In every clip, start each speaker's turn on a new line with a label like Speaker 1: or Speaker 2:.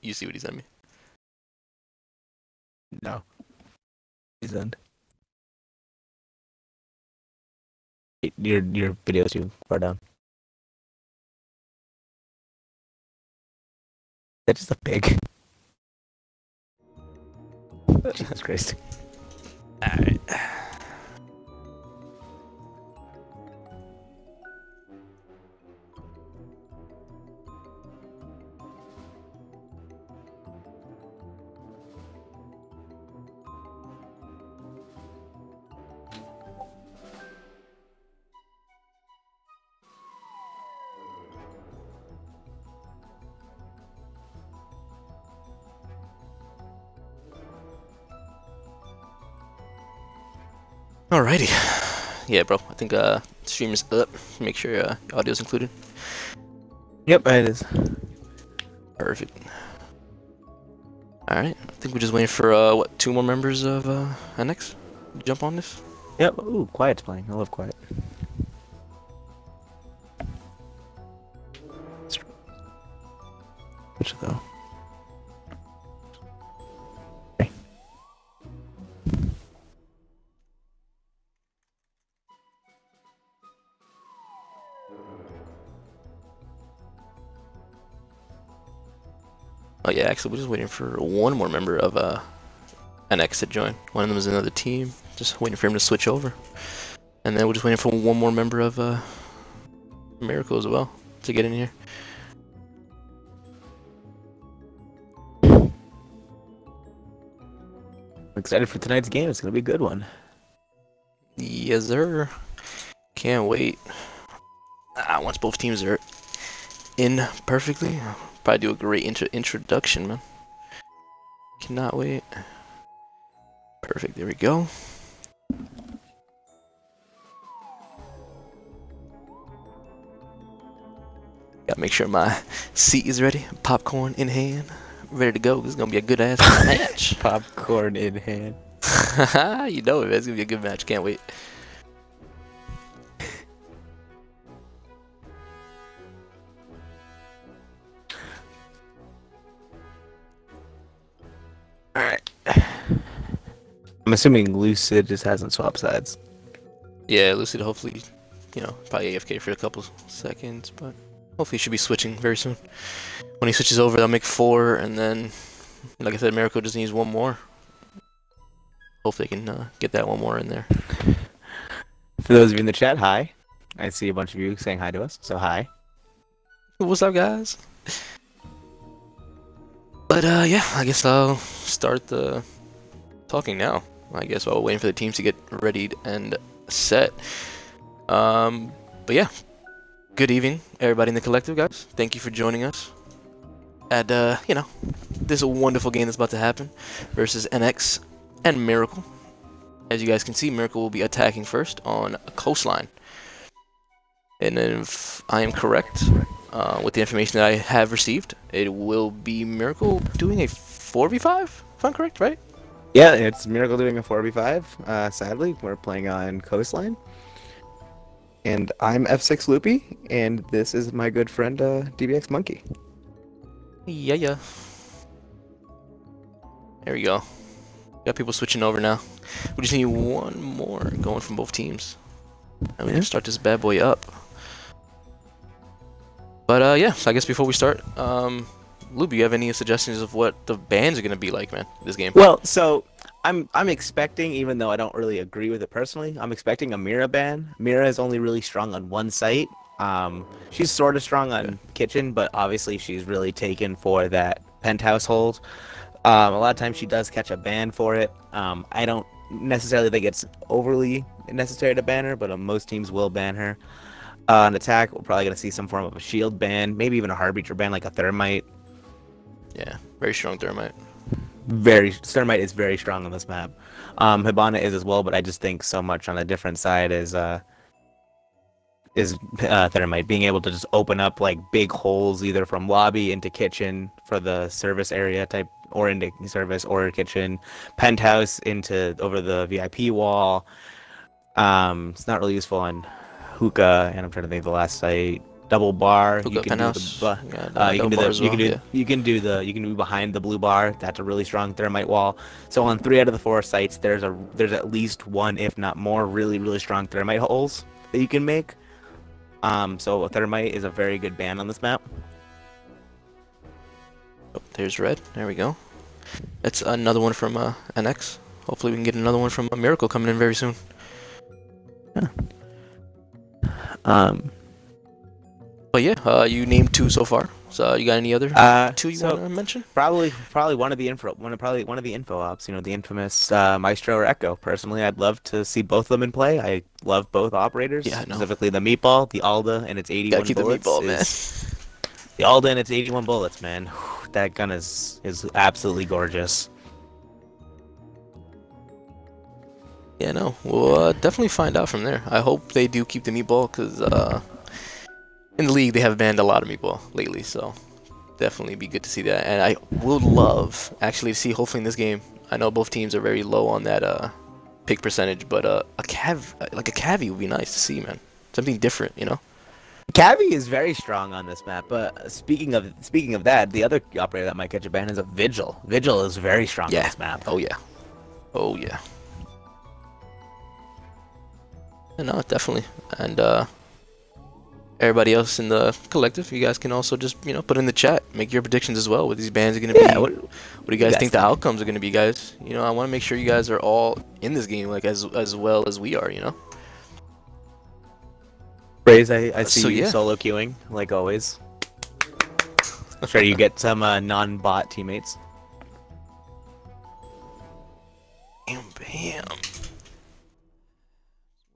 Speaker 1: You see what he sent me?
Speaker 2: No. He's in. Your video's too far down. That's just a pig. Jesus Christ.
Speaker 1: Alright. Alrighty. Yeah, bro. I think stream is up. Make sure your audio's included.
Speaker 2: Yep, it is.
Speaker 1: Perfect. Alright. I think we're just waiting for what, 2 more members of NX to jump on this.
Speaker 2: Yep. Ooh, Quiet's playing. I love Quiet. Which though?
Speaker 1: Oh yeah, actually we're just waiting for 1 more member of NX to join. One of them is another team. Just waiting for him to switch over. And then we're just waiting for 1 more member of MiRacle as well to get in here.
Speaker 2: I'm excited for tonight's game. It's gonna be a good one.
Speaker 1: Yes, sir. Can't wait. Once both teams are in perfectly, I'll probably do a great introduction, man. Cannot wait. Perfect. There we go. Gotta make sure my seat is ready. Popcorn in hand. Ready to go. This is gonna be a good ass match.
Speaker 2: Popcorn in hand.
Speaker 1: You know it, man. It's gonna be a good match. Can't wait.
Speaker 2: Alright. I'm assuming Lucid just hasn't swapped sides.
Speaker 1: Yeah, Lucid hopefully, you know, probably AFK for a couple seconds, but hopefully he should be switching very soon. When he switches over, they'll make 4, and then, like I said, MiRacle just needs 1 more. Hopefully they can get that 1 more in there.
Speaker 2: For those of you in the chat, hi. I see a bunch of you saying hi to us, so hi.
Speaker 1: What's up, guys? But yeah, I guess I'll start the talking now. I guess while we're waiting for the teams to get ready and set. But yeah, good evening, everybody in the collective, guys. Thank you for joining us. And you know, this is a wonderful game that's about to happen versus NX and MiRacle. As you guys can see, MiRacle will be attacking first on a coastline. And if I am correct, with the information that I have received, it will be MiRacle doing a 4v5, if I'm correct, right?
Speaker 2: Yeah, it's MiRacle doing a 4v5. Sadly, we're playing on coastline. And I'm F6 Loopy, and this is my good friend DBX Monkey.
Speaker 1: Yeah. There we go. Got people switching over now. We just need 1 more going from both teams. And we can start this bad boy up. But yeah, so I guess before we start, Lube, you have any suggestions of what the bans are gonna be like, man, this game?
Speaker 2: Well, so I'm expecting, even though I don't really agree with it personally, I'm expecting a Mira ban. Mira is only really strong on one site. She's sort of strong on kitchen, but obviously she's really taken for that penthouse hold. A lot of times she does catch a ban for it. I don't necessarily think it's overly necessary to ban her, but most teams will ban her. On attack, we're probably going to see some form of a shield ban, maybe even a Harbinger ban like a Thermite.
Speaker 1: Yeah, very strong Thermite.
Speaker 2: Thermite is very strong on this map. Hibana is as well, but I just think so much on a different side is Thermite being able to just open up like big holes either from lobby into kitchen for the service area type, or into service or kitchen, penthouse into over the VIP wall. It's not really useful on hookah, and I'm trying to think of the last site. double bar.
Speaker 1: Hook
Speaker 2: You
Speaker 1: up
Speaker 2: can do
Speaker 1: penthouse.
Speaker 2: the
Speaker 1: Yeah,
Speaker 2: you can
Speaker 1: double
Speaker 2: do
Speaker 1: bar
Speaker 2: the
Speaker 1: as well. Yeah.
Speaker 2: you can do behind the blue bar. That's a really strong thermite wall. So on 3 out of the 4 sites, there's at least one, if not more, really strong thermite holes that you can make. So thermite is a very good ban on this map.
Speaker 1: Oh, there's red. There we go. That's another one from NX. Hopefully we can get another one from MiRacle coming in very soon.
Speaker 2: Yeah.
Speaker 1: But yeah, you named 2 so far. So you got any other 2 you want to mention?
Speaker 2: Probably one of the info ops. You know, the infamous Maestro or Echo. Personally, I'd love to see both of them in play. I love both operators.
Speaker 1: Yeah, I know.
Speaker 2: Specifically the meatball, the Alda, and its 81
Speaker 1: Gotta keep
Speaker 2: bullets.
Speaker 1: the meatball, man.
Speaker 2: The Alda and its 81 bullets, man. That gun is absolutely gorgeous.
Speaker 1: Yeah, no. We'll definitely find out from there. I hope they do keep the meatball, because in the league they have banned a lot of meatball lately, so definitely be good to see that. And I would love, actually, to see, hopefully in this game, I know both teams are very low on that pick percentage, but a cavi would be nice to see, man. Something different, you know?
Speaker 2: Cavi is very strong on this map, but speaking of that, the other operator that might catch a ban is a Vigil. Vigil is very strong on this map.
Speaker 1: Oh yeah. Oh yeah. No, definitely. And everybody else in the collective, you guys can also just, you know, put in the chat, make your predictions as well. What these bans are gonna be. What do you guys think the outcomes are gonna be, guys? You know, I want to make sure you guys are all in this game, like as well as we are. You know.
Speaker 2: Braze, I see you solo queuing, like always. I'm sure you get some non-bot teammates.
Speaker 1: Bam, bam.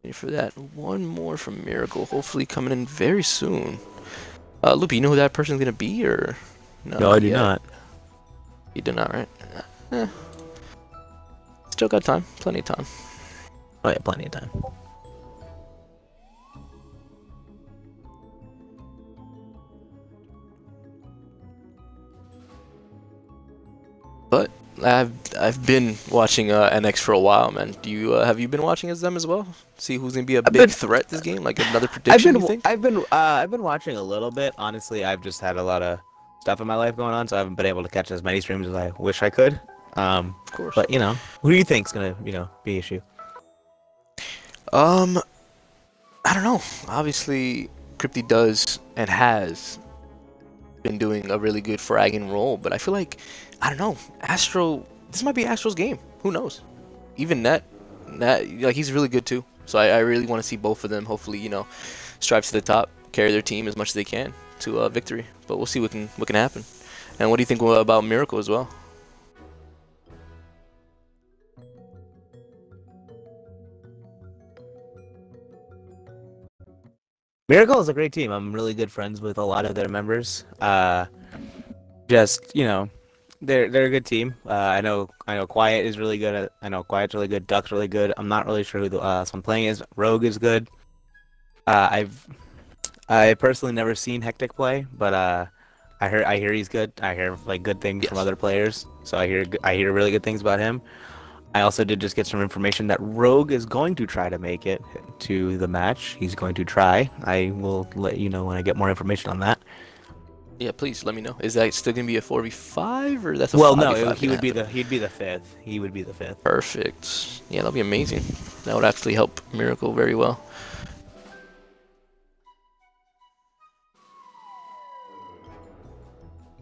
Speaker 1: Wait for that. One more from MiRacle, hopefully coming in very soon. Loopy, you know who that person's gonna be, or
Speaker 2: no? I do not.
Speaker 1: You do not, right? Still got time. Plenty of time.
Speaker 2: Oh yeah, plenty of time.
Speaker 1: But I've been watching NX for a while, man. Do you have you been watching as them as well? See who's gonna be a big threat this game? Like another prediction? You think?
Speaker 2: I've been watching a little bit. Honestly, I've just had a lot of stuff in my life going on, so I haven't been able to catch as many streams as I wish I could.
Speaker 1: Of course.
Speaker 2: But you know, who do you think's gonna be an issue?
Speaker 1: I don't know. Obviously, Crypty does and has been doing a really good fragging role, but I feel like, I don't know, Astro, this might be Astro's game. Who knows? Even Net, like, he's really good too. So I really want to see both of them, hopefully, you know, strive to the top, carry their team as much as they can to victory. But we'll see what can happen. And what do you think about MiRacle as well?
Speaker 2: MiRacle is a great team. I'm really good friends with a lot of their members. Just, you know, they're a good team. I know Quiet is really good. I know Quiet's really good. Duck's really good. I'm not really sure who the someone playing is. Rogue is good. I personally never seen Hectic play, but I hear he's good. I hear like good things from other players. So I hear really good things about him. I also did just get some information that Rogue is going to try to make it to the match. He's going to try. I will let you know when I get more information on that.
Speaker 1: Yeah, please let me know. Is that still gonna be a 4v5 or that's a 5v5?
Speaker 2: Well, no, he'd be the fifth. He would be the fifth.
Speaker 1: Perfect. Yeah, that'll be amazing. That would actually help MiRacle very well.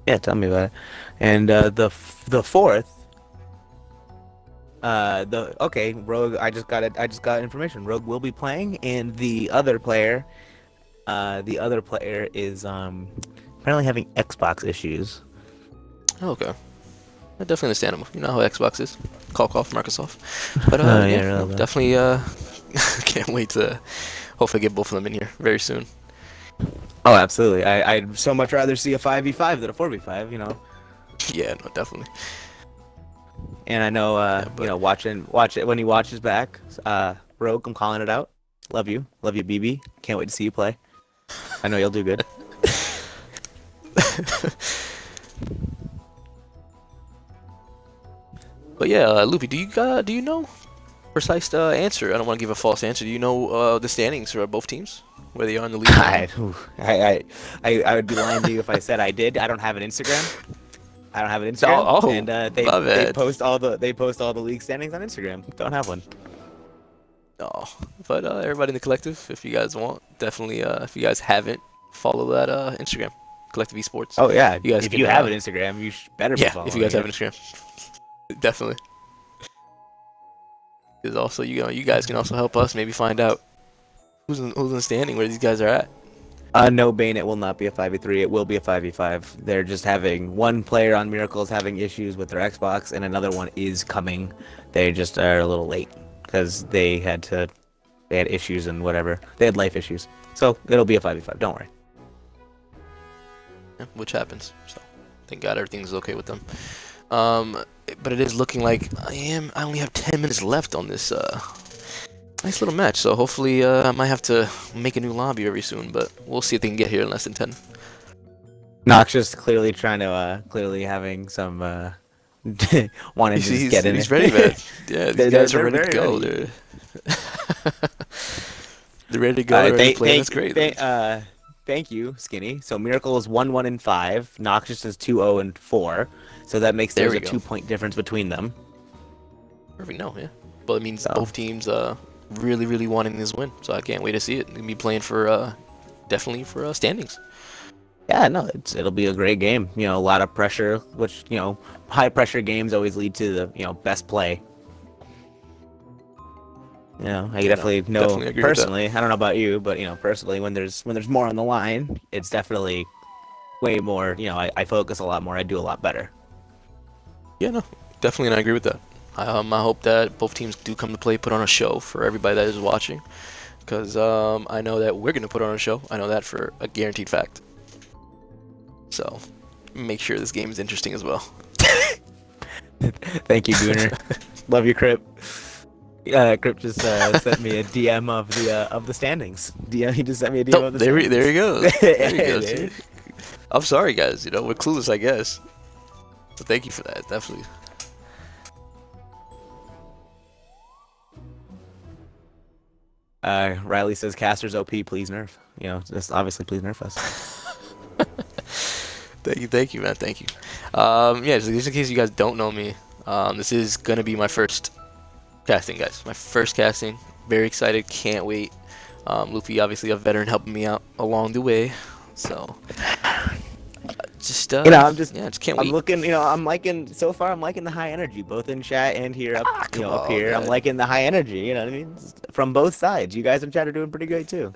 Speaker 2: Yeah, tell me about it. And the fourth. Rogue. I just got information. Rogue will be playing, and the other player is apparently having Xbox issues.
Speaker 1: Oh, okay. Definitely understandable. You know how Xbox is. Call from Microsoft. But
Speaker 2: yeah, really
Speaker 1: definitely can't wait to hopefully get both of them in here very soon.
Speaker 2: Oh, absolutely. I'd so much rather see a 5v5 than a 4v5, you know.
Speaker 1: Yeah, no, definitely.
Speaker 2: And I know, you know, watch it when he watches back. Rogue, I'm calling it out. Love you, BB. Can't wait to see you play. I know you'll do good.
Speaker 1: But yeah, Loopy, do you know precise answer. I don't want to give a false answer. Do you know the standings for both teams? Where they are in the league?
Speaker 2: I would be lying to you if I said I did. I don't have an Instagram. I don't have an Instagram.
Speaker 1: Oh,
Speaker 2: and they post all the league standings on Instagram. Don't have one.
Speaker 1: Oh, but everybody in the collective, if you guys want, definitely, if you guys haven't, follow that Instagram, Collective Esports.
Speaker 2: Oh yeah,
Speaker 1: you guys
Speaker 2: if you have an Instagram, you better be following.
Speaker 1: If you guys have an Instagram, definitely. Because also, you guys can also help us maybe find out who's in the standing, where these guys are at.
Speaker 2: No, Bane, it will not be a 5v3. It will be a 5v5. They're just having one player on MiRacle is having issues with their Xbox, and another one is coming. They just are a little late because they had issues and whatever. They had life issues. So it'll be a 5v5. Don't worry.
Speaker 1: Yeah, which happens. So thank God everything's okay with them. But it is looking like I only have 10 minutes left on this nice little match. So hopefully I might have to make a new lobby very soon. But we'll see if they can get here in less than 10.
Speaker 2: Noxious clearly trying to clearly having some wanting to just get in.
Speaker 1: He's ready, man. Yeah, these guys are ready to go. They're ready to go. They're ready to play. That's great.
Speaker 2: Thank you, Skinny. So MiRacle is 1-1-5. Noxious is 2-0-4. So that makes there's a 2-point difference between them.
Speaker 1: Perfect. No, yeah. Well, it means both teams really, really wanting this win. So I can't wait to see it. They'll be playing for definitely for standings.
Speaker 2: Yeah, no, it'll be a great game. You know, a lot of pressure, which high pressure games always lead to the best play. I definitely know personally. I don't know about you, but personally, when there's more on the line, it's definitely way more. I focus a lot more. I do a lot better.
Speaker 1: Yeah, no, definitely, and I agree with that. I hope that both teams do come to play, put on a show for everybody that is watching, because I know that we're gonna put on a show. I know that for a guaranteed fact. So make sure this game is interesting as well.
Speaker 2: Thank you, Gooner. Love you, Crip. Crip just sent me a DM of the standings. He just sent me a DM of the standings.
Speaker 1: There he goes. There he goes. I'm sorry, guys. We're clueless, I guess. So thank you for that. Definitely.
Speaker 2: Riley says, "Casters OP, please nerf." Just obviously, please nerf us.
Speaker 1: Thank you, man. Thank you. Yeah, just in case you guys don't know me, this is gonna be my first casting, guys. My first casting. Very excited. Can't wait. Luffy, obviously a veteran, helping me out along the way. So just just can't wait.
Speaker 2: I'm looking. I'm liking so far. I'm liking the high energy, both in chat and here up here. Man. I'm liking the high energy. You know what I mean? From both sides. You guys in chat are doing pretty great too.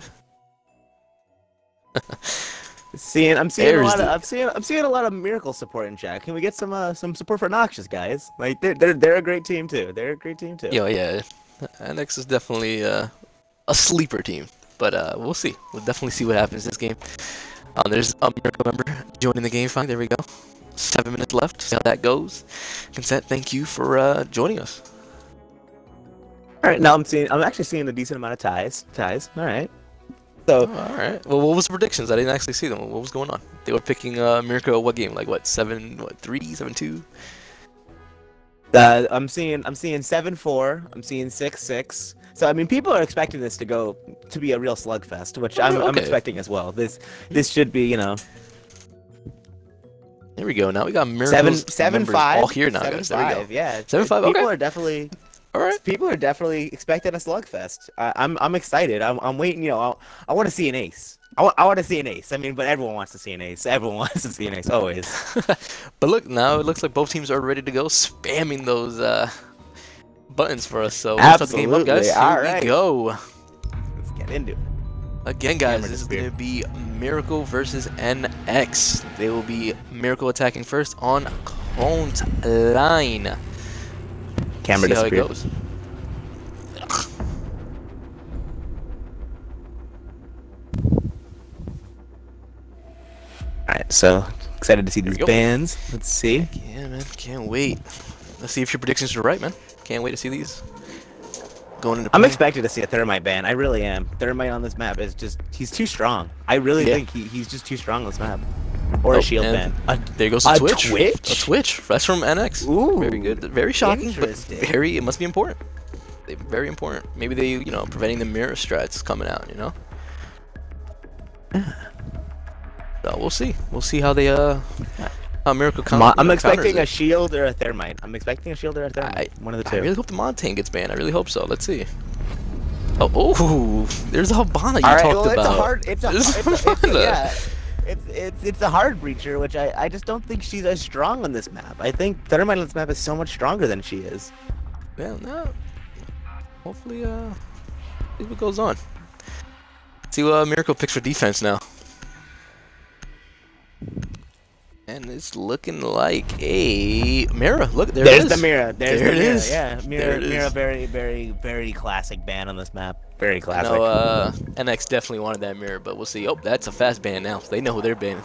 Speaker 2: I'm seeing a lot of MiRacle support in chat. Can we get some support for Noxious, guys? Like they're a great team too. They're a great team too.
Speaker 1: Yeah. NX is definitely a sleeper team, but we'll see. We'll definitely see what happens this game. There's a MiRacle member joining the game. Fine, there we go. 7 minutes left. See how that goes. Consent, thank you for joining us.
Speaker 2: All right, now I'm actually seeing a decent amount of ties. All right. So,
Speaker 1: all right. Well, what was the predictions? I didn't actually see them. What was going on? They were picking MiRacle. What game? Like what? 7-3, 7-2.
Speaker 2: I'm seeing 7-4. I'm seeing 6-6. So I mean, people are expecting this to be a real slugfest, which I'm expecting as well. This should be, Here
Speaker 1: we go. Now we got MiRacle's 7-5 all here now, guys. There we go.
Speaker 2: Yeah.
Speaker 1: 7-5.
Speaker 2: People are definitely.
Speaker 1: All right.
Speaker 2: People are definitely expecting a slugfest. I'm excited. I'm waiting. I want to see an ace. I want to see an ace. I mean, but everyone wants to see an ace. Everyone wants to see an ace always.
Speaker 1: But look, now it looks like both teams are ready to go, spamming those buttons for us. So let's start the game up, guys. Here we go.
Speaker 2: Let's get into it.
Speaker 1: Again, guys, this is going to be MiRacle versus NX. They will be MiRacle attacking first on Cone's line.
Speaker 2: Camera
Speaker 1: see how it
Speaker 2: disappeared.
Speaker 1: goes.
Speaker 2: Alright, so excited to see these bands. Let's see.
Speaker 1: Yeah, man, can't wait. Let's see if your predictions are right, man. Can't wait to see these. Going into play.
Speaker 2: I'm expected to see a Thermite ban. I really am. Thermite on this map is he's too strong. I really think he's just too strong on this map. Or a shield ban.
Speaker 1: There goes a Twitch. A Twitch. That's from NX.
Speaker 2: Ooh.
Speaker 1: Very good. Very shocking, but it must be important. very important. Maybe they, you know, preventing the mirror strats coming out, you know. So we'll see. We'll see how they how MiRacle
Speaker 2: I'm expecting a shield or a thermite. I'm expecting a shield or a thermite. One of the two.
Speaker 1: I really hope the Montaigne gets banned. I really hope so. Let's see. Oh, there's the Habana you talked about.
Speaker 2: It's a hard breacher, which I just don't think she's as strong on this map. I think thermite on this map is so much stronger than she is.
Speaker 1: Well, no. Hopefully, see what goes on. Let's see what MiRacle picks for defense now. And it's looking like a mirror. Look, there's
Speaker 2: the mirror. There's
Speaker 1: there
Speaker 2: the
Speaker 1: it
Speaker 2: mirror.
Speaker 1: is.
Speaker 2: Yeah, mirror.
Speaker 1: There it is.
Speaker 2: Very, very, very classic ban on this map. Very classic.
Speaker 1: No, NX definitely wanted that mirror, but we'll see. Oh, that's a fast ban now. They know who they're banning.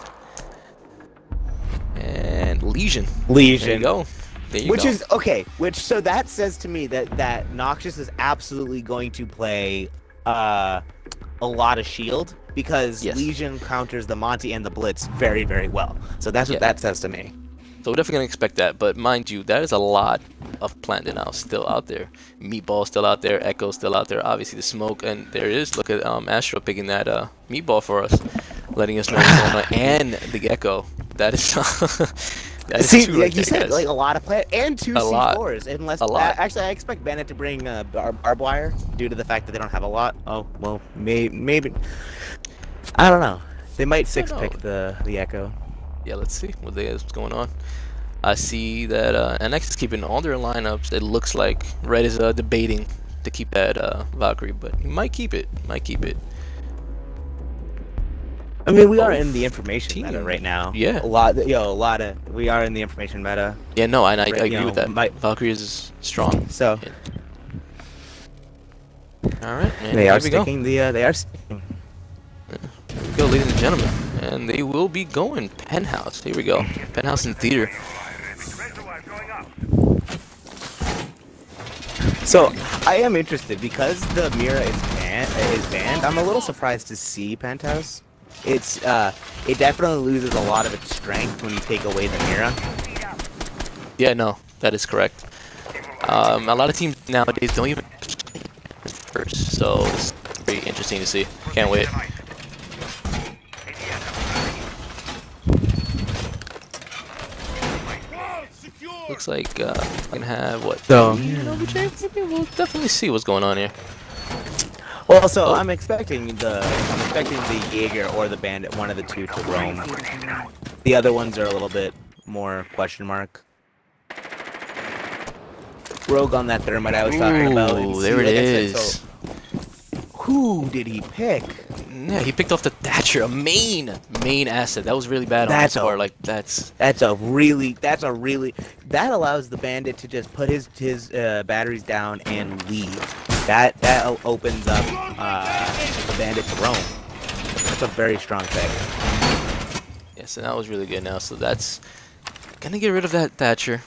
Speaker 1: And Legion. There you go. There you go.
Speaker 2: Is okay. So that says to me that Noxious is absolutely going to play a lot of shield. Because Legion counters the Monty and the Blitz very, very well. So that's what that says to me.
Speaker 1: So we're definitely going to expect that. But mind you, that is a lot of Plant now still out there. Meatball still out there. Echo still out there. Obviously the smoke. And there it is. Look at Astro picking that Meatball for us. Letting us know what's going on. And the Gecko. That is... that is
Speaker 2: See,
Speaker 1: two
Speaker 2: like
Speaker 1: right
Speaker 2: you
Speaker 1: there,
Speaker 2: said,
Speaker 1: guys.
Speaker 2: like a lot of Plant and two C4s. Unless,
Speaker 1: a lot.
Speaker 2: Actually, I expect Bandit to bring barbed wire due to the fact that they don't have a lot. Oh, well, maybe... I don't know. They might six-pick the Echo.
Speaker 1: Yeah, let's see what's going on. I see that NX is keeping all their lineups. It looks like Red is debating to keep that Valkyrie, but he might keep it. I
Speaker 2: mean, we are in the information meta right now.
Speaker 1: Yeah.
Speaker 2: We are in the information meta.
Speaker 1: Yeah, no, and I agree with that. Valkyrie is strong.
Speaker 2: So.
Speaker 1: All right.
Speaker 2: They are sticking. They are sticking.
Speaker 1: Here we go, ladies and gentlemen, and they will be going Penthouse. Here we go, Penthouse in theater.
Speaker 2: So I am interested because the Mira is banned. I'm a little surprised to see Penthouse. It definitely loses a lot of its strength when you take away the Mira.
Speaker 1: Yeah, no, that is correct. A lot of teams nowadays don't even first, so it's pretty interesting to see. Can't wait. Looks like we're gonna have what?
Speaker 2: So
Speaker 1: we'll definitely see what's going on here.
Speaker 2: Well, so I'm expecting the Jaeger or the Bandit, one of the two, to roam. The other ones are a little bit more question mark. Rogue on that thermite I was talking about.
Speaker 1: Ooh, there it is.
Speaker 2: Who did he pick?
Speaker 1: Yeah, he picked off the Thatcher, a main asset. That was really bad on his part. Like that allows the Bandit to just put his batteries down and leave. That opens up the Bandit to roam. That's a very strong pick. Yes, and that was really good now. So that's gonna get rid of that Thatcher.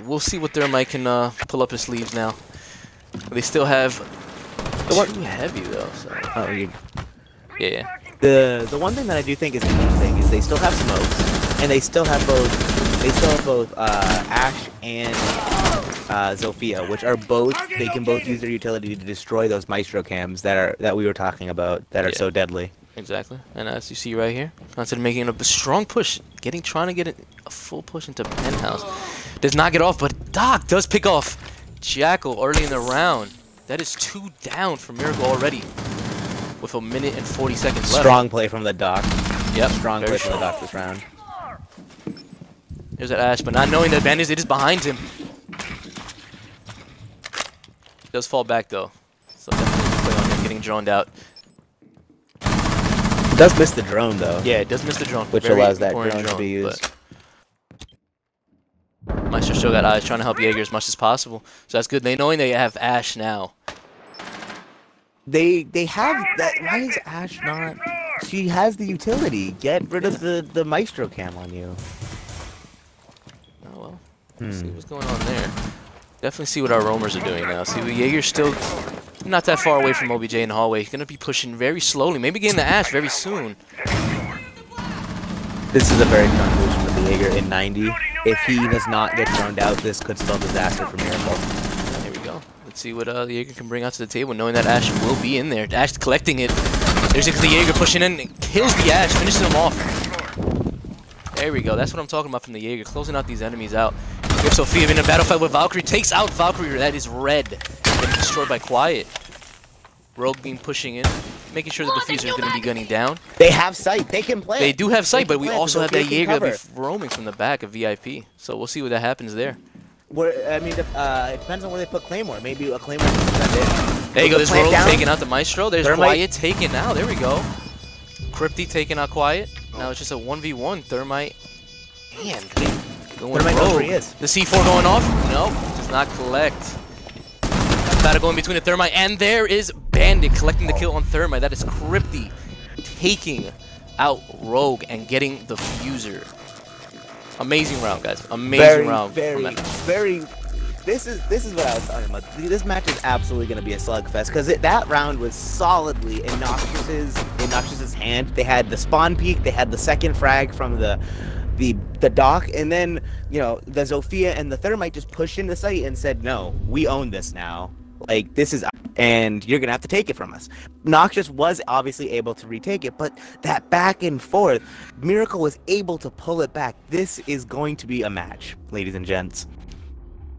Speaker 1: We'll see what Thermite can pull up his sleeves now. They still have too heavy though. So.
Speaker 2: Oh,
Speaker 1: yeah.
Speaker 2: The one thing that I do think is interesting is they still have smokes, and they still have both Ash and Zofia, which are both, they can both use their utility to destroy those Maestro cams that we were talking about that are so deadly.
Speaker 1: Exactly, and as you see right here, constantly making a strong push, trying to get a full push into Penthouse. Does not get off, but Doc does pick off Jackal early in the round. That is 2 down for MiRacle already, with a minute and 40 seconds left.
Speaker 2: Strong play from the Doc.
Speaker 1: Yep,
Speaker 2: strong play from the Doc this round.
Speaker 1: There's that Ash, but not knowing that Bandit is behind him. Does fall back though, so definitely play on him getting droned out.
Speaker 2: It does miss the drone though.
Speaker 1: Yeah, it does miss the drone,
Speaker 2: which allows that drone to be used.
Speaker 1: Maestro still got eyes, trying to help Jaeger as much as possible, so that's good. They knowing they have Ash now.
Speaker 2: They have that. Why is Ash not? She has the utility. Get rid of the Maestro cam on you.
Speaker 1: Oh well. Let's see what's going on there. Definitely see what our roamers are doing now. See, Jaeger's still not that far away from OBJ in the hallway. He's gonna be pushing very slowly, maybe getting the Ash very soon.
Speaker 2: This is a very strong position for the Jaeger in 90. If he does not get droned out, this could spell disaster for MiRacle.
Speaker 1: Here we go. Let's See what the Jaeger can bring out to the table, knowing that Ashe will be in there. Ashe collecting it. There's the Jaeger pushing in, kills the Ashe, finishes him off. There we go. That's what I'm talking about from the Jaeger, closing out these enemies out. We have Sophia in a battle fight with Valkyrie, takes out Valkyrie. That is red. Getting destroyed by Quiet. Rogue beam pushing in, making sure the diffuser is going to be gunning down.
Speaker 2: They have sight. They can play.
Speaker 1: They do have sight, but we also have that Jaeger
Speaker 2: cover.
Speaker 1: that be roaming from the back of VIP. So we'll see what that happens there.
Speaker 2: I mean, it depends on where they put Claymore. Maybe a Claymore can send it.
Speaker 1: There you go. There's Rogue taking out the Maestro. There's
Speaker 2: Thermite.
Speaker 1: Quiet taken out. There we go. Crypty taking out Quiet. Now it's just a 1v1. Thermite and going
Speaker 2: Thermite knows where he is.
Speaker 1: The C4 going off? No, does not collect. Battle going between the Thermite, and there is Bandit collecting the kill on Thermite. That is Crypty taking out Rogue and getting the Fuser. Amazing round, guys. Amazing round.
Speaker 2: Very. This is what I was talking about. This match is absolutely going to be a slugfest because that round was solidly in Noxious's hand. They had the spawn peek, they had the second frag from the dock, and then the Zofia and the Thermite just pushed in the site and said, "No, we own this now. Like this is, and you're gonna have to take it from us." Noxious was obviously able to retake it, but that back and forth, MiRacle was able to pull it back. This is going to be a match, ladies and gents.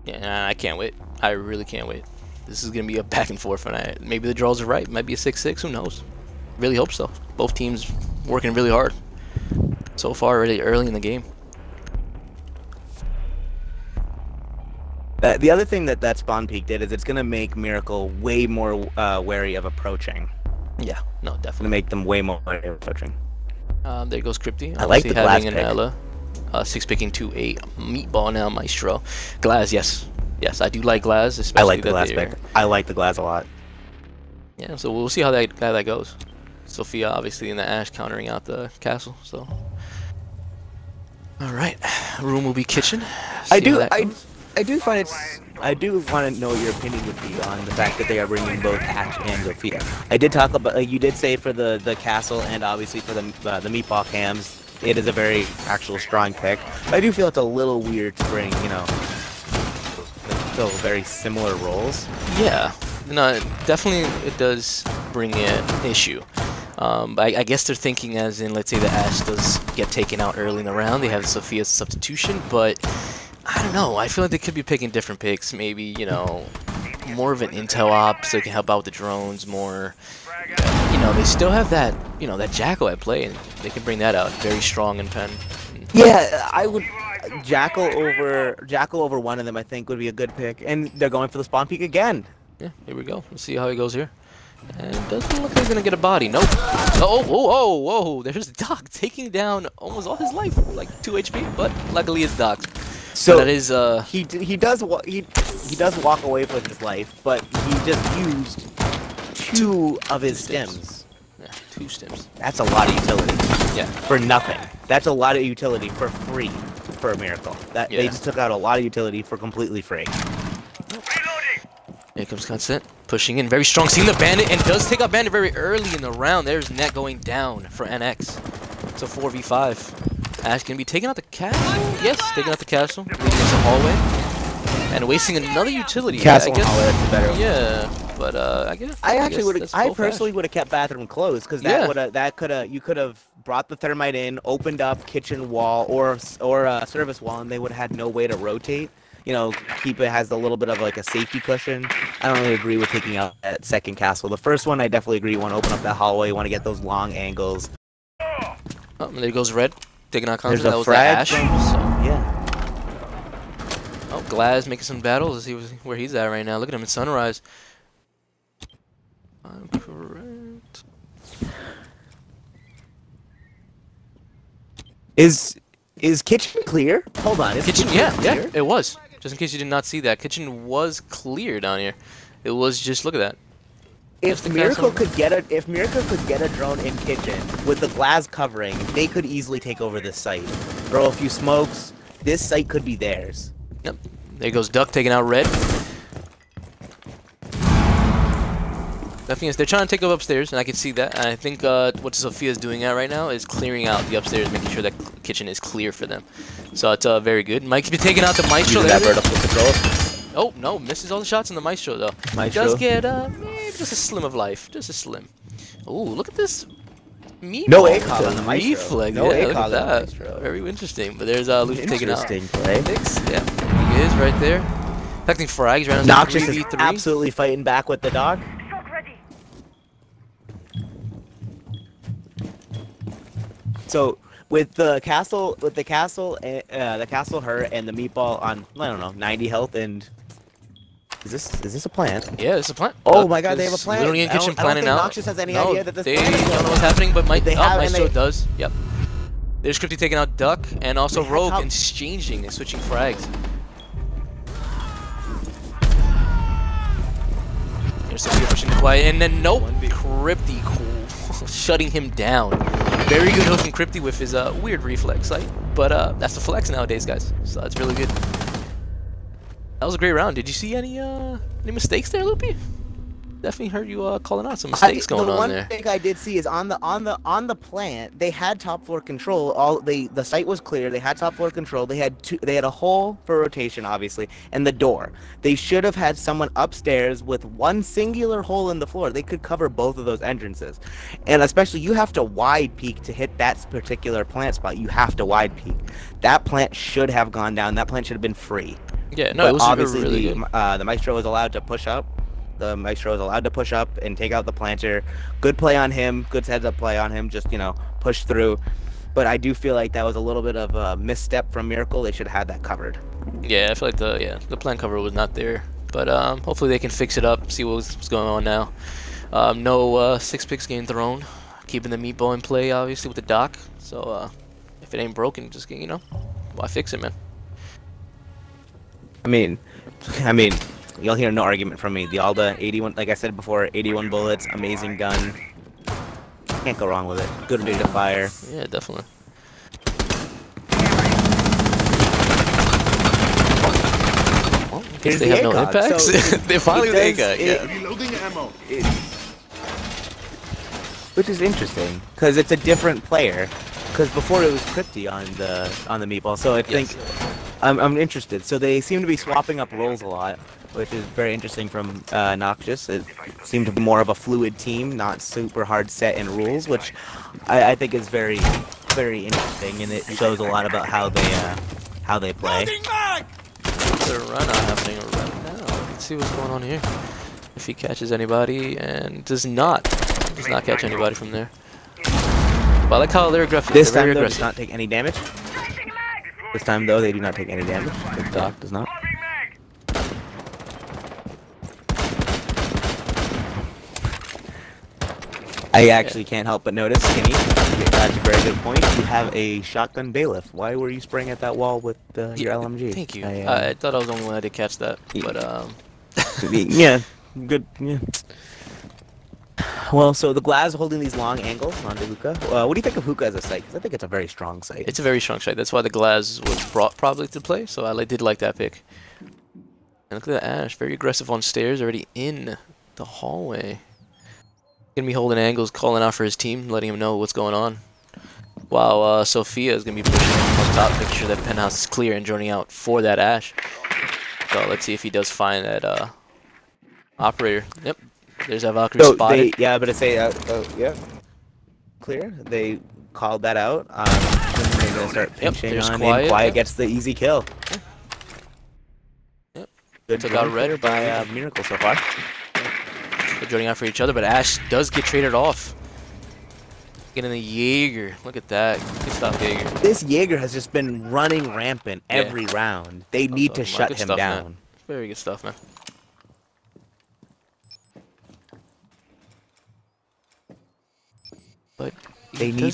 Speaker 1: Yeah, I can't wait. I really can't wait. This is gonna be a back and forth, and maybe the draws are right. Might be a 6-6. Who knows? Really hope so. Both teams working really hard so far, already early in the game.
Speaker 2: The other thing that spawn peek did is it's going to make MiRacle way more wary of approaching.
Speaker 1: Yeah, no, definitely.
Speaker 2: It's going to make them way more wary of approaching.
Speaker 1: There goes Crypty.
Speaker 2: I like the Glass pick.
Speaker 1: Ella. 6-picking to a Meatball now, Maestro. Glass, yes. Yes, I do like Glass. Especially
Speaker 2: I like the Glass pick. I like the Glass a lot.
Speaker 1: Yeah, so we'll see how that goes. Sophia obviously in the Ashe countering out the castle, so. Alright, room will be kitchen.
Speaker 2: I do find it's. I do want to know what your opinion would be on the fact that they are bringing both Ashe and Zofia. I did talk about. You did say for the castle and obviously for the meatball cams, it is a very actual strong pick. But I do feel it's a little weird to bring still very similar roles.
Speaker 1: Yeah, no, definitely it does bring an issue. I guess they're thinking as in, let's say the Ashe does get taken out early in the round, they have Sophia's substitution, but I don't know. I feel like they could be picking different picks. Maybe, more of an intel op so they can help out with the drones more. They still have that, that Jackal at play, and they can bring that out. Very strong in pen.
Speaker 2: Yeah, I would. Jackal over one of them, I think, would be a good pick. And they're going for the spawn peek again.
Speaker 1: Yeah, here we go. Let's see how it goes here. And it doesn't look like he's gonna get a body. Nope. Oh, whoa. There's Doc taking down almost all his life, like 2 HP, but luckily it's Doc.
Speaker 2: So
Speaker 1: that is
Speaker 2: he does walk away with his life, but he just used two of his stems.
Speaker 1: Yeah, 2 stems.
Speaker 2: That's a lot of utility.
Speaker 1: Yeah.
Speaker 2: For nothing. That's a lot of utility for free for a MiRacle. They just took out a lot of utility for completely free.
Speaker 1: Here comes Consent, pushing in, very strong, seeing the Bandit, and does take out Bandit very early in the round. There's Net going down for NX. So 4v5. Ashe can be taking out the castle? Yes, taking out the castle, leading us a hallway. And wasting another utility.
Speaker 2: Castle
Speaker 1: I guess,
Speaker 2: hallway, that's better.
Speaker 1: Yeah, but I guess.
Speaker 2: I personally would have kept bathroom closed, because you could have brought the Thermite in, opened up kitchen wall or service wall, and they would have had no way to rotate. Keep it has a little bit of like a safety cushion. I don't really agree with taking out that second castle. The first one, I definitely agree. You want to open up that hallway. You want to get those long angles.
Speaker 1: Oh, there goes Red. Taking out Constant.
Speaker 2: There's a frag.
Speaker 1: Yeah. Oh, Glaz making some battles. Let's see where he's at right now. Look at him in Sunrise. I'm correct.
Speaker 2: Is kitchen clear? Hold on. Is
Speaker 1: kitchen yeah, it was. Just in case you did not see that, kitchen was clear down here. It was just, look at that.
Speaker 2: If MiRacle could get a drone in kitchen with the glass covering, they could easily take over this site. Throw a few smokes. This site could be theirs.
Speaker 1: Yep. There goes Duck taking out Red. The thing is, they're trying to take over upstairs, and I can see that. And I think what Sophia's doing right now is clearing out the upstairs, making sure that kitchen is clear for them. So it's very good. Mike's been taking out the Maestro there. Oh, no, misses all the shots in the Maestro, though.
Speaker 2: Maestro.
Speaker 1: Does get, maybe just a slim of life. Just a slim. Oh, look at this meatball.
Speaker 2: No ACOG on the Maestro.
Speaker 1: Reflex.
Speaker 2: No
Speaker 1: yeah, look
Speaker 2: ACOG
Speaker 1: at
Speaker 2: on the
Speaker 1: that.
Speaker 2: Maestro.
Speaker 1: Very interesting. But there's Luke taking out.
Speaker 2: Interesting play.
Speaker 1: Yeah, he is right there. Affecting frags, round
Speaker 2: Noxious is
Speaker 1: 3v3.
Speaker 2: absolutely fighting back with the dog. So with the castle, the castle, her and the meatball on, I don't know, 90 health, and is this a plant?
Speaker 1: Yeah, it's a plant.
Speaker 2: Oh my God, they have a plant.
Speaker 1: Literally in kitchen planning
Speaker 2: out.
Speaker 1: out.
Speaker 2: Noxious has any
Speaker 1: no,
Speaker 2: idea that this
Speaker 1: they
Speaker 2: plant is
Speaker 1: don't know what's happening, but Maestro
Speaker 2: they...
Speaker 1: does. Yep. There's Crypty taking out Duck and also Rogue
Speaker 2: top...
Speaker 1: exchanging and switching frags. There's Sophia pushing the play, and then nope, Crypty cool, shutting him down. Very good hook in Crypty with his weird reflex sight, but that's the flex nowadays, guys. So that's really good. That was a great round. Did you see any mistakes there, Loopy? Definitely heard you calling out some mistakes going on there.
Speaker 2: The one thing I did see is on the plant, they had top floor control. The site was clear. They had top floor control. They had a hole for rotation, obviously, and the door. They should have had someone upstairs with one singular hole in the floor. They could cover both of those entrances, and especially you have to wide peek to hit that particular plant spot. You have to wide peek. That plant should have gone down. That plant should have been free.
Speaker 1: Yeah, no,
Speaker 2: but
Speaker 1: it was
Speaker 2: obviously
Speaker 1: really good.
Speaker 2: The Maestro was allowed to push up. The Maestro is allowed to push up and take out the planter. Good play on him. Good heads-up play on him. Just, push through. But I do feel like that was a little bit of a misstep from MiRacle. They should have had that covered.
Speaker 1: Yeah, I feel like the plant cover was not there. But hopefully they can fix it up, see what's going on now. No 6 picks getting thrown. Keeping the meatball in play, obviously, with the dock. So if it ain't broken, just, why fix it, man?
Speaker 2: I mean, you'll hear no argument from me. The Alda, 81, like I said before, 81 bullets, amazing gun. Can't go wrong with it. Good rate of fire.
Speaker 1: Yeah, definitely. Well,
Speaker 2: Here's
Speaker 1: they
Speaker 2: the
Speaker 1: have no
Speaker 2: ACOG.
Speaker 1: impacts.
Speaker 2: So
Speaker 1: They finally the ACOG, yeah.
Speaker 3: Reloading ammo.
Speaker 2: Which is interesting, because it's a different player. Because before it was Crypty on the meatball, so I think I'm interested. So they seem to be swapping up roles a lot, which is very interesting from Noxious. It seemed to be more of a fluid team, not super hard set in rules, which I think is very, very interesting, and it shows a lot about how they play.
Speaker 1: There's a run out happening right now. Let's see what's going on here. If he catches anybody, and does not catch anybody from there. But I like how they're aggressive.
Speaker 2: This
Speaker 1: they're
Speaker 2: time,
Speaker 1: very
Speaker 2: though,
Speaker 1: aggressive.
Speaker 2: does not take any damage. This time, though, they do not take any damage. The dock does not. I actually can't help but notice, Kenny, that's a very good point. You have a shotgun bailiff. Why were you spraying at that wall with your LMG?
Speaker 1: Thank you. I thought I was the only one that did catch that, but
Speaker 2: yeah, good. Yeah. Well, so the Glaz holding these long angles onto Hookah. What do you think of Hookah as a site? Because I think it's a very strong site.
Speaker 1: It's a very strong site. That's why the Glaz was brought probably to play. So I did like that pick. And look at that Ash, very aggressive on stairs, already in the hallway. Gonna be holding angles, calling out for his team, letting him know what's going on. While Sophia is gonna be pushing on top, making sure that penthouse is clear and joining out for that Ash. So let's see if he does find that operator. Yep. There's that Valkyrie spotted.
Speaker 2: Yeah, but I say, yeah, clear. They called that out. They're gonna start pinching on
Speaker 1: Quiet,
Speaker 2: him. Quiet gets the easy kill.
Speaker 1: Yep.
Speaker 2: Good
Speaker 1: Took out Red
Speaker 2: by MiRacle so far.
Speaker 1: They're joining out for each other, but Ash does get traded off. Getting the Jaeger. Look at that. Good stuff, Jaeger.
Speaker 2: This Jaeger has just been running rampant every round. They need to shut him down.
Speaker 1: Man. Very good stuff, man. But
Speaker 2: they need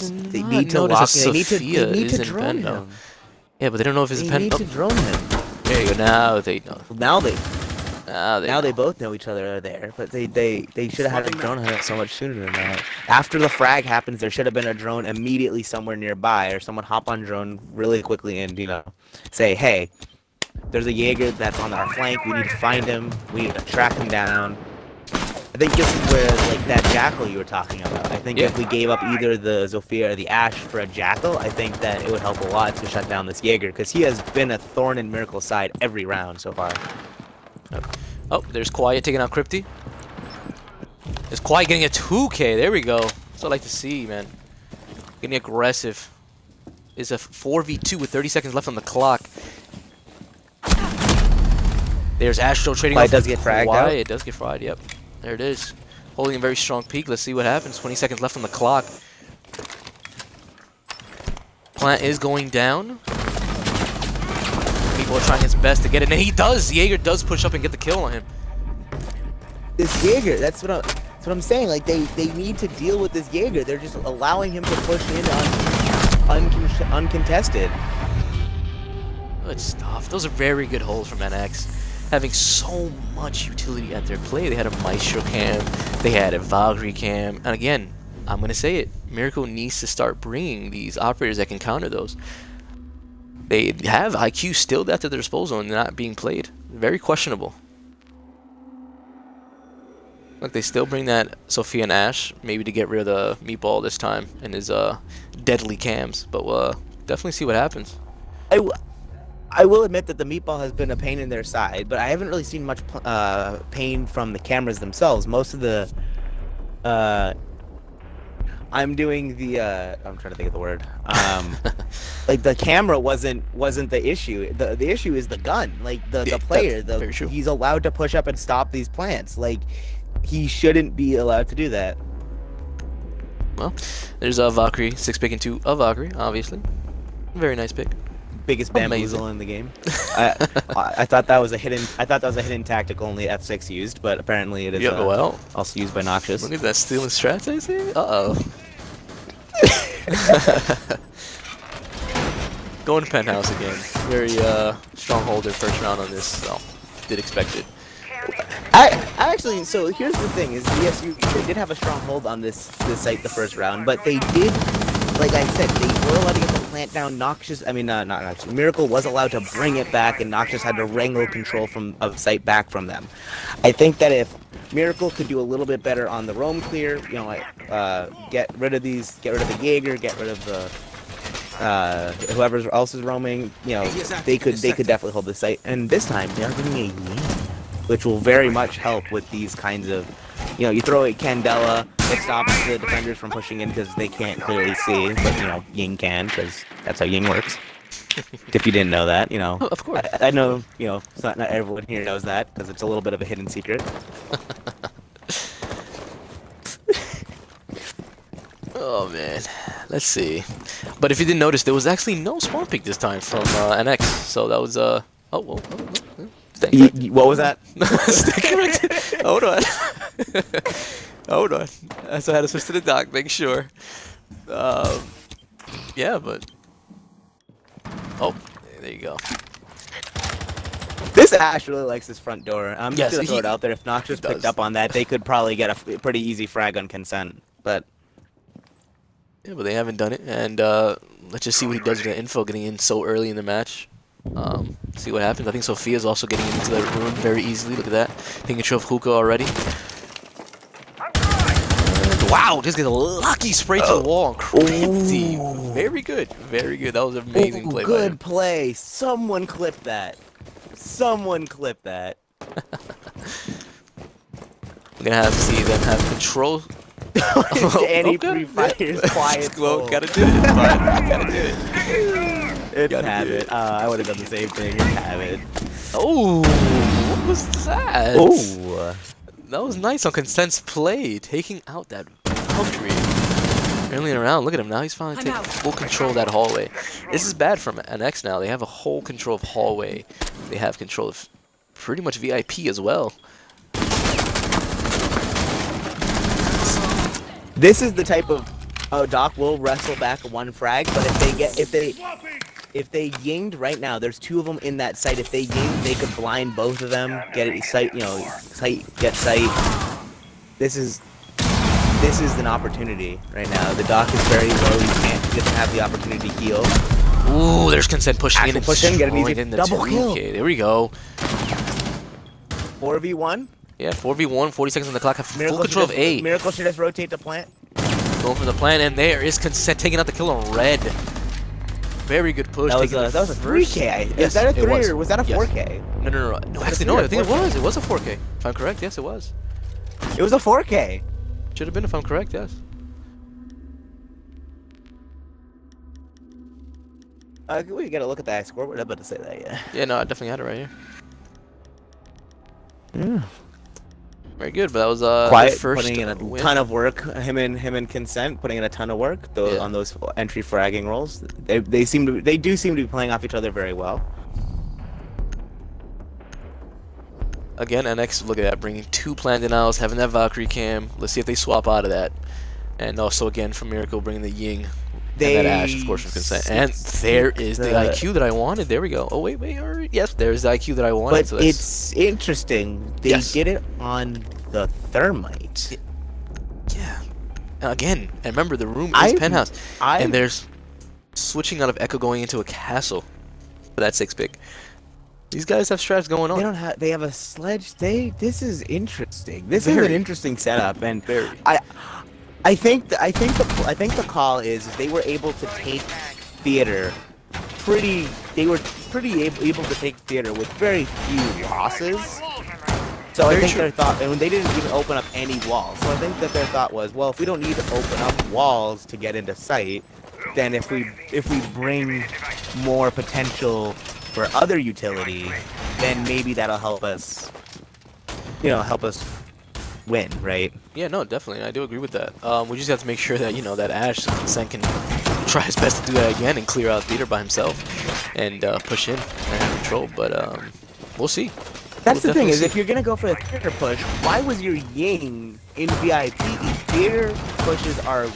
Speaker 2: to lock. They need to drone him.
Speaker 1: Yeah, but they don't know if it's a pen.
Speaker 2: They need to drone him.
Speaker 1: There you go. Now they know.
Speaker 2: Now they both know each other are there, but they should have had a drone on it so much sooner than that. After the frag happens, there should have been a drone immediately somewhere nearby, or someone hop on drone really quickly and say, hey, there's a Jaeger that's on our flank. We need to find him. We need to track him down. I think this is where, like, that Jackal you were talking about. I think if we gave up either the Zofia or the Ash for a Jackal, I think that it would help a lot to shut down this Jaeger, because he has been a thorn in MiRacle's side every round so far.
Speaker 1: Oh, there's Quiet taking out Crypty. There's Quiet getting a 2K. There we go. That's what I like to see, man. Getting aggressive. Is a 4v2 with 30 seconds left on the clock. There's Astro trading off.
Speaker 2: It does get fragged out.
Speaker 1: It does get fried, yep. There it is. Holding a very strong peak. Let's see what happens. 20 seconds left on the clock. Plant is going down. People are trying his best to get it, and he does! Jaeger does push up and get the kill on him.
Speaker 2: This Jaeger, that's what I'm saying. Like, they need to deal with this Jaeger. They're just allowing him to push in uncontested.
Speaker 1: Good stuff. Those are very good holds from NX. Having so much utility at their play. They had a Maestro cam, they had a Valkyrie cam, and again, I'm going to say it, MiRacle needs to start bringing these operators that can counter those. They have IQ still at their disposal and not being played. Very questionable. Look, they still bring that Sophia and Ash, maybe to get rid of the Meatball this time and his deadly cams, but we'll definitely see what happens.
Speaker 2: I will admit that the Meatball has been a pain in their side, but I haven't really seen much pain from the cameras themselves. Most of the I'm doing the I'm trying to think of the word. Like the camera wasn't the issue. The issue is the gun. Like the player. He's allowed to push up and stop these plants. Like he shouldn't be allowed to do that.
Speaker 1: Well, there's a Valkyrie, 6 pick into a Valkyrie, obviously. Very nice pick.
Speaker 2: Biggest bamboozle in the game. I thought that was a hidden. I thought that was a hidden tactic only F6 used, but apparently it is
Speaker 1: well,
Speaker 2: also used by Noxious.
Speaker 1: Look at that stealing strats, I see. Going to Penthouse again. Very strong holder first round on this, so did expect it.
Speaker 2: Actually, so here's the thing: is yes, they did have a strong hold on this site the first round, but they did. Like I said, they were allowed to get the plant down. Noxious, I mean, not Noxious. MiRacle was allowed to bring it back, and Noxious had to wrangle control of site back from them. I think that if MiRacle could do a little bit better on the roam clear, you know, like get rid of the Jaeger, get rid of the whoever else is roaming, you know, they could definitely hold the site. And this time they are getting a Ying, which will very much help with these kinds of. You know, you throw a Candela, it stops the defenders from pushing in because they can't clearly see, but, you know, Ying can, because that's how Ying works. If you didn't know that, you know.
Speaker 1: Oh, of course.
Speaker 2: I know, you know, not everyone here knows that, because it's a little bit of a hidden secret.
Speaker 1: Oh, man. Let's see. But if you didn't notice, there was actually no spawn pick this time from NX, so that was, oh, whoa.
Speaker 2: What was that?
Speaker 1: Hold on. Hold on. So I had to switch to the dock, make sure. Yeah, but... Oh, there you go.
Speaker 2: This Ash really likes this front door. I'm just
Speaker 1: yes,
Speaker 2: going to throw it out there. If Noxious picked up on that, they could probably get a pretty easy frag on consent. But...
Speaker 1: Yeah, but they haven't done it. And let's just see what he does with the info getting in so early in the match. See what happens. I think Sophia's also getting into the room very easily. Look at that. Taking control of Hookah already. And wow, just gets a lucky spray to the wall. Crazy. Very good. Very good. That was an amazing play.
Speaker 2: Good play. Someone clip that. Someone clip that.
Speaker 1: We're going to have to see them have control.
Speaker 2: And he pre-fires Quiet.
Speaker 1: Well, gotta do it. Gotta do it.
Speaker 2: It's habit. I would have done the same thing. It's habit.
Speaker 1: Oh, what was that?
Speaker 2: Oh,
Speaker 1: that was nice on Consent's play, taking out that Valkyrie early in the round. Look at him now; he's finally taking full control of that hallway. This is bad from NX now. They have a whole control of hallway. They have control of pretty much VIP as well.
Speaker 2: This is the type of Doc will wrestle back one frag, but if they yinged right now, there's two of them in that site. If they yinged, they could blind both of them, get it sight, you know, get sight. This is an opportunity right now. The Doc is very low. He doesn't have the opportunity to heal.
Speaker 1: Ooh, there's Consent pushing in and
Speaker 2: push in, get an easy
Speaker 1: double kill. Okay, there we go.
Speaker 2: 4v1.
Speaker 1: Yeah, 4v1, 40 seconds on the clock. Have full control of A.
Speaker 2: MiRacle should just rotate the plant.
Speaker 1: Going for the plant, and there is Consent taking out the kill on red. very good push.
Speaker 2: That was a 3K. Is that a 3 or was that a 4K?
Speaker 1: No. Actually, no. I think it was. It was a 4K. If I'm correct, yes, it was.
Speaker 2: It was a 4K.
Speaker 1: Should have been if I'm correct, yes.
Speaker 2: We gotta look at that score. We're about to say that, yeah.
Speaker 1: Yeah, no, I definitely had it right here.
Speaker 2: Yeah.
Speaker 1: Very good, but that was
Speaker 2: Quiet,
Speaker 1: first
Speaker 2: putting in a
Speaker 1: win.
Speaker 2: ton of work. Him and Consent putting in a ton of work on those entry fragging roles. They do seem to be playing off each other very well.
Speaker 1: Again, NX, look at that, bringing 2 plant denials, having that Valkyrie cam. Let's see if they swap out of that. And also again from MiRacle bringing the Ying. And that Ash, of course, from Consent. And there is the IQ that I wanted. There we go. Oh, wait. Yes, there's the IQ that I wanted.
Speaker 2: But
Speaker 1: so
Speaker 2: it's interesting. They did it on the Thermite.
Speaker 1: Yeah. Again, and remember, the room is Penthouse. And there's switching out of Echo going into a castle for that 6-pick. These guys have strats going on.
Speaker 2: They don't have. They have a sledge. This is interesting. This is an interesting setup, and I think the call is they were able to take theater they were pretty able to take theater with very few losses. So I think their thought, and they didn't even open up any walls. So I think that their thought was, well, if we don't need to open up walls to get into sight, then if we bring more potential for other utility, then maybe that'll help us, win, right?
Speaker 1: Yeah, no, definitely. I do agree with that. We just have to make sure that, that Ash Consent can try his best to do that again and clear out theater by himself and push in and have control. But we'll see.
Speaker 2: That's the thing, is if you're going to go for the theater push, why was your Ying in VIP? Theater pushes are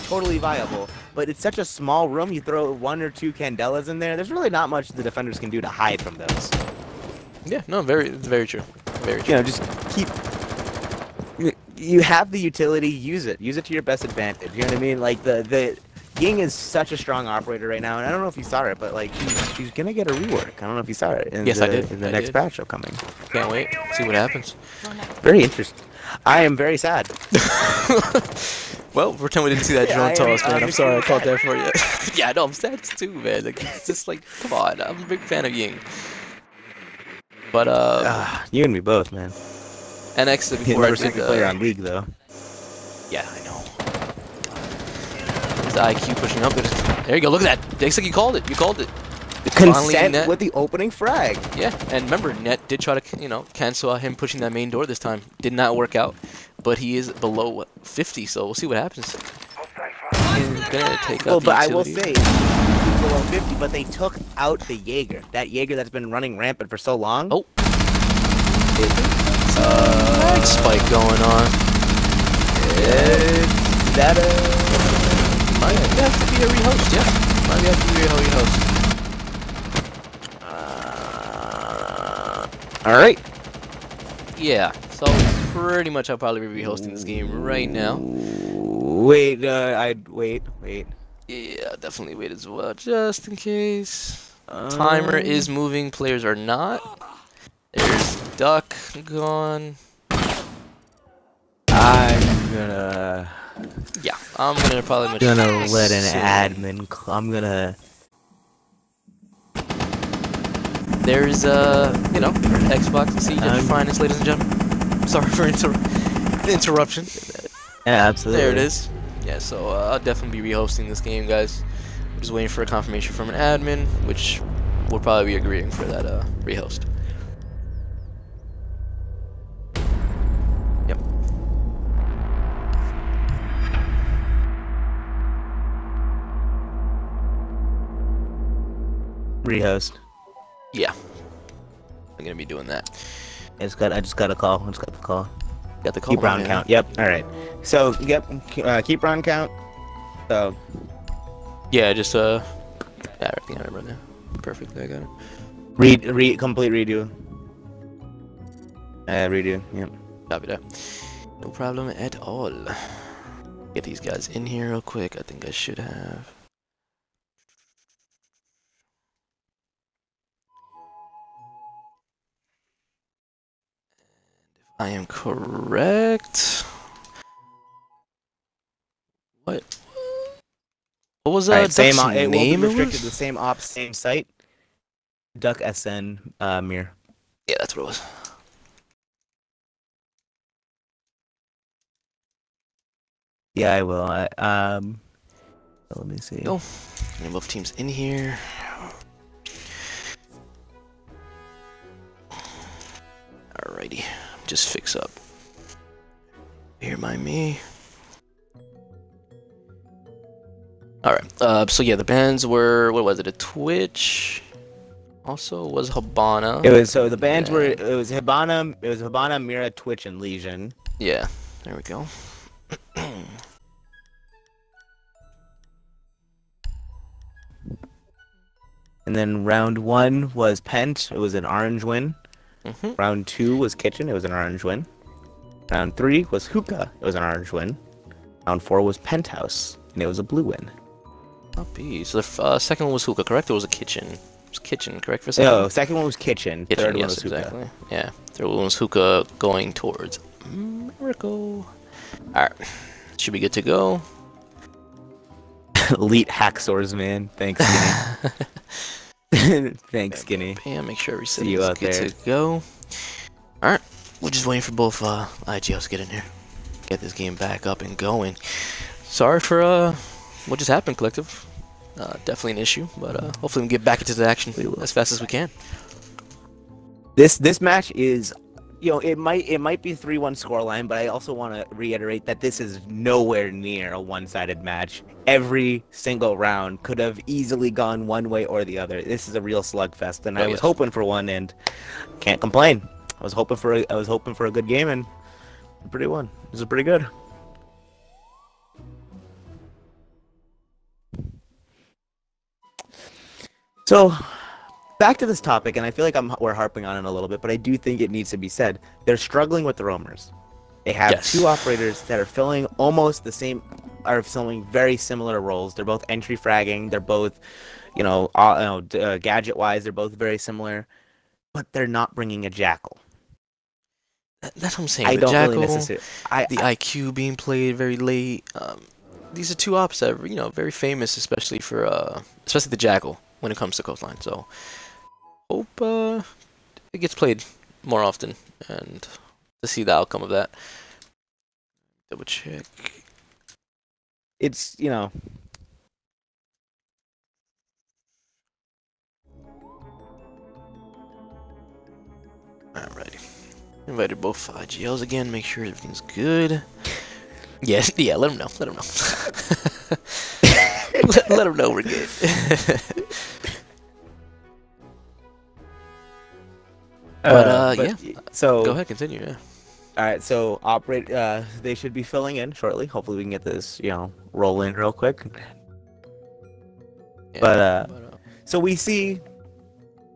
Speaker 2: totally viable, but it's such a small room, you throw 1 or 2 Candelas in there, there's really not much the defenders can do to hide from those.
Speaker 1: Yeah, no, very true. Very true.
Speaker 2: Just keep... You have the utility, use it. Use it to your best advantage, you know what I mean? Like, the Ying is such a strong operator right now, and I don't know if you saw it, but like she's gonna get a rework. I don't know if you saw it in
Speaker 1: yes, I did.
Speaker 2: In the next patch upcoming.
Speaker 1: Can't wait. See what happens.
Speaker 2: Very interesting. I am very sad.
Speaker 1: Well, pretend we didn't see that drone toss, man. I'm sorry I caught that for you. Yeah, no, I'm sad too, man. Like, it's just like, come on. I'm a big fan of Ying. But
Speaker 2: you and me both, man.
Speaker 1: NX before I did
Speaker 2: player on League though.
Speaker 1: Yeah, I know. The IQ pushing up. There you go. Look at that. Looks like you called it. You called it.
Speaker 2: Consent with the opening frag.
Speaker 1: Yeah, and remember, Net did try to, cancel out him pushing that main door this time. Did not work out, but he is below 50, so we'll see what happens. He's gonna take out the
Speaker 2: but
Speaker 1: utility.
Speaker 2: I will say, he's below 50, but they took out the Jaeger. That Jaeger that's been running rampant for so long.
Speaker 1: Oh. Spike going on.
Speaker 2: Is that
Speaker 1: might have to be a rehost, yeah. Might have to be a rehost.
Speaker 2: Alright.
Speaker 1: Yeah, so pretty much I'll probably be rehosting this game right now.
Speaker 2: Wait, I'd wait.
Speaker 1: Yeah, definitely wait as well, just in case. Timer is moving, players are not. There's Duck gone.
Speaker 2: I'm gonna...
Speaker 1: Yeah, I'm gonna probably...
Speaker 2: let an admin... I'm gonna...
Speaker 1: There's, Xbox and Siege at your finest, ladies and gentlemen. Sorry for interruption.
Speaker 2: Yeah, absolutely.
Speaker 1: There it is. Yeah, so I'll definitely be rehosting this game, guys. I'm just waiting for a confirmation from an admin, which we'll probably be agreeing for that rehost. Yep.
Speaker 2: Rehost.
Speaker 1: Yeah. I'm gonna be doing that.
Speaker 2: I just got a call. I just got the call.
Speaker 1: Got the call.
Speaker 2: Keep round count. Yep. All right. So keep round count. So.
Speaker 1: Yeah, just yeah, everything I remember now. Perfect. I got it.
Speaker 2: Complete redo. Redo. Yep.
Speaker 1: Copy that. No problem at all. Get these guys in here real quick. I think I should have. I am correct. What was
Speaker 2: Alright,
Speaker 1: Duck's
Speaker 2: it will be
Speaker 1: name?
Speaker 2: restricted to the same ops, same site. Duck SN Mir.
Speaker 1: Yeah, that's what it was.
Speaker 2: Yeah, I will. Let me see.
Speaker 1: Go. And both teams in here. Alrighty, just fix up. Here, mind me. Alright, so yeah, the bans were, what was it, a Twitch? Also was Habana.
Speaker 2: It was, so the bands were, it was Habana, Mira, Twitch, and Legion.
Speaker 1: Yeah, there we go.
Speaker 2: And then round 1 was Pent, it was an orange win. Round 2 was Kitchen, it was an orange win. Round 3 was Hookah, it was an orange win. Round 4 was Penthouse, and it was a blue win.
Speaker 1: Copy. So the second one was Hookah, correct? Or was it Kitchen? It was Kitchen, correct for a second?
Speaker 2: No, second one was Kitchen.
Speaker 1: Kitchen,
Speaker 2: Third
Speaker 1: yes,
Speaker 2: one was Hookah.
Speaker 1: exactly. Yeah, third one was Hookah going towards MiRacle. Alright, should be good to go.
Speaker 2: Elite Hacksaws, man. Thanks, Skinny. Thanks, Skinny.
Speaker 1: Bam, make sure everything
Speaker 2: See you
Speaker 1: is
Speaker 2: out
Speaker 1: good
Speaker 2: there.
Speaker 1: to go. Alright, we're just waiting for both IGLs to get in here. Get this game back up and going. Sorry for what just happened, Collective. Definitely an issue, but hopefully we can get back into the action as fast as we can.
Speaker 2: This match is, you know, it might be 3-1 scoreline, but I also want to reiterate that this is nowhere near a one-sided match. Every single round could have easily gone one way or the other. This is a real slugfest, and I was hoping for one, and can't complain. I was hoping for a good game, and pretty one. This is pretty good. So, back to this topic, and I feel like we're harping on it a little bit, but I do think it needs to be said. They're struggling with the roamers. They have two operators that are filling almost the same, are filling very similar roles. They're both entry fragging. They're both, gadget-wise, they're both very similar, but they're not bringing a Jackal.
Speaker 1: That's what I'm saying.
Speaker 2: I
Speaker 1: the
Speaker 2: don't
Speaker 1: Jackal,
Speaker 2: really necessarily.
Speaker 1: The IQ being played very late. These are two ops that are, very famous, especially for especially the Jackal when it comes to Coastline. So hope it gets played more often and to see the outcome of that. Double check.
Speaker 2: It's
Speaker 1: Alrighty. Invited both IGLs again, make sure everything's good. Yes, yeah, let them know. Let them know. let them know we're good. But yeah.
Speaker 2: So
Speaker 1: go ahead, continue. Yeah.
Speaker 2: All right, so they should be filling in shortly. Hopefully, we can get this, rolling real quick. Yeah, so we see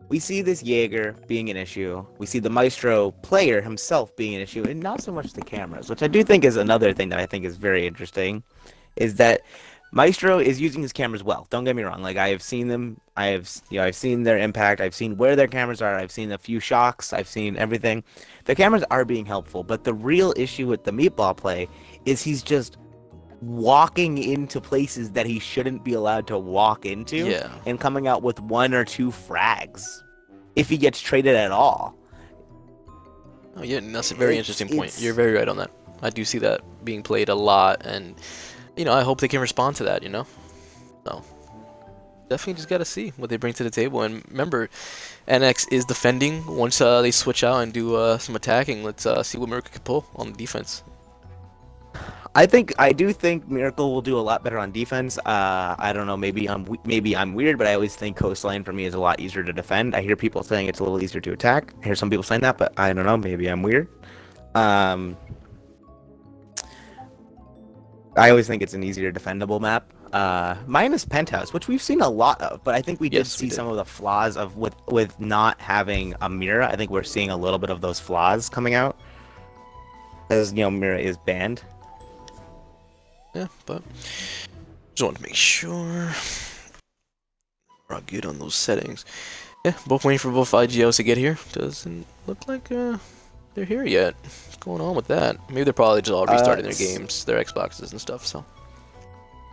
Speaker 2: this Jaeger being an issue. We see the Maestro player himself being an issue, and not so much the cameras, which I do think is another thing that I think is very interesting, is that Maestro is using his cameras well. Don't get me wrong. Like, I have seen them. I've seen their impact. I've seen where their cameras are. I've seen a few shocks. I've seen everything. The cameras are being helpful, but the real issue with the meatball play is he's just walking into places that he shouldn't be allowed to walk into, and coming out with 1 or 2 frags if he gets traded at all.
Speaker 1: Oh yeah, that's a very interesting point. You're very right on that. I do see that being played a lot, and I hope they can respond to that. So definitely just gotta see what they bring to the table. And remember, NX is defending. Once they switch out and do some attacking, let's see what MiRacle can pull on the defense.
Speaker 2: I do think MiRacle will do a lot better on defense. I don't know, maybe I'm weird, but I always think Coastline for me is a lot easier to defend. I hear people saying it's a little easier to attack. I hear some people saying that, but I don't know, maybe I'm weird. I always think it's an easier defendable map. Minus Penthouse, which we've seen a lot of, but I think we did see some of the flaws of with not having a Mira. I think we're seeing a little bit of those flaws coming out, as Mira is banned.
Speaker 1: Yeah, but just want to make sure we're all good on those settings. Yeah, both waiting for both IGLs to get here. Doesn't look like they're here yet. What's going on with that? Maybe they're probably just all restarting their games, their Xboxes and stuff. So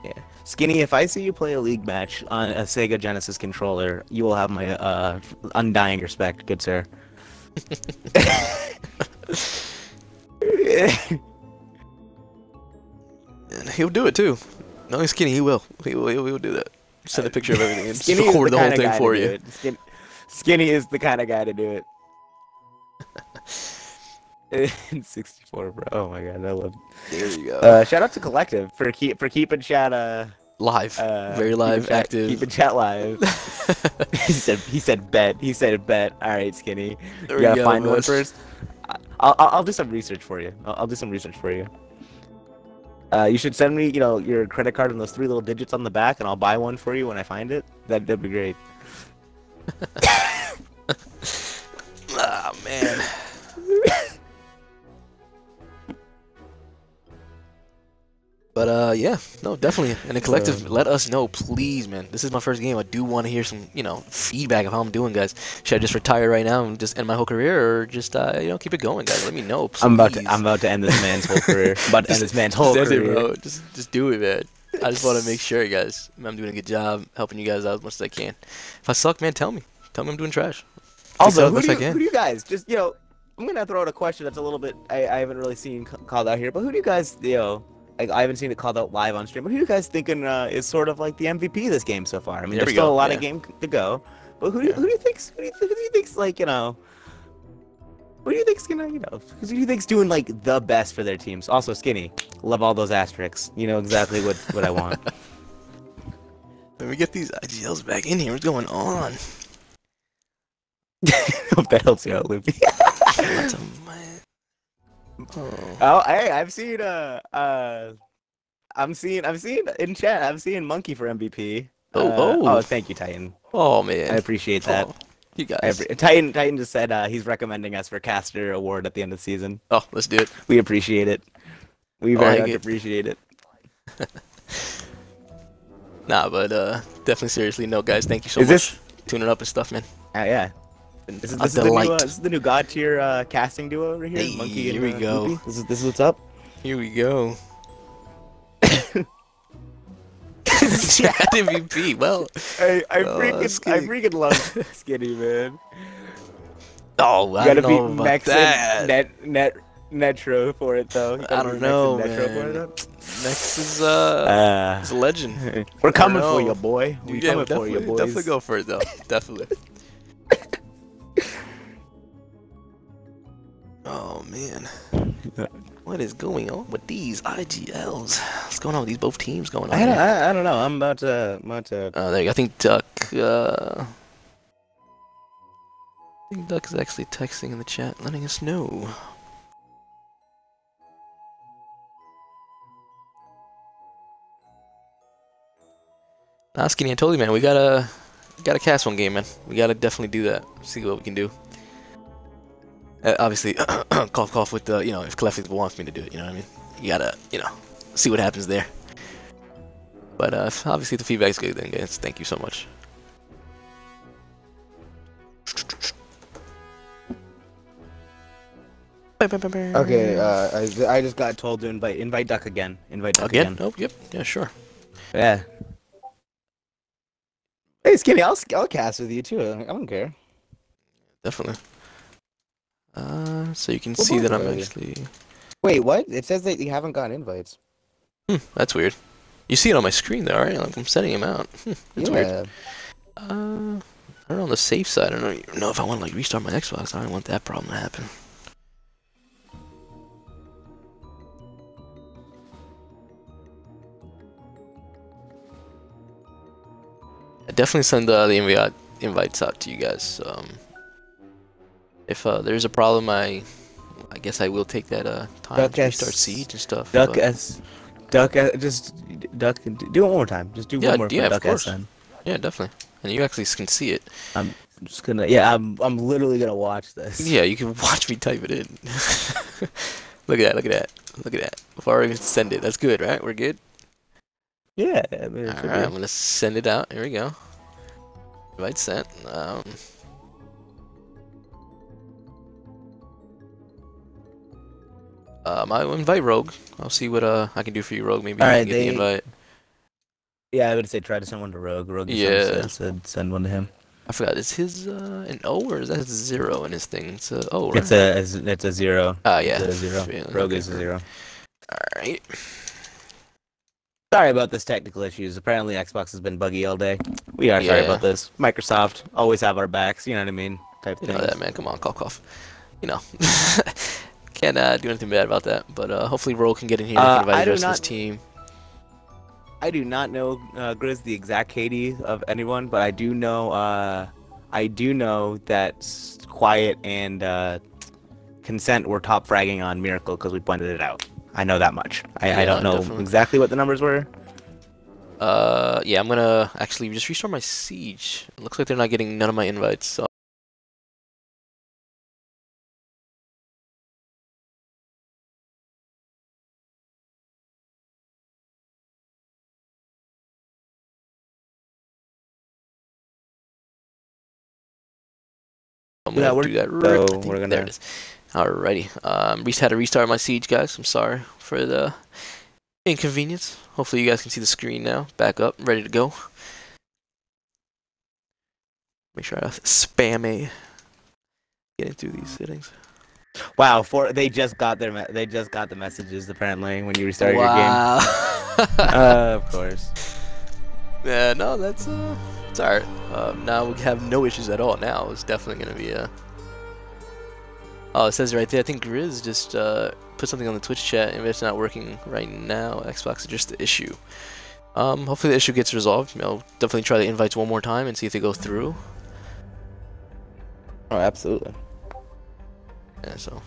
Speaker 2: Yeah. Skinny, if I see you play a league match on a Sega Genesis controller, you will have my undying respect, good sir.
Speaker 1: And he'll do it too. No, he's Skinny. He will. He will do that. Send a picture of everything and just
Speaker 2: Skinny
Speaker 1: record the whole thing for you.
Speaker 2: Skinny is the kind of guy to do it. 64, bro. Oh my god, I love it.
Speaker 1: There you go.
Speaker 2: Shout out to Collective for keeping chat
Speaker 1: Live, very live, active.
Speaker 2: Keeping chat live. he said bet. He said bet. All right, Skinny.
Speaker 1: There
Speaker 2: You gotta
Speaker 1: we go,
Speaker 2: find one
Speaker 1: boys.
Speaker 2: first. I'll do some research for you. I'll do some research for you. You should send me, your credit card and those 3 little digits on the back, and I'll buy one for you when I find it. That'd be great.
Speaker 1: Ah, man. But yeah, no, definitely. And the collective, let us know, please, man. This is my first game. I do want to hear some, feedback of how I'm doing, guys. Should I just retire right now and just end my whole career, or just, keep it going, guys? Let me know, please.
Speaker 2: I'm about to end this man's whole career. I'm about to end this man's whole career.
Speaker 1: It, bro. Just do it, man. I just want to make sure, guys, I'm doing a good job helping you guys out as much as I can. If I suck, man, tell me. Tell me I'm doing trash.
Speaker 2: Also, who do you guys, just, I'm going to throw out a question that's a little bit, I haven't really seen called out here, but who do you guys, I haven't seen it called out live on stream, but who are you guys thinking is sort of like the MVP of this game so far? I mean, there's still a lot of game to go, but who do you think's like, who do you think's gonna, who do you think's doing like the best for their teams? Also, Skinny, love all those asterisks. You know exactly what I want.
Speaker 1: Let me get these IGLs back in here. What's going on?
Speaker 2: Hope that helps you out, Loopy. Oh, hey, I've seen I'm seeing in chat. I'm seeing Monkey for MVP. Oh, thank you, Titan.
Speaker 1: Oh man,
Speaker 2: I appreciate that.
Speaker 1: Oh, you guys.
Speaker 2: Titan just said he's recommending us for Caster Award at the end of the season.
Speaker 1: Oh, let's do it.
Speaker 2: We appreciate it. We very much appreciate it.
Speaker 1: Nah, but definitely seriously, no, guys. Thank you so much for tuning up and stuff, man.
Speaker 2: Yeah. This is the new god tier casting duo over here.
Speaker 1: Hey,
Speaker 2: Monkey
Speaker 1: here we go.
Speaker 2: Loopy. This is what's up.
Speaker 1: Here we go. MVP. Well,
Speaker 2: I freaking love Skinny, man.
Speaker 1: Oh, I don't know about that.
Speaker 2: Netro for it though.
Speaker 1: I don't know, man. Next is a legend.
Speaker 2: We're coming for you, boy.
Speaker 1: We're coming for you, boys. Definitely go for it though. Definitely. Oh man, what is going on with these IGLs? What's going on with these both teams going on?
Speaker 2: I don't know. I'm about to.
Speaker 1: There you go. I think Duck. I think Duck is actually texting in the chat, letting us know. Nah, Skinny, I told you, man. We gotta cast one game, man. We gotta definitely do that. See what we can do. Obviously, cough with the, if Collective wants me to do it, you know what I mean? You gotta, see what happens there. But obviously the feedback's good then, guys. Thank you so much.
Speaker 2: Okay, I just got told to invite Duck again. Invite Duck again.
Speaker 1: Oh, yep. Yeah, sure.
Speaker 2: Yeah. Hey, Skinny, I'll cast with you too. I don't care.
Speaker 1: Definitely. So you can see that I'm actually...
Speaker 2: Wait, what? It says that you haven't gotten invites.
Speaker 1: That's weird. You see it on my screen there, right? Like I'm setting him out. That's weird. I don't know, on the safe side, I don't even know if I want to like restart my Xbox. I don't want that problem to happen. I definitely send the invites out to you guys. If there's a problem, I guess I will take that time to restart Siege and stuff.
Speaker 2: Duck, just Duck. Do it one more time. Just do one more for Duck S.
Speaker 1: Yeah, definitely. And you actually can see it.
Speaker 2: I'm just gonna. Yeah, I'm literally gonna watch this.
Speaker 1: Yeah, you can watch me type it in. Look at that! Look at that! Look at that! Before I even send it, that's good, right? We're good.
Speaker 2: Yeah. I mean,
Speaker 1: all right, I'm gonna send it out. Here we go. Invite sent. I invite Rogue. I'll see what I can do for you, Rogue. Maybe I can get the invite.
Speaker 2: Yeah, I would say try to send one to Rogue. Rogue
Speaker 1: Yeah.
Speaker 2: said send one to him.
Speaker 1: I forgot. Is his an O or is that 0 in his thing? It's a O, right?
Speaker 2: It's a 0.
Speaker 1: Ah,
Speaker 2: It's
Speaker 1: yeah.
Speaker 2: a 0. Rogue
Speaker 1: Okay.
Speaker 2: is a 0.
Speaker 1: All right.
Speaker 2: Sorry about this technical issues. Apparently Xbox has been buggy all day. We are sorry
Speaker 1: Yeah.
Speaker 2: about this. Microsoft always have our backs, you know what I mean? Type
Speaker 1: You
Speaker 2: thing.
Speaker 1: know that, man. Come on, cough. You know. Can't do anything bad about that. But hopefully Roll can get in here and can invite the rest of his team.
Speaker 2: I do not know Grizz the exact KD of anyone, but I do know that Quiet and Consent were top fragging on MiRacle because we pointed it out. I know that much. I don't know
Speaker 1: definitely.
Speaker 2: exactly what the numbers were.
Speaker 1: Yeah, I'm gonna actually just restart my Siege. It looks like they're not getting none of my invites, so. I'm gonna do that right. There it is. Alrighty. Had to restart my Siege, guys. I'm sorry for the inconvenience. Hopefully you guys can see the screen now. Back up, ready to go. Make sure I spam a getting through these settings.
Speaker 2: Wow, they just got the messages apparently when you restarted your game. Of course.
Speaker 1: Yeah, no, that's it's alright. Now we have no issues at all. Now it's definitely gonna be oh, it says right there. I think Grizz just put something on the Twitch chat, and it's not working right now. Xbox is just the issue. Hopefully the issue gets resolved. I'll definitely try the invites one more time and see if they go through.
Speaker 2: Oh, absolutely.
Speaker 1: Yeah, so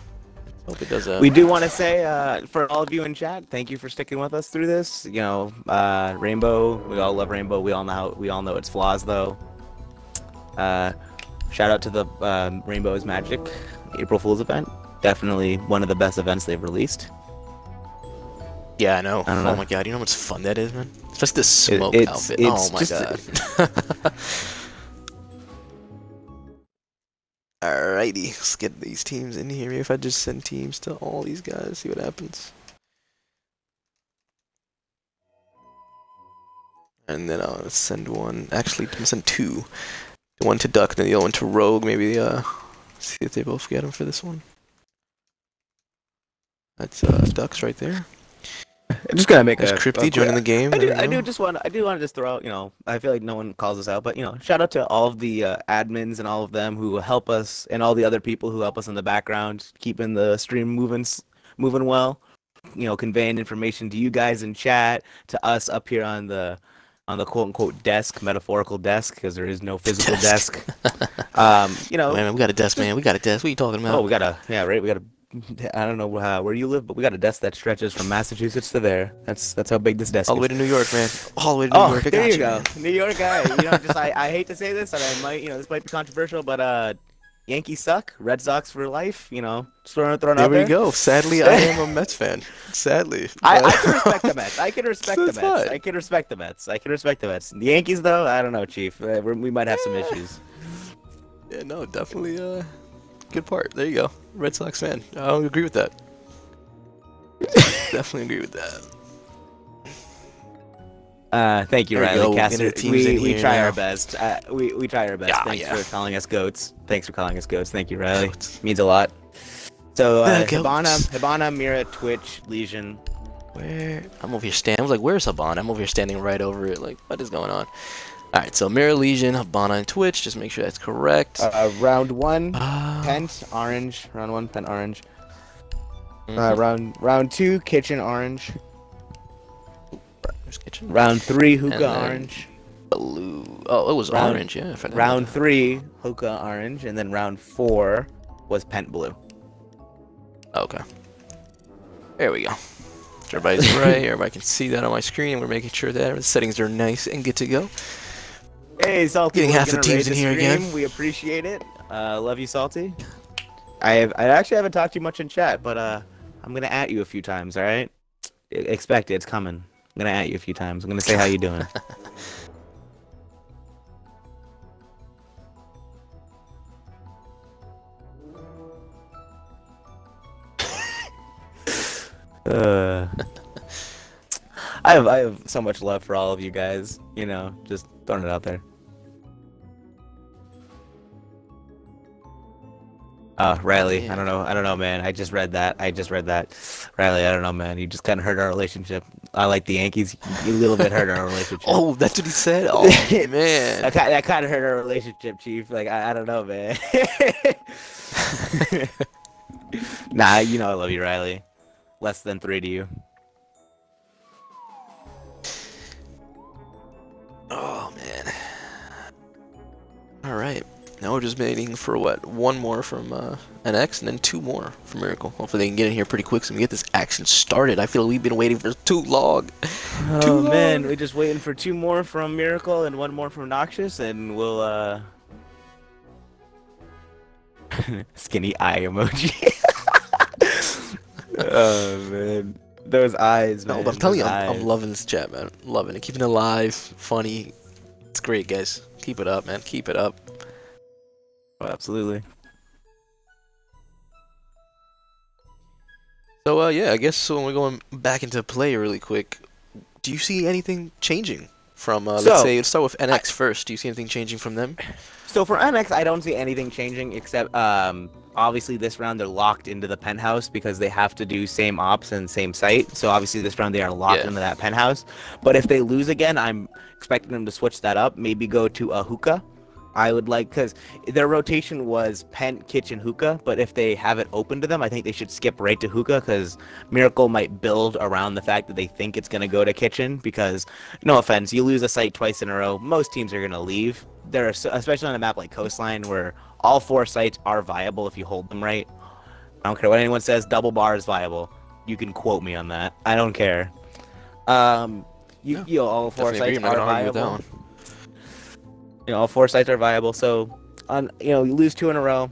Speaker 1: hope it does.
Speaker 2: We do want to say for all of you in chat, thank you for sticking with us through this. You know, Rainbow. We all love Rainbow. We all know its flaws, though. Shout out to the Rainbow is Magic April Fool's event. Definitely one of the best events they've released.
Speaker 1: Yeah, I know.
Speaker 2: I don't know.
Speaker 1: Oh my god, you know how much fun that is, man? Especially the smoke outfit. Oh my god. Alrighty, let's get these teams in here. Maybe if I just send teams to all these guys, see what happens. And then I'll send one. Actually, I'm gonna send two. One to Duck, then the other one to Rogue. Maybe see if they both get them for this one. That's Ducks right there.
Speaker 2: I'm just gonna make
Speaker 1: There's Crypty joining the game.
Speaker 2: I do want to just throw out, you know, I feel like no one calls us out, but you know, shout out to all of the admins and all of them who help us, and all the other people who help us in the background, keeping the stream moving well. You know, conveying information to you guys in chat, to us up here on the quote unquote desk, metaphorical desk, because there is no physical desk. You know,
Speaker 1: man, we got a desk, man. We got a desk. What are you talking about?
Speaker 2: Oh, we got a right. We got a. I don't know where you live, but we got a desk that stretches from Massachusetts to there. That's how big this desk is.
Speaker 1: All the way to New York, man. All the way to New York.
Speaker 2: There you go. New York guy. You know, just I hate to say this, and I might, you know, this might be controversial, but Yankees suck. Red Sox for life. You know, just throwing out there.
Speaker 1: There we go. Sadly, I am a Mets fan. Sadly.
Speaker 2: I can respect the Mets. I can respect the Mets. I can respect the Mets. I can respect the Mets. The Yankees, though, I don't know, Chief. We might have some issues.
Speaker 1: Yeah, no, definitely good part. There you go. Red Sox fan. I would agree with that. Definitely agree with that.
Speaker 2: Thank you, Riley Caster. We try our best. We try our best.
Speaker 1: Yeah,
Speaker 2: Thanks for calling us goats. Thanks for calling us goats. Thank you, Riley. Means a lot. So Hibana, Mira, Twitch, Legion.
Speaker 1: Where? I'm over here standing. I was like, where's Hibana? I'm over here standing right over it. Like, what is going on? Alright, so Mira, Legion, Hibana, and Twitch. Just make sure that's correct.
Speaker 2: Round 1, Pent, orange. Round 1, Pent, orange. Round 2, Kitchen, orange.
Speaker 1: Kitchen.
Speaker 2: Round 3, Hookah, orange.
Speaker 1: Blue. Oh, it was orange, yeah.
Speaker 2: Round 3, Hookah, orange. And then round 4 was Pent, blue.
Speaker 1: Okay. There we go. Everybody's right. Everybody can see that on my screen. We're making sure that the settings are nice and good to go.
Speaker 2: Hey, Salty.
Speaker 1: Getting half the teams in here again.
Speaker 2: We appreciate it. Love you, Salty. I actually haven't talked to you much in chat, but I'm gonna at you a few times. All right. Expect it. It's coming. I'm gonna at you a few times. I'm gonna say how you doing. I have so much love for all of you guys. You know, just throwing it out there. Riley,
Speaker 1: Man.
Speaker 2: I don't know, man. I just read that. Riley, I don't know, man. You just kind of hurt our relationship. I like the Yankees. You a little bit hurt our relationship.
Speaker 1: Oh, that's what he said? Oh, man.
Speaker 2: That kind of hurt our relationship, Chief. Like, I don't know, man. Nah, you know I love you, Riley. Less than 3 to you.
Speaker 1: Oh, man. All right. Now we're just waiting for what? 1 more from NX and then 2 more from MiRacle. Hopefully they can get in here pretty quick so we can get this action started. I feel we've been waiting for too long.
Speaker 2: Oh man, we're just waiting for 2 more from MiRacle and 1 more from Noxious, and we'll skinny eye emoji. Oh man, those eyes, man.
Speaker 1: No, but I'm telling you, I'm
Speaker 2: eyes.
Speaker 1: loving this chat, man. Loving it. Keeping it alive, funny. It's great, guys. Keep it up, man. Keep it up.
Speaker 2: Oh, absolutely.
Speaker 1: So, yeah, I guess so when we're going back into play really quick, do you see anything changing from, let's start with NX first. Do you see anything changing from them?
Speaker 2: So for NX, I don't see anything changing except, obviously this round they're locked into the penthouse because they have to do same ops and same site. So obviously this round they are locked into that penthouse. But if they lose again, I'm expecting them to switch that up. Maybe go to a hookah. I would like, because their rotation was Pent, Kitchen, Hookah, but if they have it open to them, I think they should skip right to Hookah, because MiRacle might build around the fact that they think it's going to go to Kitchen, because, no offense, you lose a site twice in a row, most teams are going to leave. There are, especially on a map like Coastline, where all 4 sites are viable if you hold them right. I don't care what anyone says, double bar is viable. You can quote me on that. I don't care. All 4 sites are viable. You know, all 4 sites are viable, so you lose 2 in a row,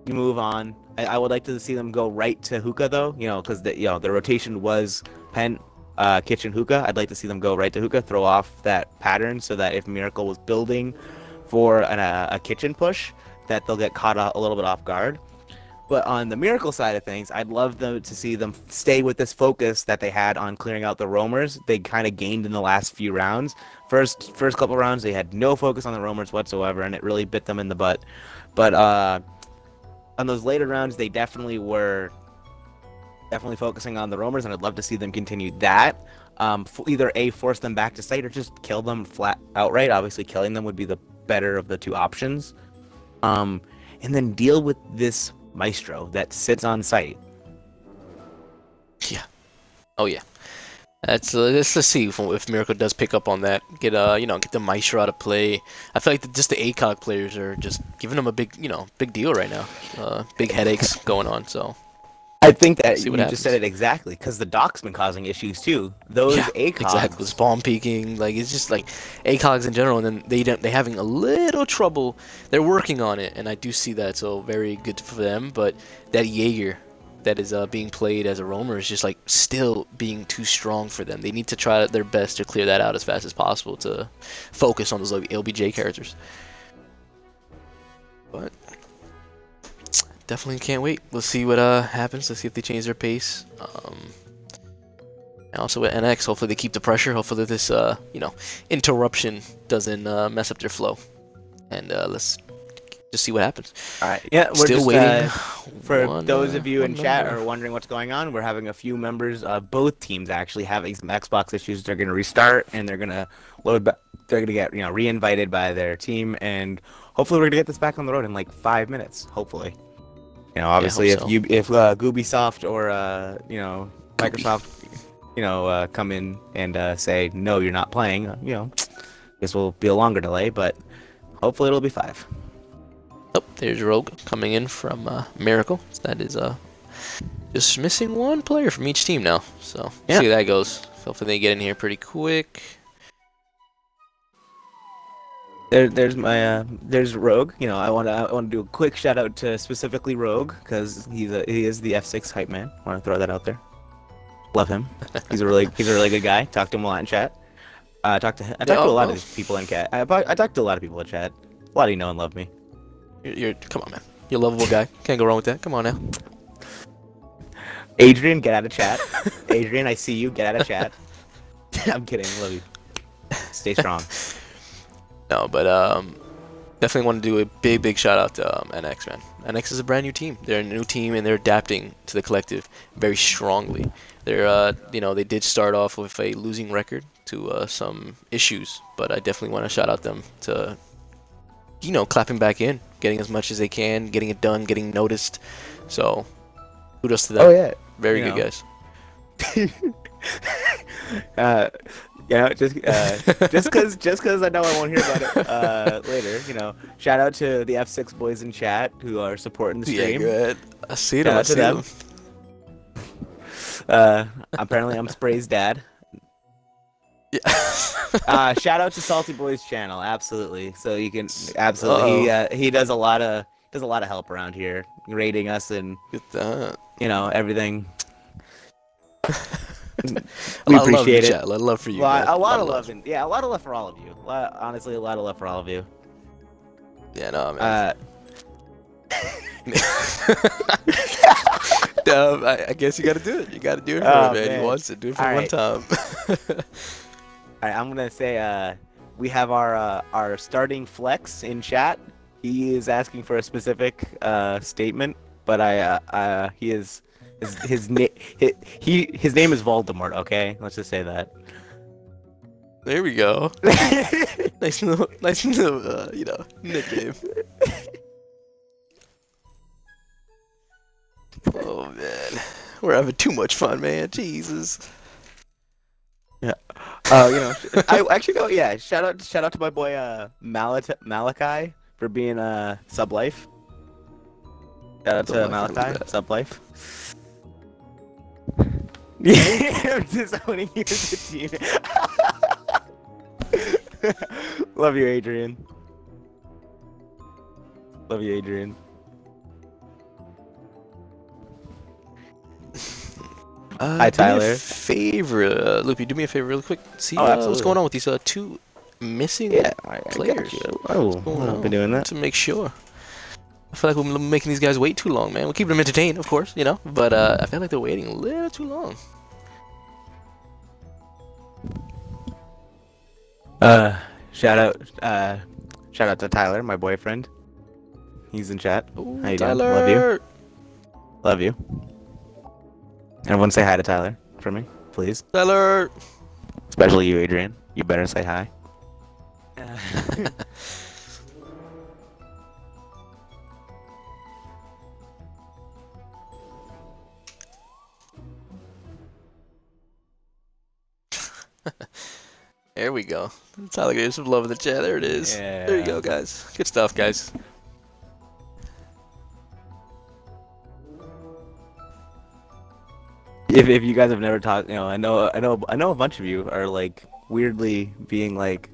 Speaker 2: you move on. I would like to see them go right to Hookah though, because the rotation was Pen, Kitchen, Hookah. I'd like to see them go right to Hookah, throw off that pattern, so that if MiRacle was building for a Kitchen push, that they'll get caught a little bit off guard. But on the MiRacle side of things, I'd love to see them stay with this focus that they had on clearing out the roamers. They kind of gained in the last few rounds. First couple rounds, they had no focus on the roamers whatsoever, and it really bit them in the butt. But on those later rounds, they definitely were focusing on the roamers, and I'd love to see them continue that. Either force them back to site or just kill them flat outright. Obviously, killing them would be the better of the 2 options. And then deal with this Maestro that sits on site.
Speaker 1: Yeah. Oh yeah. Let's see if MiRacle does pick up on that. Get the Maestro out of play. I feel like just the ACOG players are just giving them a big deal right now. Big headaches going on. So
Speaker 2: I think that you just said it exactly, because the Doc's been causing issues too. Those ACOGs,
Speaker 1: exactly, spawn peeking, like it's just like ACOGs in general, and then they're having a little trouble. They're working on it, and I do see that, so very good for them. But that Jaeger that is being played as a roamer is just like still being too strong for them. They need to try their best to clear that out as fast as possible to focus on those like LBJ characters. But definitely can't wait. We'll see what happens. Let's see if they change their pace. And also with NX, hopefully they keep the pressure. Hopefully this interruption doesn't mess up their flow. And let's just see what happens.
Speaker 2: All right. Yeah, we're
Speaker 1: still
Speaker 2: just
Speaker 1: waiting.
Speaker 2: For those of you in chat are wondering what's going on, we're having a few members of both teams actually having some Xbox issues. They're going to restart and they're going to load back. They're going to get re-invited by their team, and hopefully we're going to get this back on the road in like 5 minutes. Hopefully. Obviously, if Ubisoft or Microsoft, come in and say no, you're not playing, this will be a longer delay, but hopefully it'll be 5.
Speaker 1: Oh, there's Rogue coming in from MiRacle. That is just missing 1 player from each team now. So see how that goes. Hopefully they get in here pretty quick.
Speaker 2: There's Rogue. I want to do a quick shout out to specifically Rogue, because he is the F6 hype man. I want to throw that out there. Love him. He's a really good guy. Talk to him a lot in chat. I talk to a lot of these people in chat. I talk to a lot of people in chat. A lot of you know and love me.
Speaker 1: Come on, man. You're a lovable guy. Can't go wrong with that. Come on now.
Speaker 2: Adrian, get out of chat. Adrian, I see you. Get out of chat. I'm kidding. Love you. Stay strong.
Speaker 1: No, but definitely want to do a big shout out to NX, man. NX is a brand new team. They're a new team and they're adapting to the collective very strongly. They're they did start off with a losing record to some issues, but I definitely want to shout out them to clapping back in, getting as much as they can, getting it done, getting noticed. So kudos to them.
Speaker 2: Oh yeah,
Speaker 1: very good guys.
Speaker 2: Just because I know I won't hear about it later, shout out to the F6 boys in chat who are supporting the stream.
Speaker 1: Yeah, good. I see them.
Speaker 2: Apparently I'm Spray's dad.
Speaker 1: Yeah.
Speaker 2: Shout out to Salty Boys channel, absolutely. So you can absolutely he does a lot of help around here, rating us and everything. We appreciate it.
Speaker 1: A lot of love for you.
Speaker 2: A lot of love. Yeah, a lot of love for all of you. Honestly, a lot of love for all of you.
Speaker 1: Yeah, no, man. I guess you gotta do it. You gotta do it for him, man. He wants to do it for one time.
Speaker 2: Alright, I'm gonna say we have our starting flex in chat. He is asking for a specific statement, but his name is Voldemort. Okay, let's just say that.
Speaker 1: There we go. nice little nickname. Oh man, we're having too much fun, man. Jesus.
Speaker 2: Yeah. I actually go. Yeah. Shout out to my boy Malachi for being sub life. Shout out to Malachi sub life. Yeah, I'm disowning you as a team. Love you, Adrian. Love you, Adrian. Hi, Tyler.
Speaker 1: Do me a favor, Loopy. Do me a favor, real quick. See what's going on with these two missing players.
Speaker 2: I've been doing that
Speaker 1: to make sure. I feel like we're making these guys wait too long, man. We're keeping them entertained, of course, but I feel like they're waiting a little too long.
Speaker 2: Shout out to Tyler, my boyfriend. He's in chat.
Speaker 1: Ooh,
Speaker 2: how you
Speaker 1: Tyler.
Speaker 2: doing? Love you. Everyone say hi to Tyler for me, please.
Speaker 1: Tyler.
Speaker 2: Especially you, Adrian. You better say hi.
Speaker 1: There we go. Tyler gave some love in the chat. There it is.
Speaker 2: Yeah.
Speaker 1: There you go, guys. Good stuff, guys.
Speaker 2: If you guys have never talked, I know a bunch of you are like weirdly being like,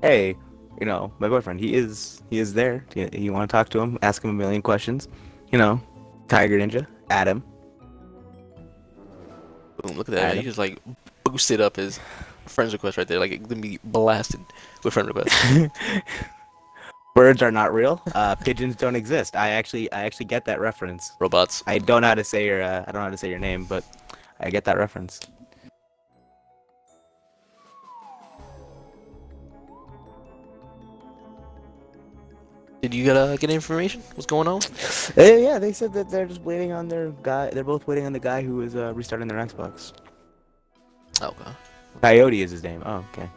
Speaker 2: hey, my boyfriend, he is there. You want to talk to him? Ask him a million questions. Tiger Ninja, Adam.
Speaker 1: Boom! Look at that. He just like boosted up his friends request right there. Like it gonna be blasted with friend requests.
Speaker 2: Birds are not real. Pigeons don't exist. I actually get that reference.
Speaker 1: Robots.
Speaker 2: I don't know how to say your name, but I get that reference.
Speaker 1: Did you get information? What's going on?
Speaker 2: Yeah, they said that they're just waiting on their guy. They're both waiting on the guy who is restarting their Xbox.
Speaker 1: Okay.
Speaker 2: Coyote is his name. Oh, okay.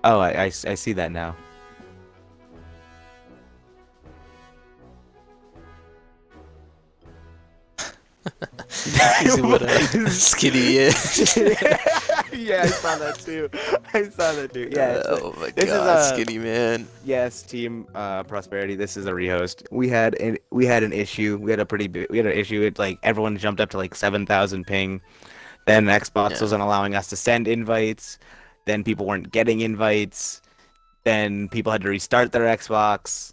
Speaker 2: Oh, I see that now.
Speaker 1: Skinny is.
Speaker 2: Yeah, I saw that too. Yeah.
Speaker 1: Oh my god, Skinny man.
Speaker 2: Yes, Team Prosperity. This is a rehost. We had an issue. We had an issue. It's like everyone jumped up to like 7,000 ping. Then Xbox wasn't allowing us to send invites. Then people weren't getting invites. Then people had to restart their Xbox.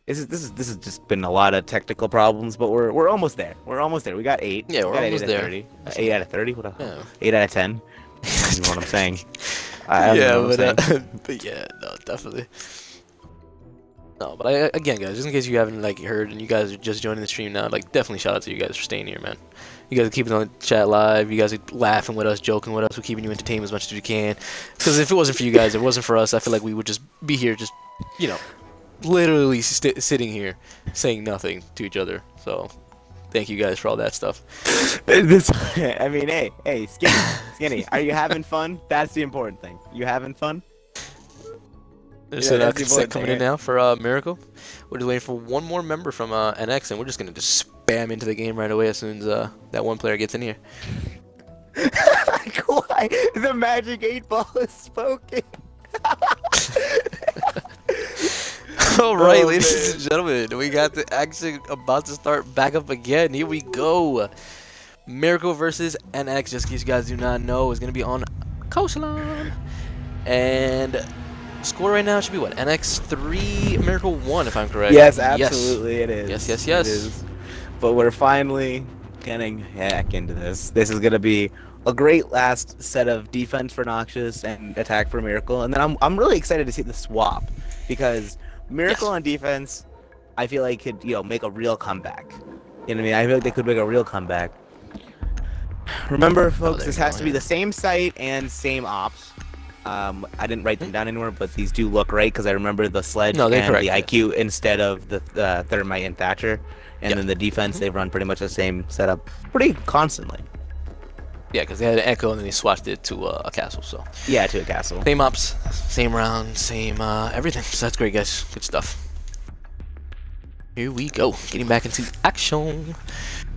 Speaker 2: This is just been a lot of technical problems, but we're almost there. We're almost there. We got 8.
Speaker 1: Yeah, we're almost there.
Speaker 2: 30. 8 out of 30. What? 8 out of 10. You know what I'm saying?
Speaker 1: But yeah, no, definitely. No, but again, guys, just in case you haven't like heard and you guys are just joining the stream now, like definitely shout out to you guys for staying here, man. You guys are keeping the chat live. You guys are laughing with us, joking with us. We're keeping you entertained as much as we can. Because if it wasn't for you guys, if it wasn't for us, I feel like we would just be here, just you know, literally sitting here saying nothing to each other. So thank you guys for all that stuff.
Speaker 2: I mean, hey, Skinny, are you having fun? That's the important thing. You having fun?
Speaker 1: There's a consent coming in now for MiRacle. We're just waiting for one more member from NX, and we're just gonna just spam into the game right away as soon as that one player gets in here.
Speaker 2: The magic 8-ball is spoken.
Speaker 1: All right, ladies and gentlemen, we got the action about to start back up again. Here we go. MiRacle versus NX. Just in case you guys do not know, is gonna be on Coastline, and score right now should be what? NX 3, MiRacle 1, if I'm correct.
Speaker 2: Yes, absolutely, it is.
Speaker 1: Yes.
Speaker 2: It is. But we're finally getting heck into this. This is gonna be a great last set of defense for Noxious and attack for MiRacle, and then I'm really excited to see the swap because MiRacle on defense, I feel like could make a real comeback. You know what I mean? I feel like they could make a real comeback. Remember, folks, this has to be the same site and same ops. I didn't write them down anywhere, but these do look right because I remember the sledge and
Speaker 1: correct,
Speaker 2: the IQ instead of the Thermite and Thatcher, and then the defense they've run pretty much the same setup pretty constantly.
Speaker 1: Yeah, because they had an Echo and then they swatched it to a castle. So
Speaker 2: yeah, to a castle.
Speaker 1: Same ops, same round, same everything. So that's great, guys. Good stuff. Here we go, getting back into action.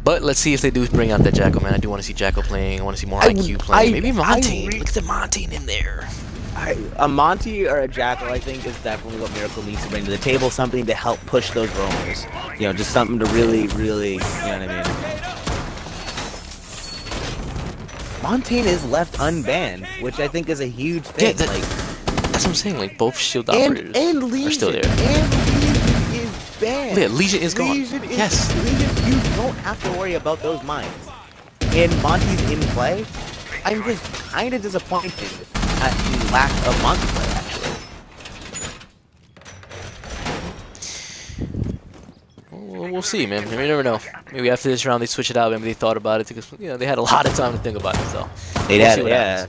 Speaker 1: But let's see if they do bring out that Jackal, man. I do want to see Jackal playing. I want to see more IQ playing. Maybe Montane. Look at the Montane in there.
Speaker 2: A Monty or a Jackal, I think, is definitely what MiRacle needs to bring to the table. Something to help push those roamers. Just something to really, you know what I mean? Montane is left unbanned, which I think is a huge thing.
Speaker 1: Yeah, that's what I'm saying. Like, both shield operators are still there.
Speaker 2: And Legion is banned.
Speaker 1: Yeah, Legion is gone. Legion,
Speaker 2: you don't have to worry about those mines. And Monty's in play. I'm just kind of disappointed at the lack of Monty play, actually.
Speaker 1: We'll see, man. You never know. Maybe after this round they switch it out. Maybe they thought about it because they had a lot of time to think about it. So
Speaker 2: they had, yeah.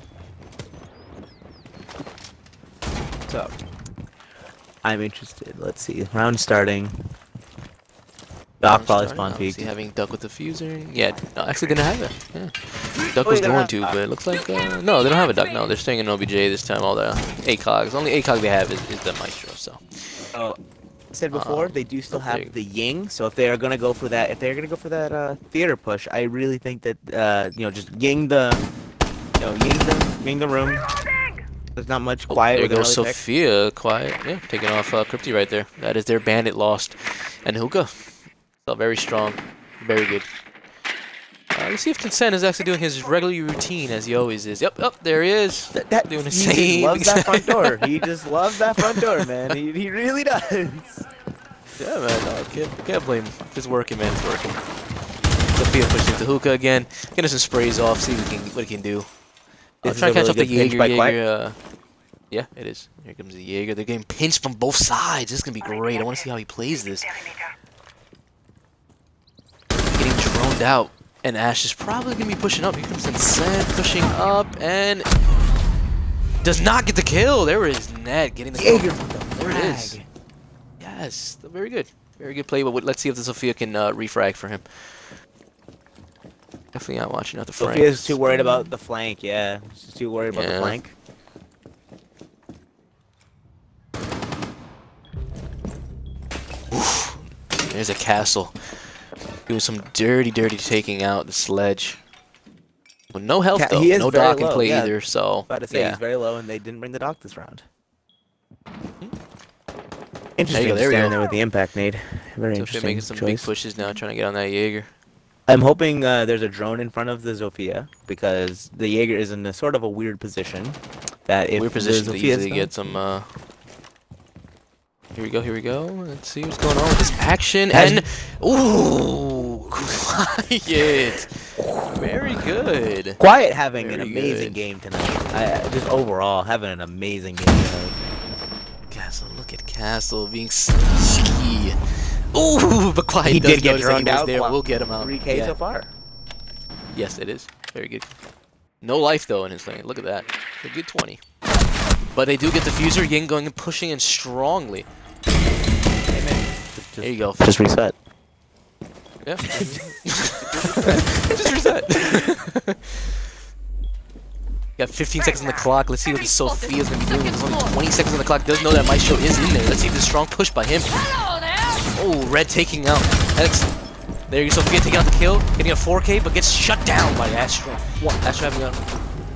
Speaker 2: So I'm interested. Let's see. Round starting. Doc probably spawn peak.
Speaker 1: Having Duck with the fuser. Yeah, no, actually didn't have it. Yeah. Duck was going to, but it looks like no, they don't have a Duck. No, they're staying in OBJ this time. All the ACOGs. The only ACOG they have is the Maestro. So.
Speaker 2: Oh. Said before, they do still have the Ying, so if they are gonna go for that, theater push, I really think that just Ying the, Ying the room. There's not much quiet.
Speaker 1: There goes Sophia, quiet, yeah, taking off Crypty right there. That is their bandit lost, and Hookah, so very strong, very good. Let's see if Consent is actually doing his regular routine as he always is. Yep, there he is. Doing the same.
Speaker 2: He loves that front door. He just loves that front door, man. He really does.
Speaker 1: Yeah, man. No, can't blame him. If it's working, man. It's working. Sophia pushing into Hookah again. Getting some sprays off. See what he can do. Try to catch up the Jaeger. Yeah, it is. Here comes the Jaeger. They're getting pinched from both sides. This is gonna be great. I want to see how he plays this. Getting droned out. And Ash is probably going to be pushing up. Here comes Consent pushing up and does not get the kill. There is Ned getting the kill. There it is. Yes, very good. Very good play, but let's see if the Sophia can refrag for him. Definitely not watching out the flank.
Speaker 2: Sophia's too worried about the flank, yeah. She's too worried about the flank.
Speaker 1: Oof. There's a castle. Doing some dirty taking out the sledge. With no health though, no Doc in play either, so
Speaker 2: about to say he's very low and they didn't bring the Doc this round. Interesting to stand there with the impact nade. Very interesting.
Speaker 1: Making some big pushes now, trying to get on that Jaeger.
Speaker 2: I'm hoping there's a drone in front of the Zofia because the Jaeger is in a sort of a weird position. That if
Speaker 1: weird position to easily get some Here we go. Let's see what's going on with this action. And ooh, Quiet. Very good.
Speaker 2: Quiet having an amazing game tonight. Just overall having an amazing game tonight.
Speaker 1: God, Castle. Look at Castle being sneaky. Ooh, but Quiet
Speaker 2: He
Speaker 1: does
Speaker 2: did get
Speaker 1: notice that he
Speaker 2: droned
Speaker 1: was
Speaker 2: out.
Speaker 1: there. We'll get him out.
Speaker 2: 3K so far.
Speaker 1: Yes, it is. Very good. No life, though, in his lane. Look at that. A good 20. But they do get Diffuser. Ying going and pushing in strongly.
Speaker 2: Hey, man.
Speaker 1: There you go.
Speaker 2: Just reset.
Speaker 1: Yeah. Just reset. Got 15 seconds on the clock. Let's see what Sophia's going to be doing. There's only 20 seconds on the clock. Does know that Maestro is in there. Let's see if the strong push by him. Oh, Red taking out. There you go, Sophia taking out the kill. Getting a 4K, but gets shut down by Astro. Astro having a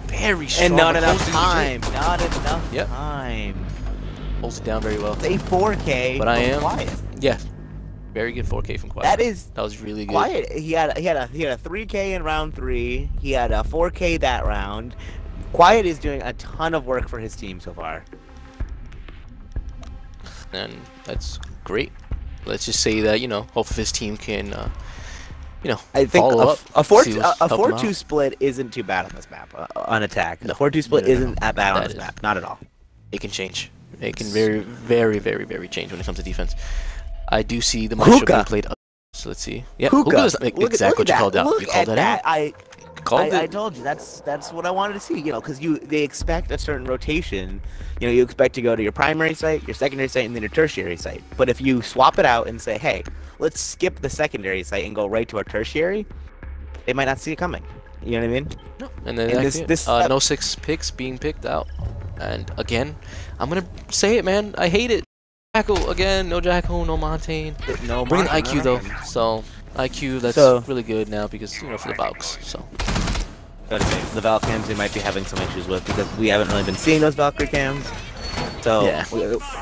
Speaker 1: very strong...
Speaker 2: And not enough time. Not enough
Speaker 1: Yep.
Speaker 2: time.
Speaker 1: Holds it down very well.
Speaker 2: A 4K
Speaker 1: But I am...
Speaker 2: Quiet.
Speaker 1: Yeah. Very good 4K from Quiet. That was really good.
Speaker 2: Quiet. He had a 3K in round 3. He had a 4K that round. Quiet is doing a ton of work for his team so far.
Speaker 1: And that's great. Let's just say that, you know, hopefully his team can, you know,
Speaker 2: I think
Speaker 1: follow up.
Speaker 2: a 4-2 split isn't too bad on this map, on attack. The 4-2 split isn't that bad on this map, not at all.
Speaker 1: It can change. It can very change when it comes to defense. I do see the Maestro being played up. So let's see. Yeah, Hookah is exactly what you called out. You called that out.
Speaker 2: I told you that's what I wanted to see. You know, because they expect a certain rotation. You know, you expect to go to your primary site, your secondary site, and then your tertiary site. But if you swap it out and say, hey, let's skip the secondary site and go right to our tertiary, they might not see it coming. You know what I mean?
Speaker 1: No. And then no 6 picks being picked out. And again, I'm gonna say it, man. I hate it. Jackal again. No Jackal. No Montaigne.
Speaker 2: No.
Speaker 1: Bring the IQ though. So IQ, that's really good now because, you know, for the Valks. So.
Speaker 2: The Val cams they might be having some issues with because we haven't really been seeing those Valkyrie cams. So yeah.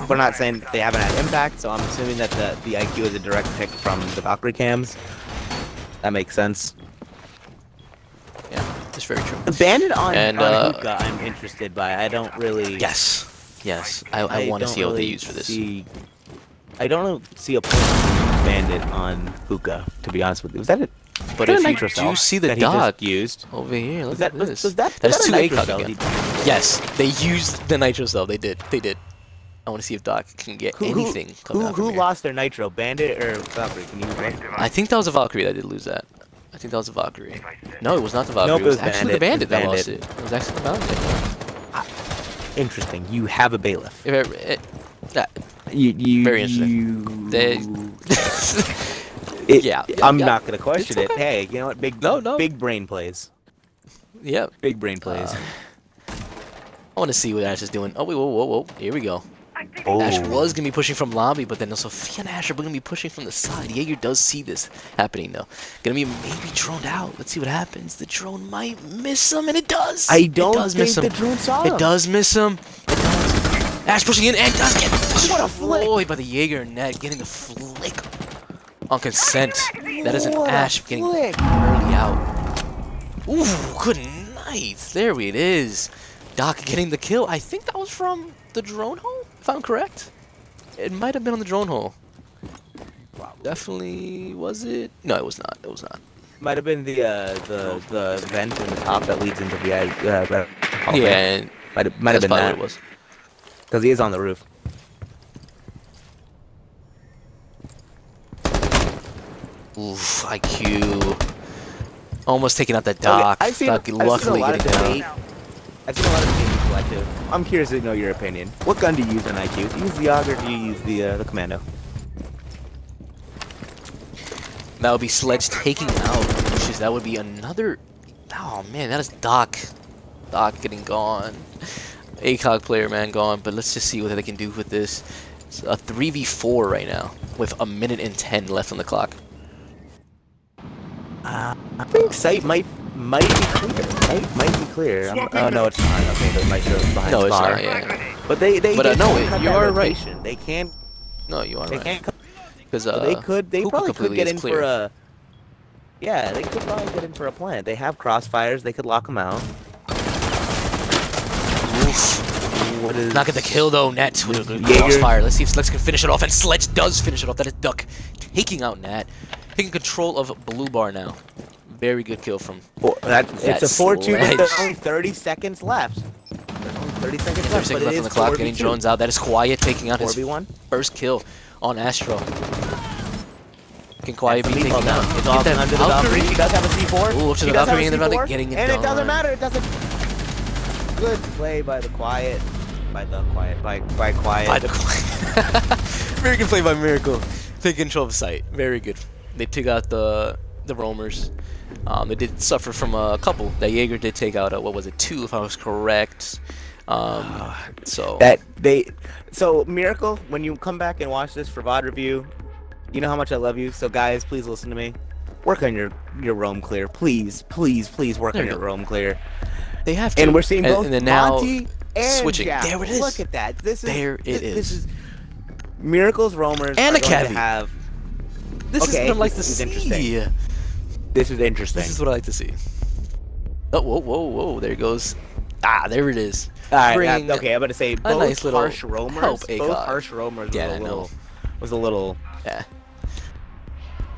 Speaker 2: We're not saying that they haven't had impact. So I'm assuming that the IQ is a direct pick from the Valkyrie cams. That makes sense.
Speaker 1: Yeah, that's very true.
Speaker 2: The Bandit on Hookah, I'm interested by. I don't really.
Speaker 1: Yes. I want to see what they use for this.
Speaker 2: I don't see a point Bandit on Hookah, to be honest with you. Was that it?
Speaker 1: But if you do see the dog
Speaker 2: used
Speaker 1: over here, look at this.
Speaker 2: That's
Speaker 1: 2 ACOG again. Yes, they used the Nitro Cell. They did. I want to see if Doc can get anything coming out from
Speaker 2: Who
Speaker 1: here.
Speaker 2: lost their Nitro? Bandit or Valkyrie? Can you
Speaker 1: I think that was a Valkyrie that did lose that. I think that was a Valkyrie. No, it was not the Valkyrie.
Speaker 2: Nope,
Speaker 1: it was actually the Bandit that lost it. It was actually the Bandit.
Speaker 2: Interesting. You have a bailiff.
Speaker 1: Very interesting.
Speaker 2: I'm not gonna question it. Hey, you know what? Big brain plays.
Speaker 1: Yeah.
Speaker 2: Big brain plays.
Speaker 1: I want to see what Ash is doing. Oh wait, whoa! Here we go.
Speaker 2: Oh.
Speaker 1: Ash was gonna be pushing from lobby, but then Sophia and Ash are gonna be pushing from the side. Jaeger does see this happening though. Gonna be maybe droned out. Let's see what happens. The drone might miss him, and it does.
Speaker 2: I don't think the drone saw him.
Speaker 1: It does miss him. Ash pushing in and does get
Speaker 2: destroyed
Speaker 1: by the Jaeger net, getting the flick on consent. That is an Ash getting early out. Ooh, good night. There it is. Doc getting the kill. I think that was from the drone hole, if I'm correct. It might have been on the drone hole. Definitely, was it? No, it was not. It was not.
Speaker 2: Might have been the vent in the top that leads into the
Speaker 1: yeah,
Speaker 2: might have been that.
Speaker 1: What it was.
Speaker 2: Because he is on the roof.
Speaker 1: Oof, IQ. Almost taking out that Doc.
Speaker 2: I've seen a lot of
Speaker 1: getting down.
Speaker 2: I've seen a lot of debate collective. I'm curious to know your opinion. What gun do you use on IQ? Do you use the AUG or do you use the Commando?
Speaker 1: That would be Sledge taking out. That would be another... Oh man, that is Doc. Doc getting gone. ACOG player, man, gone. But let's just see what they can do with this. It's a 3v4 right now, with 1 minute and 10 left on the clock.
Speaker 2: I think site might be clear. Might be clear. Oh no, it's not. Okay, the Maestro is behind
Speaker 1: no,
Speaker 2: Spar.
Speaker 1: It's not. Yeah.
Speaker 2: But they
Speaker 1: no, you are right.
Speaker 2: They can't.
Speaker 1: No, you are right.
Speaker 2: Can't.
Speaker 1: Because
Speaker 2: they probably could get in for a. Yeah, they could probably get in for a plant. They have crossfires. They could lock them out.
Speaker 1: Oof. Not get the kill though, Nat with a crossfire. Let's see if Sledge can finish it off, and Sledge does finish it off. That is Duck taking out Nat, taking control of Blue Bar now. Very good kill from.
Speaker 2: It's a 4-2. There's only 30 seconds left. There's only 30 seconds
Speaker 1: 30
Speaker 2: left,
Speaker 1: seconds left on the clock, getting drones out. That is Quiet taking out his
Speaker 2: 4v1.
Speaker 1: first kill on Astro. Can Quiet be taking
Speaker 2: down?
Speaker 1: out?
Speaker 2: It's all under the Valkyrie. She does have a C4.
Speaker 1: Ooh, to the Valkyrie in the round, getting it done.
Speaker 2: And it doesn't matter. It doesn't. Good play by the Quiet. By Quiet.
Speaker 1: By the Quiet. Very good play by MiRacle. Taking control of the site. Very good. They took out the roamers. They did suffer from a couple. That Jaeger did take out, what was it, 2 if I was correct. So
Speaker 2: MiRacle, when you come back and watch this for VOD review, you know how much I love you. So guys, please listen to me. Work on your roam clear, please, please, please work on your roam clear.
Speaker 1: They have to.
Speaker 2: And we're seeing both
Speaker 1: and then now
Speaker 2: Monty and
Speaker 1: switching.
Speaker 2: Jack.
Speaker 1: There it is.
Speaker 2: Look at that. This is This is MiRacle's roamers
Speaker 1: and
Speaker 2: are going to have.
Speaker 1: This is what I like to
Speaker 2: see.
Speaker 1: Interesting.
Speaker 2: This is interesting.
Speaker 1: This is what I like to see. Oh, whoa, whoa, whoa! There it goes. Ah, there it is.
Speaker 2: All right. Okay, I'm about to say both
Speaker 1: nice little
Speaker 2: harsh roamers. Both harsh roamers. Was a little.
Speaker 1: Yeah.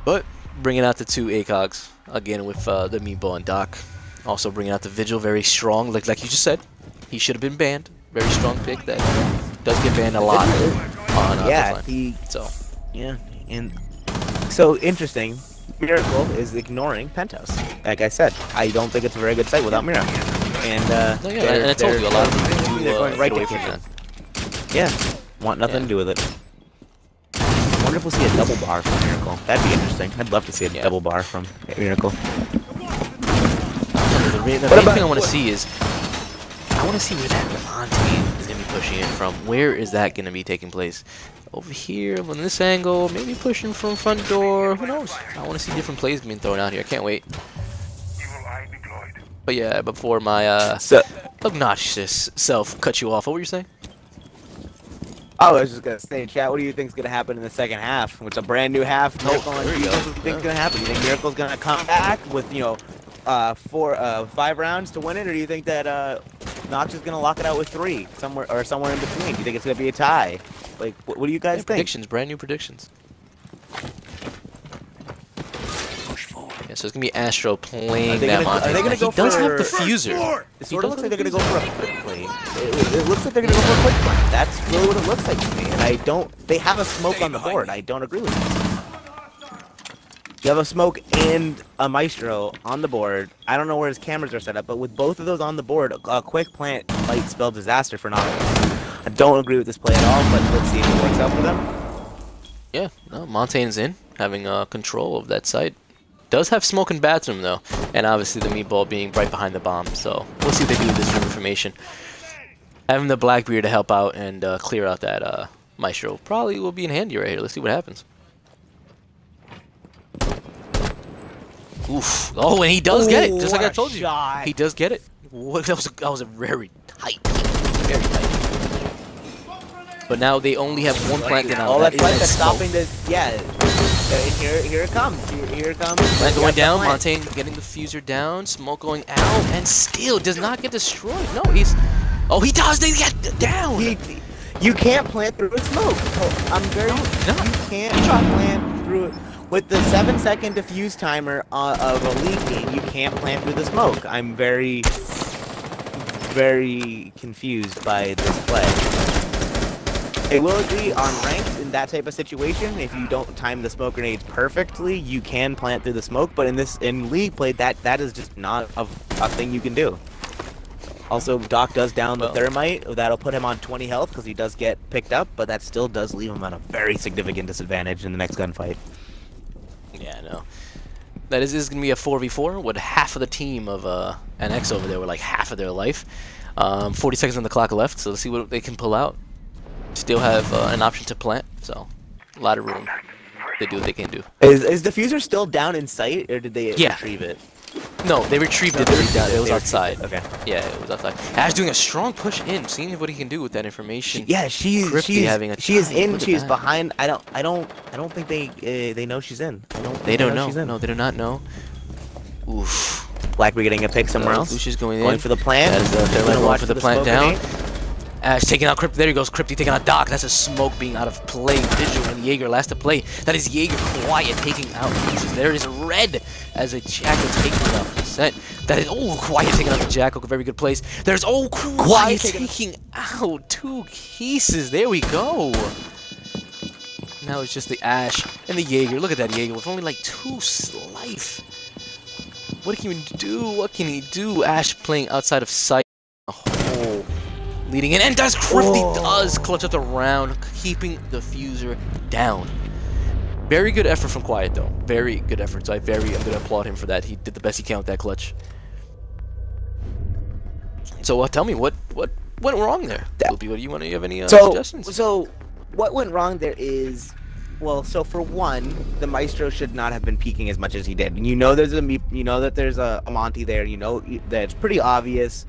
Speaker 1: But bringing out the 2 ACOGs again with the Meatball and Doc. Also bringing out the Vigil, very strong. Like you just said, he should have been banned. Very strong pick that does get banned a lot on
Speaker 2: yeah, and so interesting. MiRacle is ignoring Penthouse. Like I said, I don't think it's a very good site without Mira. And
Speaker 1: and I told you a lot of people
Speaker 2: they're going right to
Speaker 1: kitchen.
Speaker 2: Yeah, want nothing to do with it. I wonder if we'll see a double bar from MiRacle. That'd be interesting. I'd love to see a double bar from MiRacle.
Speaker 1: The main thing I want to see is I want to see where that Montagne is going to be pushing in from. Where is that going to be taking place? Over here, on this angle, maybe pushing from front door. Who knows? I want to see different plays being thrown out here. I can't wait. But yeah, before my obnoxious self cut you off, what were you saying?
Speaker 2: I was just gonna say, chat. What do you think's gonna happen in the second half? It's a brand new half. Miracle
Speaker 1: there you go.
Speaker 2: What do you think's gonna happen? You think MiRacle's gonna come back with 5 rounds to win it, or do you think that Nox is gonna lock it out with 3 somewhere in between? Do you think it's gonna be a tie? Like, what do you guys think?
Speaker 1: Predictions, brand new predictions. Yeah, so it's gonna be Astro playing that Montagne. He does have the fuser.
Speaker 2: It sort of looks like they're gonna go for a quick play. It looks like they're gonna go for a quick play. That's really what it looks like to me. And they have a smoke on the board. I don't agree with this. You have a smoke and a Maestro on the board. I don't know where his cameras are set up, but with both of those on the board, a quick plant might spell disaster for Nox. I don't agree with this play at all, but let's see if it works out for them. Yeah,
Speaker 1: no, Montaigne's in, having control of that site. Does have smoke in bathroom though, and obviously the Meatball being right behind the bomb, so we'll see what they do with this room information. Having the Blackbeard to help out and clear out that Maestro probably will be in handy right here. Let's see what happens. Oof. Oh, and he does get it, just like I told you. He does get it. That was a very tight. Very tight. But now they only have 1 plant now.
Speaker 2: Oh, that's like stopping this. Yeah. Here it comes. Here it comes.
Speaker 1: Plant going down. Montagne getting the fuser down. Smoke going out, and still does not get destroyed. No, he's. Oh, he does. They get down.
Speaker 2: You can't plant through a smoke. Oh, I'm very.
Speaker 1: No.
Speaker 2: You can't plant through it. With the 7-second diffuse timer of a league game, you can't plant through the smoke. I'm very, very confused by this play. I will agree on ranked in that type of situation. If you don't time the smoke grenades perfectly, you can plant through the smoke. But in league play, that is just not a thing you can do. Also, Doc does down the thermite. That'll put him on 20 health because he does get picked up, but that still does leave him at a very significant disadvantage in the next gunfight.
Speaker 1: Yeah, I know. That is going to be a 4v4 with half of the team of NX over there with like half of their life. 40 seconds on the clock left, so let's see what they can pull out. Still have an option to plant, so a lot of room. They do what they can do.
Speaker 2: Is the fuser still down in sight, or did they retrieve it?
Speaker 1: No, they retrieved it. It was outside.
Speaker 2: Okay.
Speaker 1: Yeah, it was outside. Ash doing a strong push in, seeing what he can do with that information.
Speaker 2: Yeah, she is in. She is behind. I don't think they know she's in.
Speaker 1: They don't know. No, they do not know. Oof.
Speaker 2: Blackbeard getting a pick somewhere else.
Speaker 1: Lucia's going
Speaker 2: for the plant.
Speaker 1: That is they're going for the plant down. Ash taking out Crypty. There he goes. Crypty taking out Doc. That's a smoke being out of play. Vigil and Jaeger last to play. That is Jaeger Quiet taking out. There is Red as a Jackal taking out 100%. That is, oh, Quiet taking out the Jackal, very good place. There's, oh, Quiet taking out 2 pieces. There we go. Now it's just the Ashe and the Jaeger. Look at that Jaeger with only like 2 life. What can he do? What can he do? Ashe playing outside of sight. A hole. Leading in, and does Crafty does clutch up the round, keeping the Fuser down. Very good effort from Quiet, though. Very good effort. So I'm going to applaud him for that. He did the best he can with that clutch. So tell me, what went wrong there? What do you have any suggestions?
Speaker 2: So what went wrong there is, well, so for one, the Maestro should not have been peeking as much as he did. You know there's a Monty there. You know that it's pretty obvious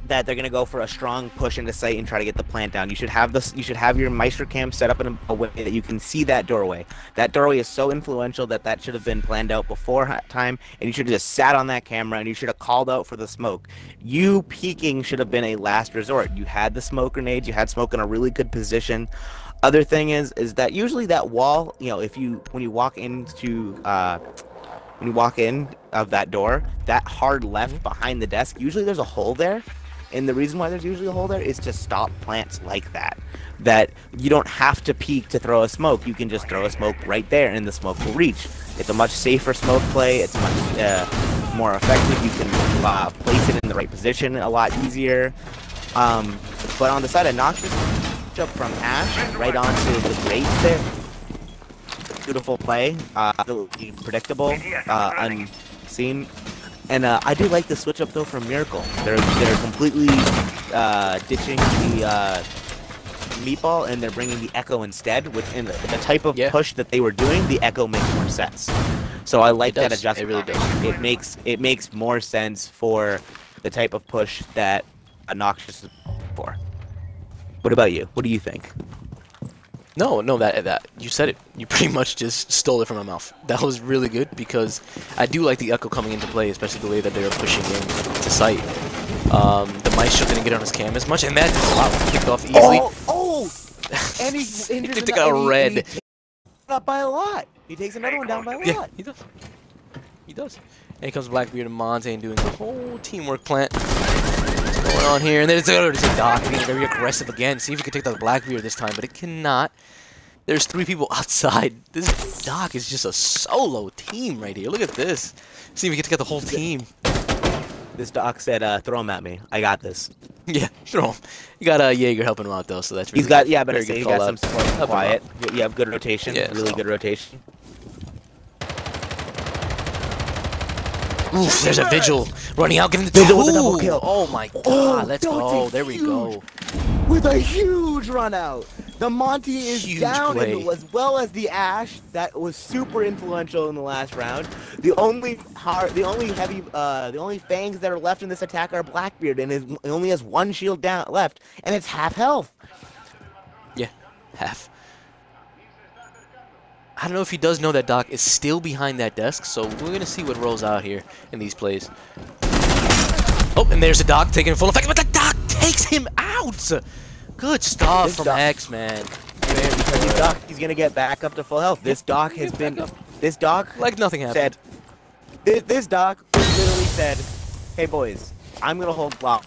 Speaker 2: that they're gonna go for a strong push into sight and try to get the plant down. You should have your Maestro cam set up in a way that you can see that doorway. That doorway is so influential that should have been planned out before time, and you should have just sat on that camera and you should have called out for the smoke. You peeking should have been a last resort. You had the smoke grenades, you had smoke in a really good position. Other thing is that usually that wall, you know, when you walk into when you walk in of that door, that hard left behind the desk, usually there's a hole there. And the reason why there's usually a hole there is to stop plants like that. That you don't have to peek to throw a smoke. You can just throw a smoke right there and the smoke will reach. It's a much safer smoke play. It's much more effective. You can place it in the right position a lot easier. But on the side of Noxious, jump from Ashe right onto the grates there. Beautiful play. Predictable. Unseen. And I do like the switch up though from MiRacle. They're completely ditching the meatball and they're bringing the Echo instead. Which in the type of push that they were doing, the Echo makes more sense. So I like that adjustment. It really does. It makes more sense for the type of push that Noxious is for. What about you? What do you think?
Speaker 1: No, that you said it. You pretty much just stole it from my mouth. That was really good because I do like the Echo coming into play, especially the way that they were pushing in to sight. The Maestro didn't get on his cam as much, and that kicked off easily.
Speaker 2: And he's injured.
Speaker 1: He took out a red.
Speaker 2: Up by a lot. He takes another one down by a lot.
Speaker 1: Yeah, he does. He does. And here comes Blackbeard and Montaigne doing the whole teamwork plant. What's going on here? And then it's a Doc being very aggressive again. See if he can take out the Blackbeard this time, but it cannot. There's 3 people outside. This Doc is just a solo team right here. Look at this. See if he can take out the whole team.
Speaker 2: This Doc said, throw him at me. I got this.
Speaker 1: Yeah, throw him. You got Jaeger helping him out though, so that's really
Speaker 2: he's got
Speaker 1: good.
Speaker 2: But he's got some support from Quiet. You have good rotation. Yeah, really good rotation.
Speaker 1: Oof, there's a Vigil running out, getting the Vigil with a double kill. Oh my god, let's go. There we go.
Speaker 2: With a huge run out. The Monty is huge down, as well as the Ashe. That was super influential in the last round. The only fangs that are left in this attack are Blackbeard, and he only has 1 shield down left, and it's half health.
Speaker 1: Yeah, half. I don't know if he does know that Doc is still behind that desk, so we're going to see what rolls out here in these plays. Oh, and there's the Doc taking full effect, but the Doc takes him out! Good stuff from X, man.
Speaker 2: Because he's going to get back up to full health. This Doc has been... This Doc...
Speaker 1: Like nothing happened.
Speaker 2: This Doc literally said, hey boys, I'm going to hold lobby.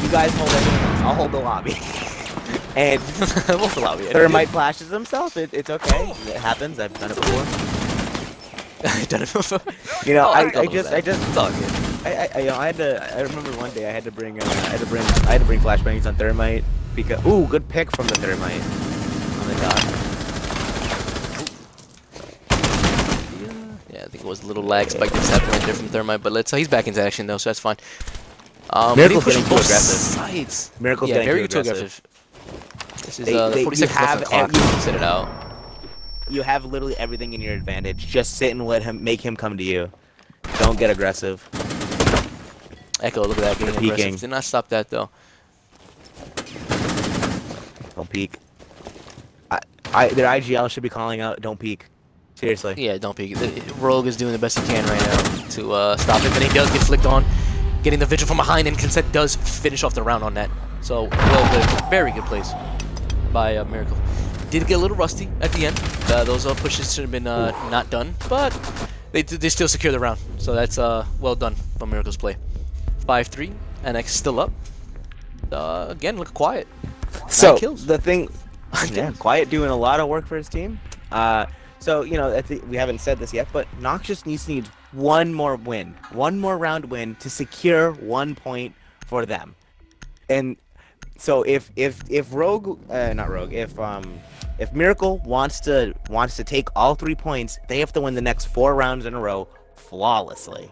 Speaker 2: You guys hold everything else. I'll hold the lobby. And Thermite flashes himself. It's okay. It happens. I've done it before.
Speaker 1: I've done it before.
Speaker 2: You know, I remember one day I had to bring flashbangs on Thermite because good pick from the Thermite on the
Speaker 1: Doc. Yeah, I think it was a little lag spike that's happening right there from Thermite, but he's back into action though, so that's fine.
Speaker 2: MiRacle's getting too aggressive.
Speaker 1: Sides.
Speaker 2: MiRacle's getting too aggressive.
Speaker 1: This is the 46 left on the clock. Sit it out.
Speaker 2: You have literally everything in your advantage. Just sit and make him come to you. Don't get aggressive.
Speaker 1: Echo, look at that, getting aggressive. Did not stop that though.
Speaker 2: Don't peek. Their IGL should be calling out, don't peek. Seriously.
Speaker 1: Yeah, don't peek. Rogue is doing the best he can right now to stop it, but he does get flicked on. Getting the Vigil from behind, and Consent does finish off the round on that. So, well good. Very good plays by MiRacle. did get a little rusty at the end. Those pushes should have been not done, but they still secure the round. So that's well done from MiRacle's play. 5-3, NX still up. Again, look quiet.
Speaker 2: So
Speaker 1: kills.
Speaker 2: the thing, yeah, Quiet doing a lot of work for his team. So you know, we haven't said this yet, but Noxious needs one more win, one more round win to secure 1 point for them. And so if Rogue, not Rogue, if MiRacle wants to take all 3 points, they have to win the next 4 rounds in a row flawlessly.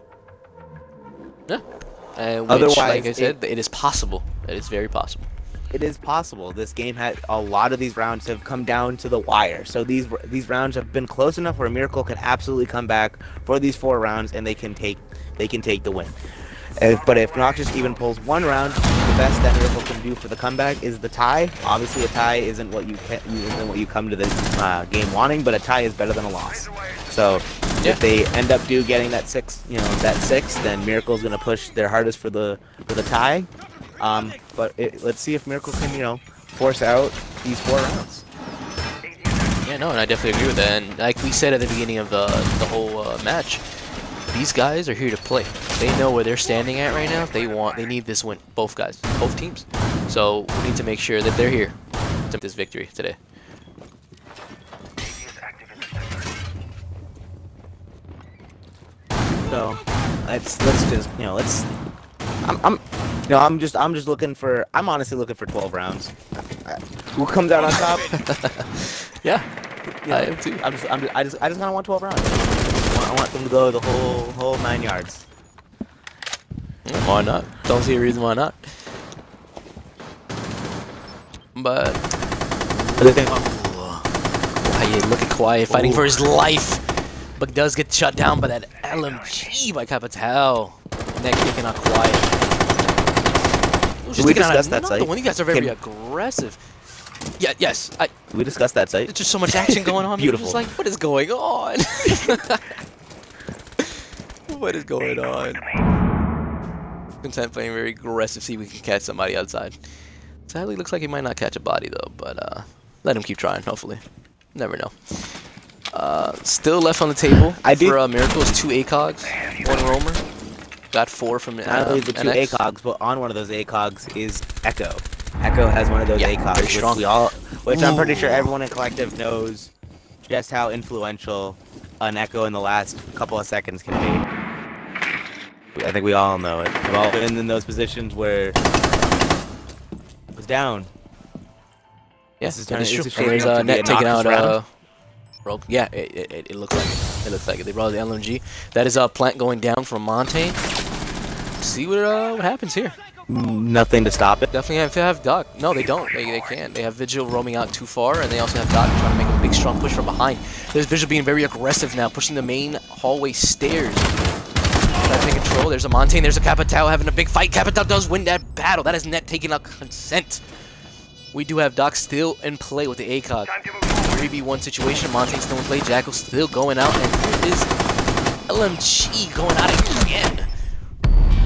Speaker 1: Yeah. Which,
Speaker 2: Otherwise,
Speaker 1: like I said, it is possible. It is very possible.
Speaker 2: It is possible. This game had a lot of these rounds have come down to the wire. So these rounds have been close enough where MiRacle could absolutely come back for these 4 rounds and they can take the win. But if Noxious even pulls 1 round, the best that MiRacle can do for the comeback is the tie. Obviously, a tie isn't what you come to this game wanting, but a tie is better than a loss. So
Speaker 1: yeah.
Speaker 2: If they end up getting that 6, then MiRacle's gonna push their hardest for the tie. But let's see if MiRacle can, force out these 4 rounds.
Speaker 1: Yeah, no, and I definitely agree with that. And like we said at the beginning of the whole match, these guys are here to play. They know where they're standing at right now. They need this win. Both guys, both teams. So we need to make sure that they're here to get this victory today.
Speaker 2: So let's just I'm just looking for. I'm honestly looking for 12 rounds. Who comes out on top?
Speaker 1: Yeah, I am too.
Speaker 2: I just kind of want 12 rounds. I want them to go the whole 9 yards.
Speaker 1: Why not? Don't see a reason why not. But look at Quiet fighting for his life, but does get shut down by that LMG by Capital. Neck kicking on Quiet.
Speaker 2: Did we discuss that site?
Speaker 1: One of you guys are very aggressive. Yeah, yes.
Speaker 2: We discussed that site.
Speaker 1: There's just so much action going on.
Speaker 2: Beautiful.
Speaker 1: Just like, what is going on? What is going on? Content playing very aggressive. See if we can catch somebody outside. Sadly, looks like he might not catch a body though. But let him keep trying. Hopefully, never know. Still left on the table for MiRacle is 2 ACOGs, 1 roamer. Got 4 from
Speaker 2: not only the 2
Speaker 1: NX.
Speaker 2: ACOGs, but on one of those ACOGs is Echo. Echo has one of those ACOGs, which I'm pretty sure everyone in Collective knows just how influential an Echo in the last couple of seconds can be. I think we all know it. We've all been in those positions where it was down.
Speaker 1: Yeah,
Speaker 2: this is
Speaker 1: true. There's net taking out Rogue. Yeah, it looks like it. It looks like it. They brought the LMG. That is plant going down from Montaigne. See what happens here.
Speaker 2: Nothing to stop it.
Speaker 1: Definitely have Doc. No, they don't. They can't. They have Vigil roaming out too far, and they also have Doc trying to make a big strong push from behind. There's Vigil being very aggressive now, pushing the main hallway stairs. Trying to take control. There's a Montaigne. There's a Capital having a big fight. Capital does win that battle. That is net taking out consent. We do have Doc still in play with the ACOG. 3v1 situation. Montaigne still in play. Jackal still going out, and here is LMG going out again.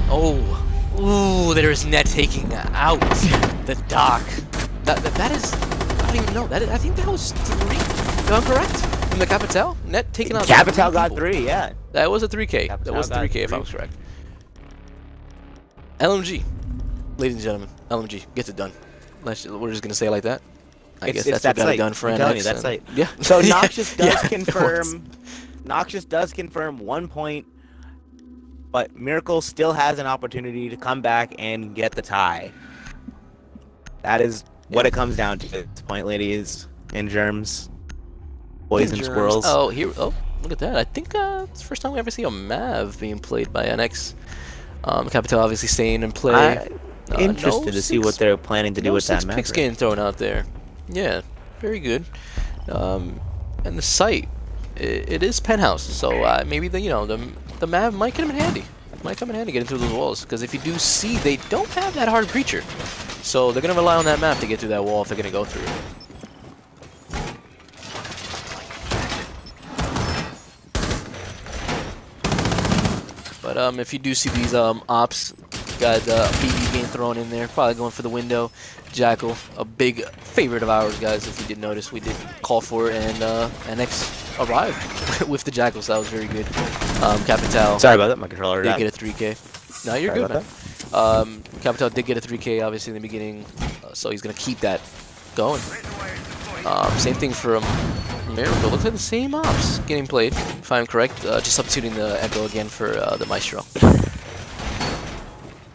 Speaker 1: Oh. Ooh, there is net taking out the Doc. That is, I don't even know. I think that was 3. If I'm correct? From the Capital? Net taking out.
Speaker 2: Capital got 3, yeah.
Speaker 1: That was a 3K.
Speaker 2: Capital
Speaker 1: that was 3K if I was correct. LMG. Ladies and gentlemen, LMG gets it done. We're just going to say it like that. I guess that's what got it done for NX.
Speaker 2: Telling you, that's right.
Speaker 1: Yeah.
Speaker 2: So Noxious does confirm. Noxious does confirm 1 point. But MiRacle still has an opportunity to come back and get the tie. That is what it comes down to at this point, ladies and germs, boys and squirrels.
Speaker 1: Oh, look at that! I think it's the first time we ever see a Mav being played by NX. Capital obviously staying in play.
Speaker 2: Interested to see what they're planning to do with that Mav.
Speaker 1: Picks getting thrown out there. Yeah, very good. And the site, it is penthouse, so maybe the Mav might come in handy. Might come in handy getting through those walls, because if you do see, they don't have that hard creature. So they're going to rely on that map to get through that wall if they're going to go through. But if you do see these ops Got the BB game thrown in there. Probably going for the window. Jackal, a big favorite of ours, guys. If you did notice, we did call for it, and NX arrived with the Jackal, so that was very good. Capital.
Speaker 2: Sorry about that, my controller
Speaker 1: did get a 3K. No, you're good, man. Capital did get a 3K, obviously, in the beginning, so he's going to keep that going. Same thing from MiRacle. Looks like the same ops getting played, if I'm correct. Just substituting the Echo again for the Maestro.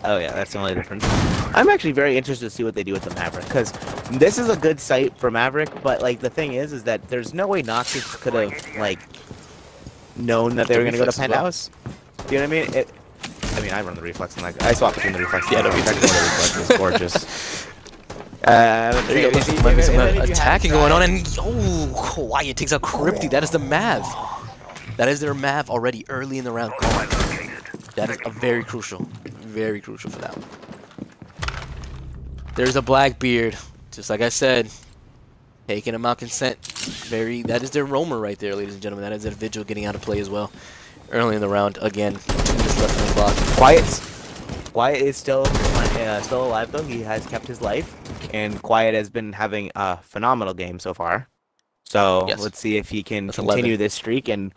Speaker 2: Oh yeah, that's the only difference. I'm actually very interested to see what they do with the Maverick, because this is a good site for Maverick, but like the thing is that there's no way Noxus could have like known that they were gonna go to Penthouse. Do you know what I mean? I run the reflex and like I swap between the reflex. Yeah, the reflex is gorgeous.
Speaker 1: There you go. Might be some attacking going on, and oh, Quiet takes out Crypty. That is the Mav. That is their Mav already early in the round. That is a very crucial for that one. There's a Blackbeard, just like I said, taking him out consent. That is their roamer right there, ladies and gentlemen. That is their Vigil getting out of play as well. Early in the round, again, 2 minutes left on the clock.
Speaker 2: Quiet is still alive though. He has kept his life, and Quiet has been having a phenomenal game so far. So yes, let's see if he can continue this streak. And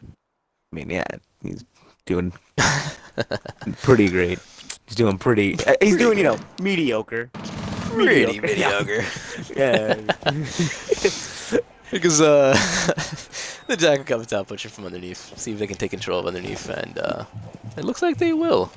Speaker 2: I mean, yeah, he's doing pretty great. He's doing you know, mediocre.
Speaker 1: Pretty mediocre.
Speaker 2: Yeah.
Speaker 1: Because the Jackal comes out pushing from underneath. See if they can take control of underneath, and it looks like they will.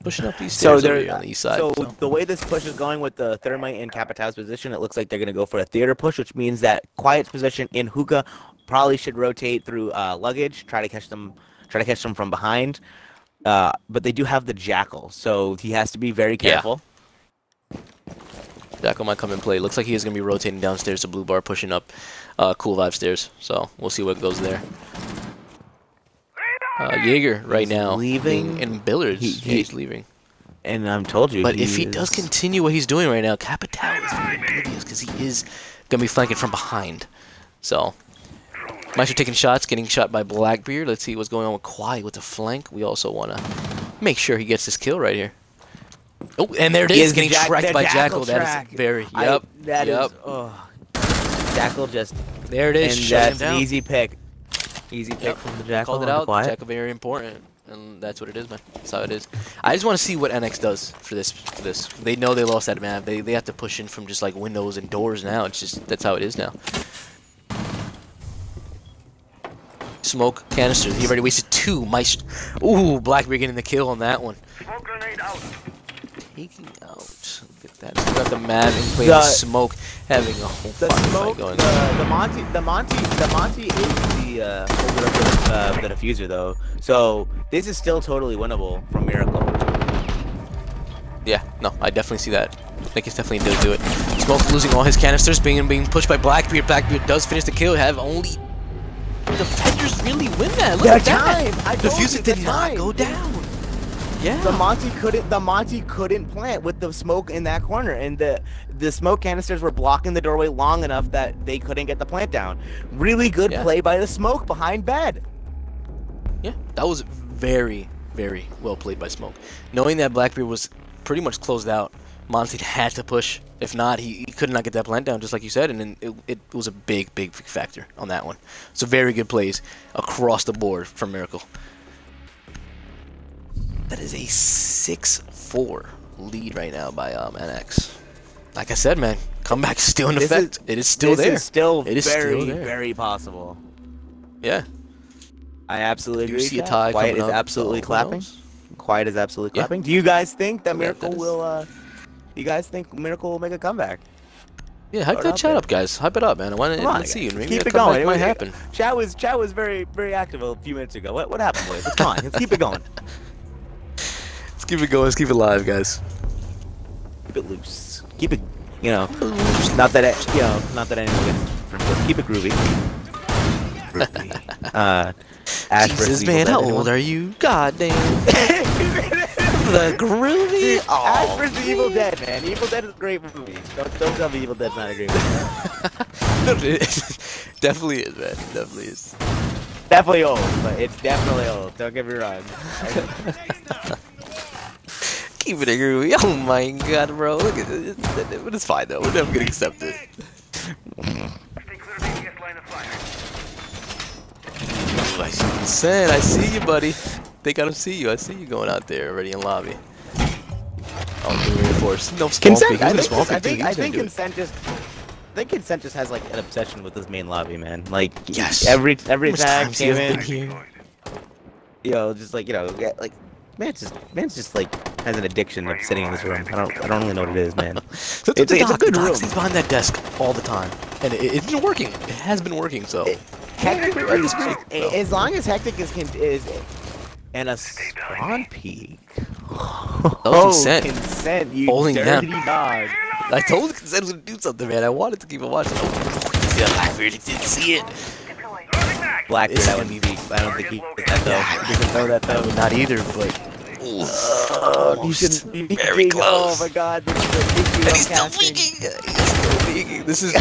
Speaker 1: Pushing up these stairs over here on the east side.
Speaker 2: So the way this push is going with the Thermite in Capital's position, it looks like they're going to go for a theater push, which means that Quiet's position in Hookah probably should rotate through luggage, try to catch them from behind. But they do have the Jackal, so he has to be very careful.
Speaker 1: Yeah. Jackal might come and play. Looks like he is going to be rotating downstairs to Blue Bar, pushing up Cool Vibe stairs. So we'll see what goes there. Jaeger right now
Speaker 2: leaving
Speaker 1: in Billards. He's leaving.
Speaker 2: And I'm told you.
Speaker 1: But if he does continue what he's doing right now, Capital is very oblivious because he is going to be flanking from behind. So Maestro taking shots, getting shot by Blackbeard. Let's see what's going on with Quiet with the flank. We also want to make sure he gets this kill right here. Oh, and there it is, getting tracked by Jackal. That is very,
Speaker 2: Jackal just...
Speaker 1: There it is,
Speaker 2: and that's an easy pick. Easy pick from the Jackal.
Speaker 1: Called it out. Jackal very important, and that's what it is, man. That's how it is. I just want to see what NX does for this. They know they lost that map. They have to push in from just like windows and doors now. It's just that's how it is now. Smoke canisters. He already wasted 2. Ooh, Blackbeard getting the kill on that one.
Speaker 3: Smoke grenade out.
Speaker 1: Taking out. Look at that. Still got the Mav in play. The Smoke having a whole fight going on.
Speaker 2: The Monty is the holder of the diffuser though. So this is still totally winnable from MiRacle.
Speaker 1: Yeah, no, I definitely see that. I think it's definitely does do it. Smoke losing all his canisters, being pushed by Blackbeard. Blackbeard does finish the kill. Have only defenders really win that. Look at that. Diffuser did not go down. Yeah.
Speaker 2: The Monty couldn't plant with the smoke in that corner, and the smoke canisters were blocking the doorway long enough that they couldn't get the plant down. Really good play by the smoke behind bed.
Speaker 1: Yeah, that was very, very well played by Smoke. Knowing that Blackbeard was pretty much closed out, Monty had to push. If not, he could not get that plant down, just like you said, and then it was a big factor on that one. So very good plays across the board from MiRacle. That is a 6-4 lead right now by NX. Like I said, man, comeback is still in effect. It is still there.
Speaker 2: It is still very possible.
Speaker 1: Yeah.
Speaker 2: I absolutely agree.
Speaker 1: See a tie
Speaker 2: Quiet is absolutely clapping. Quiet is absolutely clapping. Do you guys think that MiRacle will? You guys think MiRacle will make a comeback?
Speaker 1: Yeah, hype that chat up, guys. Hype it up, man. I want to see you. Maybe
Speaker 2: keep it going.
Speaker 1: It might happen.
Speaker 2: Chat was very active a few minutes ago. What happened, boys? It's fine. Let's keep it going.
Speaker 1: Let's keep it going. Let's keep it live, guys.
Speaker 2: Keep it loose. Keep it, not that anyone gets from it. Keep it groovy.
Speaker 1: Jesus, man, how old are you? God damn. The groovy.
Speaker 2: Ash vs. Evil Dead, man. Evil Dead is a great movie. Don't tell me Evil Dead's not a great movie.
Speaker 1: Definitely is, man. Definitely is.
Speaker 2: Definitely old, but it's definitely old. Don't get me wrong.
Speaker 1: Keep it agree. Oh my god, bro. Look at this. But it's fine though. We're never gonna accept it. I said, I see you, buddy. Think I don't see you. I see you going out there already in lobby. Oh, new reinforce. No small
Speaker 2: Consent.
Speaker 1: peek.
Speaker 2: I think Consent just. I think Consent just has like an obsession with his main lobby, man. Like,
Speaker 1: yes.
Speaker 2: Every time
Speaker 1: came
Speaker 2: in,
Speaker 1: here.
Speaker 2: Just like like, man's just like has an addiction of sitting in this room. I don't really know what it is, man.
Speaker 1: So it's a good room. He's behind that desk all the time, and it's been working. It has been working. So
Speaker 2: as long as Hectic is and a spawn peak. Consent, you
Speaker 1: holding
Speaker 2: dirty
Speaker 1: down.
Speaker 2: dog.
Speaker 1: I told Consent was gonna do something, man. I wanted to keep it watching. I really didn't see it.
Speaker 2: Blackbeard, that would be weak. I don't think he did that though. He doesn't know that though.
Speaker 1: Not either, but.
Speaker 2: You shouldn't be
Speaker 1: very close.
Speaker 2: Oh my god, this is
Speaker 1: and he's still peeking. He's still peeking. This is.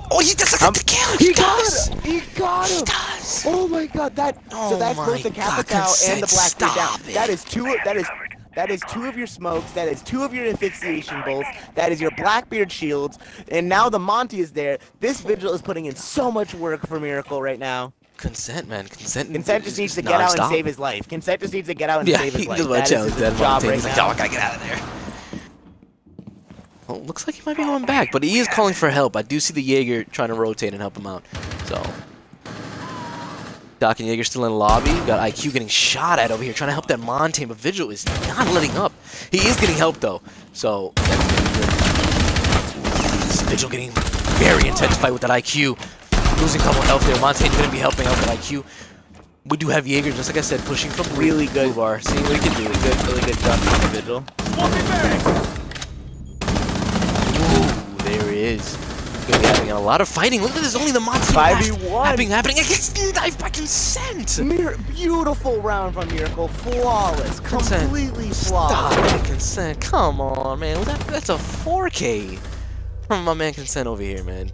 Speaker 1: Oh, he does the kill.
Speaker 2: He got him. He got him.
Speaker 1: He does.
Speaker 2: Oh my god, so that's both the Capital and the Blackbeard down. That is two of your smokes. That is two of your asphyxiation bolts. That is your Blackbeard shields. And now the Monty is there. This Vigil is putting in so much work for MiRacle right now.
Speaker 1: Consent, man. Consent
Speaker 2: just needs to get out and save his life. Consent just needs to get out and save his life. That is his job right now.
Speaker 1: I gotta get out of there. Well, looks like he might be going back, but he is calling for help. I do see the Jaeger trying to rotate and help him out. So, Doc and Jaeger still in the lobby. Got IQ getting shot at over here, trying to help that Montaigne, but Vigil is not letting up. He is getting help though. So, Vigil getting very intense fight with that IQ. Losing a couple health there. Montaigne going to be helping out with IQ. We do have Jaeger, just like I said, pushing from
Speaker 2: really good.
Speaker 1: Blue bar, seeing what he can do.
Speaker 2: Really good job on the Vigil.
Speaker 1: Ooh, there he is. Going to be having a lot of fighting. Look at this, only the Montaigne
Speaker 2: 5v1
Speaker 1: happening against knife by Consent.
Speaker 2: Beautiful round from MiRacle, flawless, completely flawless.
Speaker 1: Stop it, Consent. Come on, man. That's a 4K from my man Consent over here, man.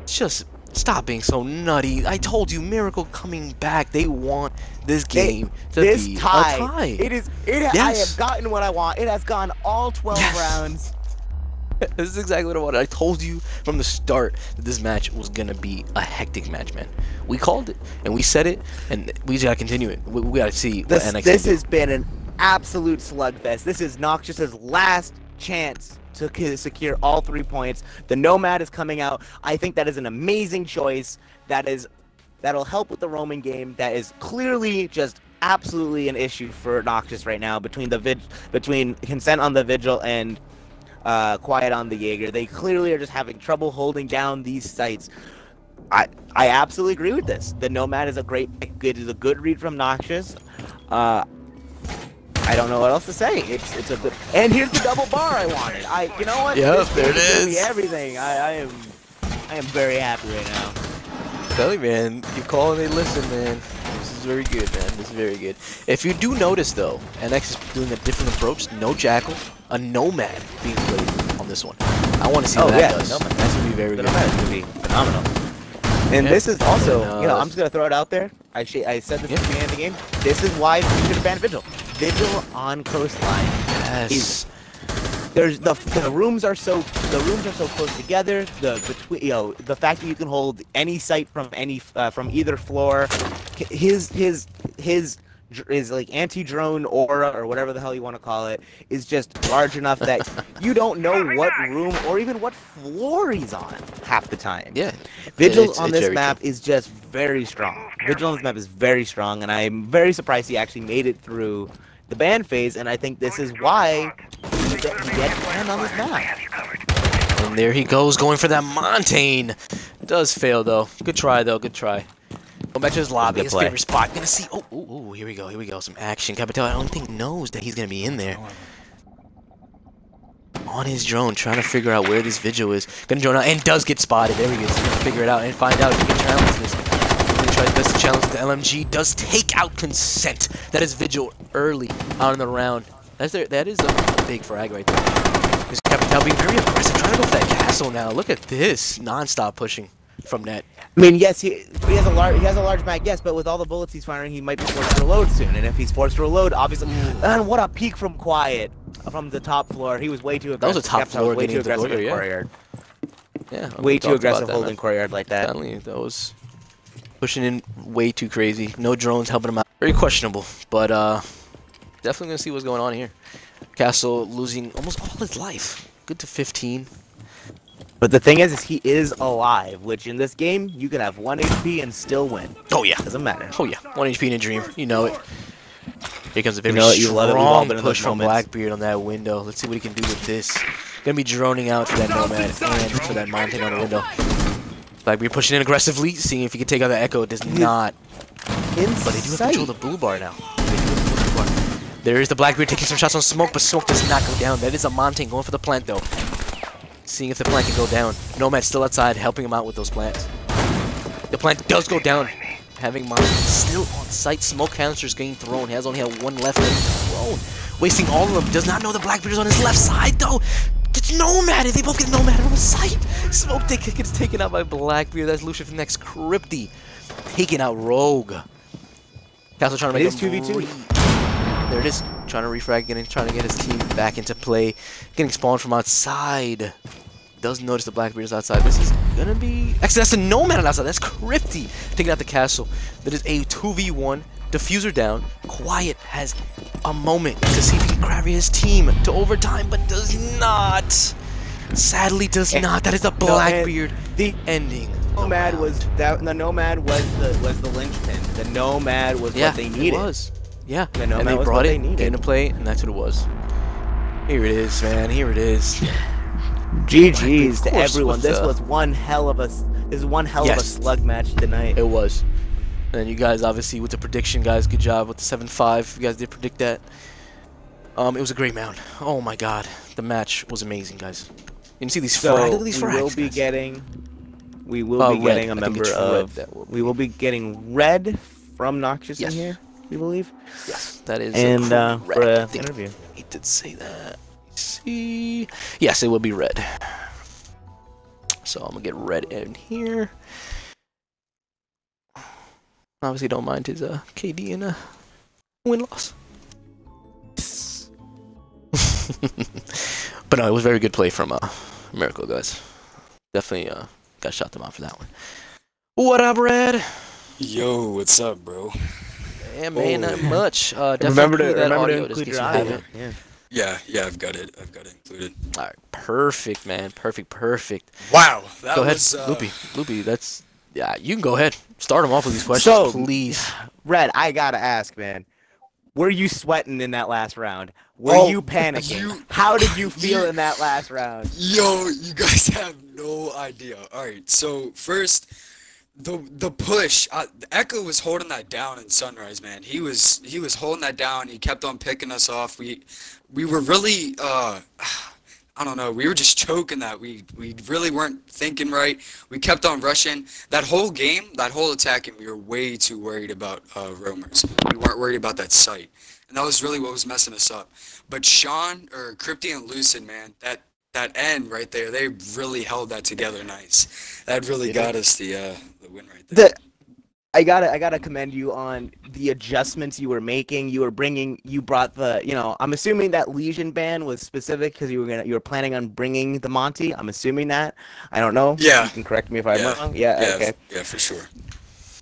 Speaker 1: Just stop being so nutty. I told you, MiRacle coming back. They want this game to be a tie.
Speaker 2: Yes. I have gotten what I want. It has gone all 12 rounds.
Speaker 1: This is exactly what I wanted. I told you from the start that this match was going to be a hectic match, man. We called it, and we said it, and we just got to continue it. We got to see what NXT
Speaker 2: This has been an absolute slugfest. This is Noxious's last chance to secure all 3 points. The Nomad is coming out. I think that is an amazing choice. That'll help with the roaming game. That is clearly just absolutely an issue for Noxious right now between Consent on the Vigil and Quiet on the Jaeger. They clearly are just having trouble holding down these sites. I absolutely agree with this. The Nomad is a good read from Noxious. I don't know what else to say. It's a good. And here's the double bar I wanted. You know what?
Speaker 1: Yep, there it is.
Speaker 2: Everything. I am very happy right now.
Speaker 1: Tell you, man. You call and they listen, man. This is very good, man. This is very good. If you do notice, though, NX is doing a different approach. No Jackal, a Nomad being played on this one. I want to see what that does. Nomad. That's gonna be very good.
Speaker 2: Nomad is gonna be phenomenal. And this is also, I'm just gonna throw it out there. I said this at the beginning of the game. This is why we should have banned Vigil. Vigil on coastline.
Speaker 1: Yes.
Speaker 2: The rooms are so close together. The fact that you can hold any site from either floor. His like anti-drone aura or whatever the hell you want to call it is just large enough that you don't know what room or even what floor he's on half the time.
Speaker 1: Yeah.
Speaker 2: Vigil on this map is just very strong. Vigil on this map is very strong, and I'm very surprised he actually made it through the ban phase, and I think this is why he gets banned on this map.
Speaker 1: And there he goes, going for that Montaigne. Does fail, though. Good try, though. Good try. Go back to his lobby, his favorite spot. Gonna see. Oh, here we go. Some action. Capital, I don't think knows that he's gonna be in there. On his drone, trying to figure out where this Vigil is. Gonna drone out and does get spotted. There he is. He's gonna figure it out and find out if he can challenge this. He's gonna try his best to challenge the LMG. Does take out Consent. That is Vigil early out in the round. That is a big frag right there. This Capital being very aggressive, trying to go for that castle now. Look at this, non-stop pushing. from net.
Speaker 2: I mean, yes, he has a large mag, yes, but with all the bullets he's firing, he might be forced to reload soon. And if he's forced to reload, obviously, and what a peek from Quiet from the top floor. He was way too aggressive.
Speaker 1: That was a top floor
Speaker 2: way too
Speaker 1: getting into
Speaker 2: aggressive in
Speaker 1: courtyard.
Speaker 2: courtyard.
Speaker 1: Yeah,
Speaker 2: Way too aggressive holding courtyard like that.
Speaker 1: Definitely, that was pushing in way too crazy. No drones helping him out. Very questionable, but definitely gonna see what's going on here. Castle losing almost all his life. Good to 15.
Speaker 2: But the thing is he is alive, which in this game, you can have 1 HP and still win.
Speaker 1: Oh, yeah.
Speaker 2: Doesn't matter.
Speaker 1: Oh, yeah. 1 HP in a dream. You know it. Here comes a very
Speaker 2: strong
Speaker 1: push from Blackbeard on that window. Let's see what he can do with this. Gonna be droning out to that Nomad and for that Mountain on the window. Blackbeard pushing in aggressively, seeing if he can take out the Echo. It does not. But they do have control of the blue bar now. There is the Blackbeard taking some shots on Smoke, but Smoke does not go down. That is a Mountain going for the plant, though. Seeing if the plant can go down. Nomad's still outside, helping him out with those plants. The plant does go down. Having Mountain still on site. Smoke canisters getting thrown. He has only had 1 left getting thrown. Wasting all of them. Does not know the Blackbeard is on his left side, though. Gets Nomad. They both get Nomad on the site. Smoke gets taken out by Blackbeard. That's Lucius next. Crypty taking out Rogue. Castle trying to make him 2v2. There it is. Trying to refrag, trying to get his team back into play. Getting spawned from outside. Doesn't notice the Blackbeard is outside. This is gonna be... Actually, that's a Nomad on outside. That's Crypty taking out the Castle. That is a 2v1. Diffuser down. Quiet has a moment to see if he can carry his team to overtime, but does not. Sadly, does not. That is the Blackbeard ending.
Speaker 2: Nomad was that. The Nomad was the linchpin. The Nomad was what they needed.
Speaker 1: It was. Yeah,
Speaker 2: the Nomad
Speaker 1: and they
Speaker 2: was
Speaker 1: brought
Speaker 2: what
Speaker 1: it
Speaker 2: they needed.
Speaker 1: into play, and that's what it was. Here it is, man. Here it is.
Speaker 2: GG's to everyone. This was one hell of a slug match tonight.
Speaker 1: It was. And you guys, obviously, with the prediction, guys, good job with the 7-5. You guys did predict that. It was a great mount. Oh my God, the match was amazing, guys. You can see these frags. Look at these frags.
Speaker 2: We will be getting a member of. We will be getting Red from Noxious in here. We believe.
Speaker 1: Yes, that is.
Speaker 2: And for an interview.
Speaker 1: He did say that. See. Yes, it will be Red. So I'm gonna get Red in here. Obviously, don't mind his KD and win-loss. But no, it was very good play from MiRacle, guys. Definitely got shot them out for that one. What up, Red?
Speaker 3: Yo, what's up, bro?
Speaker 1: Yeah, man, not much.
Speaker 2: Remember to
Speaker 1: include your audio.
Speaker 3: Yeah, I've got it included.
Speaker 1: All right, perfect, man. Perfect.
Speaker 3: Wow, that
Speaker 1: go ahead,
Speaker 3: was,
Speaker 1: Loopy. That's you can go ahead. Start them off with these questions, please.
Speaker 2: Red, I gotta ask, man. Were you sweating in that last round? Were you panicking? How did you feel in that last round?
Speaker 3: Yo, you guys have no idea. All right, so first, the push. Echo was holding that down in Sunrise, man. He was holding that down. He kept on picking us off. We were really I don't know. We were just choking that. We really weren't thinking right. We kept on rushing. That whole game, that whole attacking, we were way too worried about roamers. We weren't worried about that site. And that was really what was messing us up. But Sean, or Crypty and Lucid, man, that end right there, they really held that together nice. That really got us the win right there.
Speaker 2: I gotta commend you on the adjustments you were making. You brought the, I'm assuming that Legion ban was specific because you were planning on bringing the Monty. I'm assuming that. I don't know.
Speaker 3: Yeah.
Speaker 2: You can correct me if I'm wrong. Yeah. Okay.
Speaker 3: Yeah, for sure.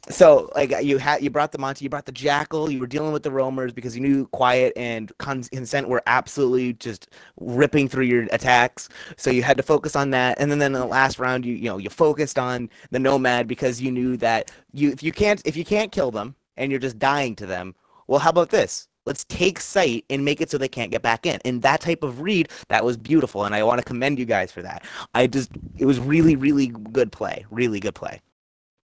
Speaker 2: So like you brought the Monty, you brought the Jackal. You were dealing with the roamers because you knew Quiet and Consent were absolutely just ripping through your attacks. So you had to focus on that. And then in the last round, you focused on the Nomad because you knew that if you can't kill them and you're just dying to them, well, how about this? Let's take site and make it so they can't get back in. And that type of read, that was beautiful. And I want to commend you guys for that. It was really, really good play. Really good play.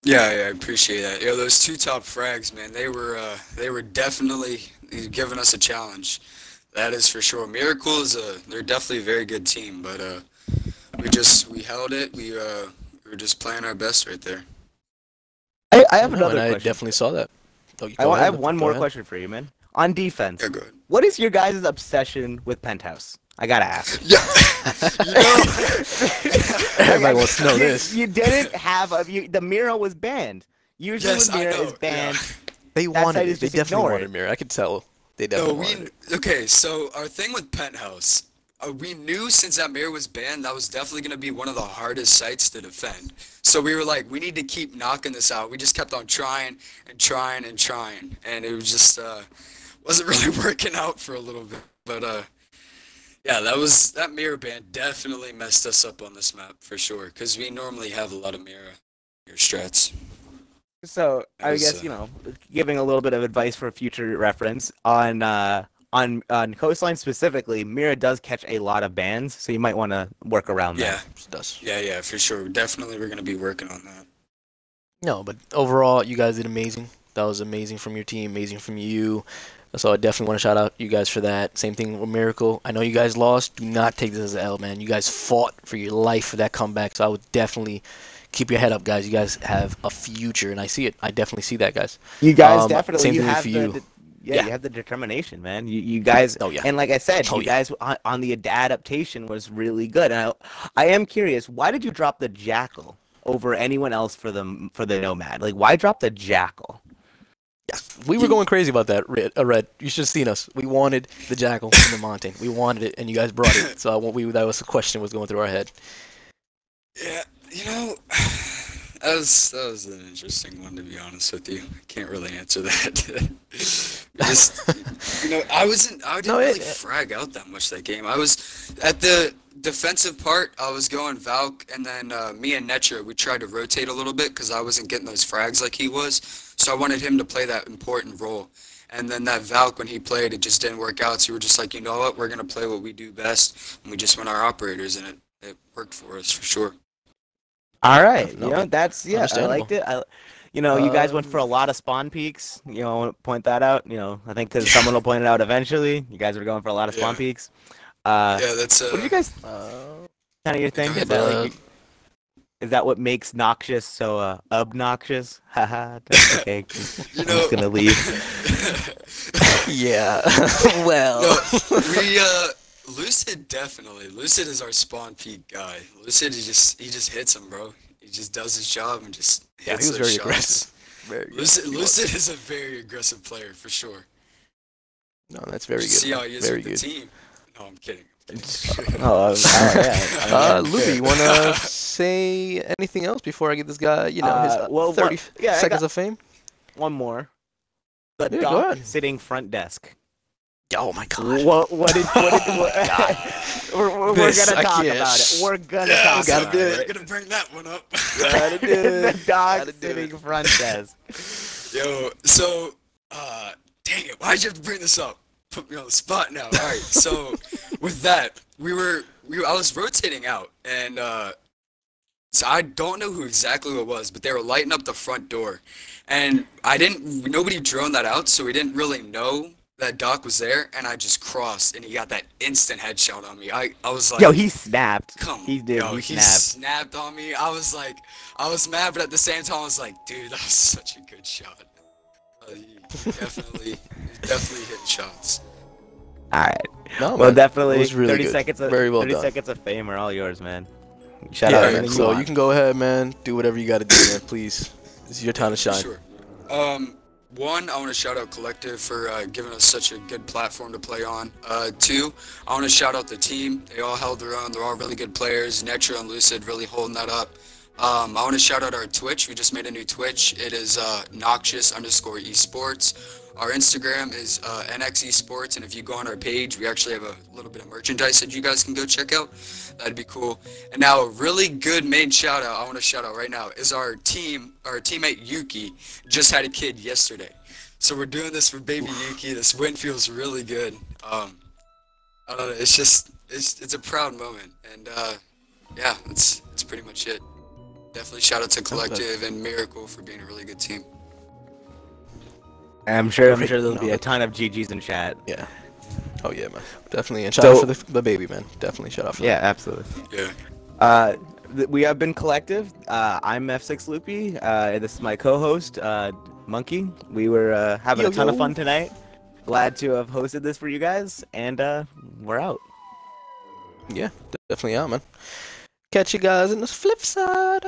Speaker 3: Yeah, I appreciate that. Yeah, those two top frags, man, they were definitely giving us a challenge. That is for sure. MiRacle they're definitely a very good team, but we held it. We were just playing our best right there.
Speaker 2: I have another question.
Speaker 1: I definitely saw that.
Speaker 2: I have one more question for you, man. On defense,
Speaker 3: Yeah, go ahead.
Speaker 2: what is your guys' obsession with Penthouse? I gotta ask.
Speaker 3: Yeah. You know,
Speaker 1: Everybody wants to know this.
Speaker 2: You didn't have the Mira was banned. Usually
Speaker 3: yes,
Speaker 2: when
Speaker 3: I
Speaker 2: Mira
Speaker 3: know.
Speaker 2: is banned,
Speaker 1: They
Speaker 2: that
Speaker 1: wanted
Speaker 2: site
Speaker 1: it.
Speaker 2: is
Speaker 1: They
Speaker 2: just
Speaker 1: definitely
Speaker 2: ignored.
Speaker 1: wanted Mirror. I could tell. They
Speaker 3: No,
Speaker 1: definitely wanted it.
Speaker 3: okay, so our thing with Penthouse, we knew since that mirror was banned, that was definitely going to be one of the hardest sites to defend. So we were like, we need to keep knocking this out. We just kept on trying and trying and trying, and it was just wasn't really working out for a little bit. But yeah, that mirror ban definitely messed us up on this map for sure, because we normally have a lot of mirror strats.
Speaker 2: So I
Speaker 3: was,
Speaker 2: guess giving a little bit of advice for future reference on Coastline specifically, Mira does catch a lot of bans, so you might want to work around
Speaker 3: Yeah,
Speaker 2: that.
Speaker 1: It does.
Speaker 3: yeah, for sure. Definitely, we're gonna be working on that.
Speaker 1: No, but overall, you guys did amazing. That was amazing from your team, amazing from you. So I definitely want to shout out you guys for that. Same thing with MiRacle. I know you guys lost. Do not take this as an L, man. You guys fought for your life for that comeback. So I would definitely keep your head up, guys. You guys have a future, and I see it. I definitely see that, guys.
Speaker 2: You guys definitely
Speaker 1: same
Speaker 2: you
Speaker 1: thing
Speaker 2: have
Speaker 1: for
Speaker 2: the,
Speaker 1: you.
Speaker 2: yeah, you have the determination, man. You guys,
Speaker 1: Oh, yeah.
Speaker 2: and like I said,
Speaker 1: Oh,
Speaker 2: you
Speaker 1: yeah.
Speaker 2: guys on the adaptation was really good. And I am curious, why did you drop the Jackal over anyone else for the Nomad? Like, why drop the Jackal?
Speaker 1: Yeah, we were going crazy about that, Red. You should have seen us. We wanted the Jackal and the Mountain. We wanted it, and you guys brought it. So that was the question was going through our head.
Speaker 3: Yeah, that was an interesting one, to be honest with you. I can't really answer that. Just, I didn't really frag out that much that game. I was at the defensive part. I was going Valk, and then me and Netra, we tried to rotate a little bit because I wasn't getting those frags like he was. So I wanted him to play that important role. And then that Valk, when he played, it just didn't work out. So we were just like, you know what, we're gonna play what we do best, and we just went our operators, and it worked for us for sure.
Speaker 2: All right,
Speaker 1: No,
Speaker 2: that's I liked it. You guys went for a lot of spawn peaks. I want to point that out. I think because someone will point it out eventually. You guys were going for a lot of spawn peaks.
Speaker 3: Yeah, that's.
Speaker 2: What did you guys? Kind of your thing? Is that what makes Noxious so obnoxious? Haha. Okay. I'm just gonna leave.
Speaker 1: Yeah. Well.
Speaker 3: No, Lucid definitely. Lucid is our spawn peak guy. Lucid, he just hits him, bro. He just does his job and just hits
Speaker 1: Yeah, he was very
Speaker 3: shots.
Speaker 1: aggressive. Very
Speaker 3: Lucid is a very aggressive player for sure.
Speaker 1: No, that's very good.
Speaker 3: See how he is
Speaker 1: very
Speaker 3: with
Speaker 1: good.
Speaker 3: the team. No, I'm kidding.
Speaker 2: Yeah.
Speaker 1: Luby, you wanna say anything else before I get this guy? His 30 seconds of fame.
Speaker 2: One more. The
Speaker 1: Yeah, go
Speaker 2: Doc
Speaker 1: ahead.
Speaker 2: sitting front desk.
Speaker 1: Oh my god.
Speaker 2: What did we're
Speaker 1: This,
Speaker 2: gonna
Speaker 1: I
Speaker 2: talk
Speaker 1: can't.
Speaker 2: about it. We're gonna talk
Speaker 1: gotta
Speaker 2: about
Speaker 1: do
Speaker 2: it.
Speaker 3: We're gonna bring that one up.
Speaker 1: Gotta do it.
Speaker 2: The Doc
Speaker 1: Gotta do
Speaker 2: sitting
Speaker 1: it.
Speaker 2: front desk.
Speaker 3: Yo, so, dang it, why'd you have to bring this up? Put me on the spot now. All right, so with that, I was rotating out, and so I don't know who exactly it was, but they were lighting up the front door, and nobody droned that out, so we didn't really know that Doc was there, and I just crossed, and he got that instant headshot on me. I was like,
Speaker 2: Yo, he snapped.
Speaker 3: come on,
Speaker 2: He did.
Speaker 3: yo,
Speaker 2: he
Speaker 3: he
Speaker 2: snapped.
Speaker 3: snapped on me. I was mad, but at the same time, I was like, dude, that was such a good shot. He definitely hitting shots.
Speaker 2: All right.
Speaker 1: No,
Speaker 2: Well,
Speaker 1: man,
Speaker 2: definitely.
Speaker 1: it was really
Speaker 2: 30
Speaker 1: good.
Speaker 2: seconds.
Speaker 1: Very well
Speaker 2: 30
Speaker 1: done.
Speaker 2: seconds of fame are all yours, man. Shout
Speaker 1: Yeah,
Speaker 2: out
Speaker 1: man.
Speaker 2: anything
Speaker 1: So
Speaker 2: want.
Speaker 1: you can go ahead, man. Do whatever you gotta do, man. Please, this is your time to shine.
Speaker 3: Sure. One, I want to shout out Collective for giving us such a good platform to play on. Two, I want to shout out the team. They all held their own. They're all really good players. Netra and Lucid really holding that up. I want to shout out our Twitch. We just made a new Twitch. It is Noxious_eSports. Our Instagram is NX eSports, and if you go on our page, we actually have a little bit of merchandise that you guys can go check out. That'd be cool. And now a really good main shout out I want to shout out right now is our teammate Yuki just had a kid yesterday. So we're doing this for baby Yuki. This win feels really good. I don't know, it's a proud moment, and yeah, that's pretty much it. Definitely shout out to Collective and MiRacle for being a really good team.
Speaker 2: I'm sure there'll be a ton of GGs in chat.
Speaker 1: Yeah. Oh yeah, man. Definitely. And shout out for the baby, man. Definitely shout out for
Speaker 2: Yeah, absolutely.
Speaker 3: Yeah.
Speaker 2: We have been Collective. I'm F6 Loopy. This is my co-host, Monkey. We were having a ton of fun tonight. Glad to have hosted this for you guys, and we're out.
Speaker 1: Yeah, definitely are, man. Catch you guys in the flip side.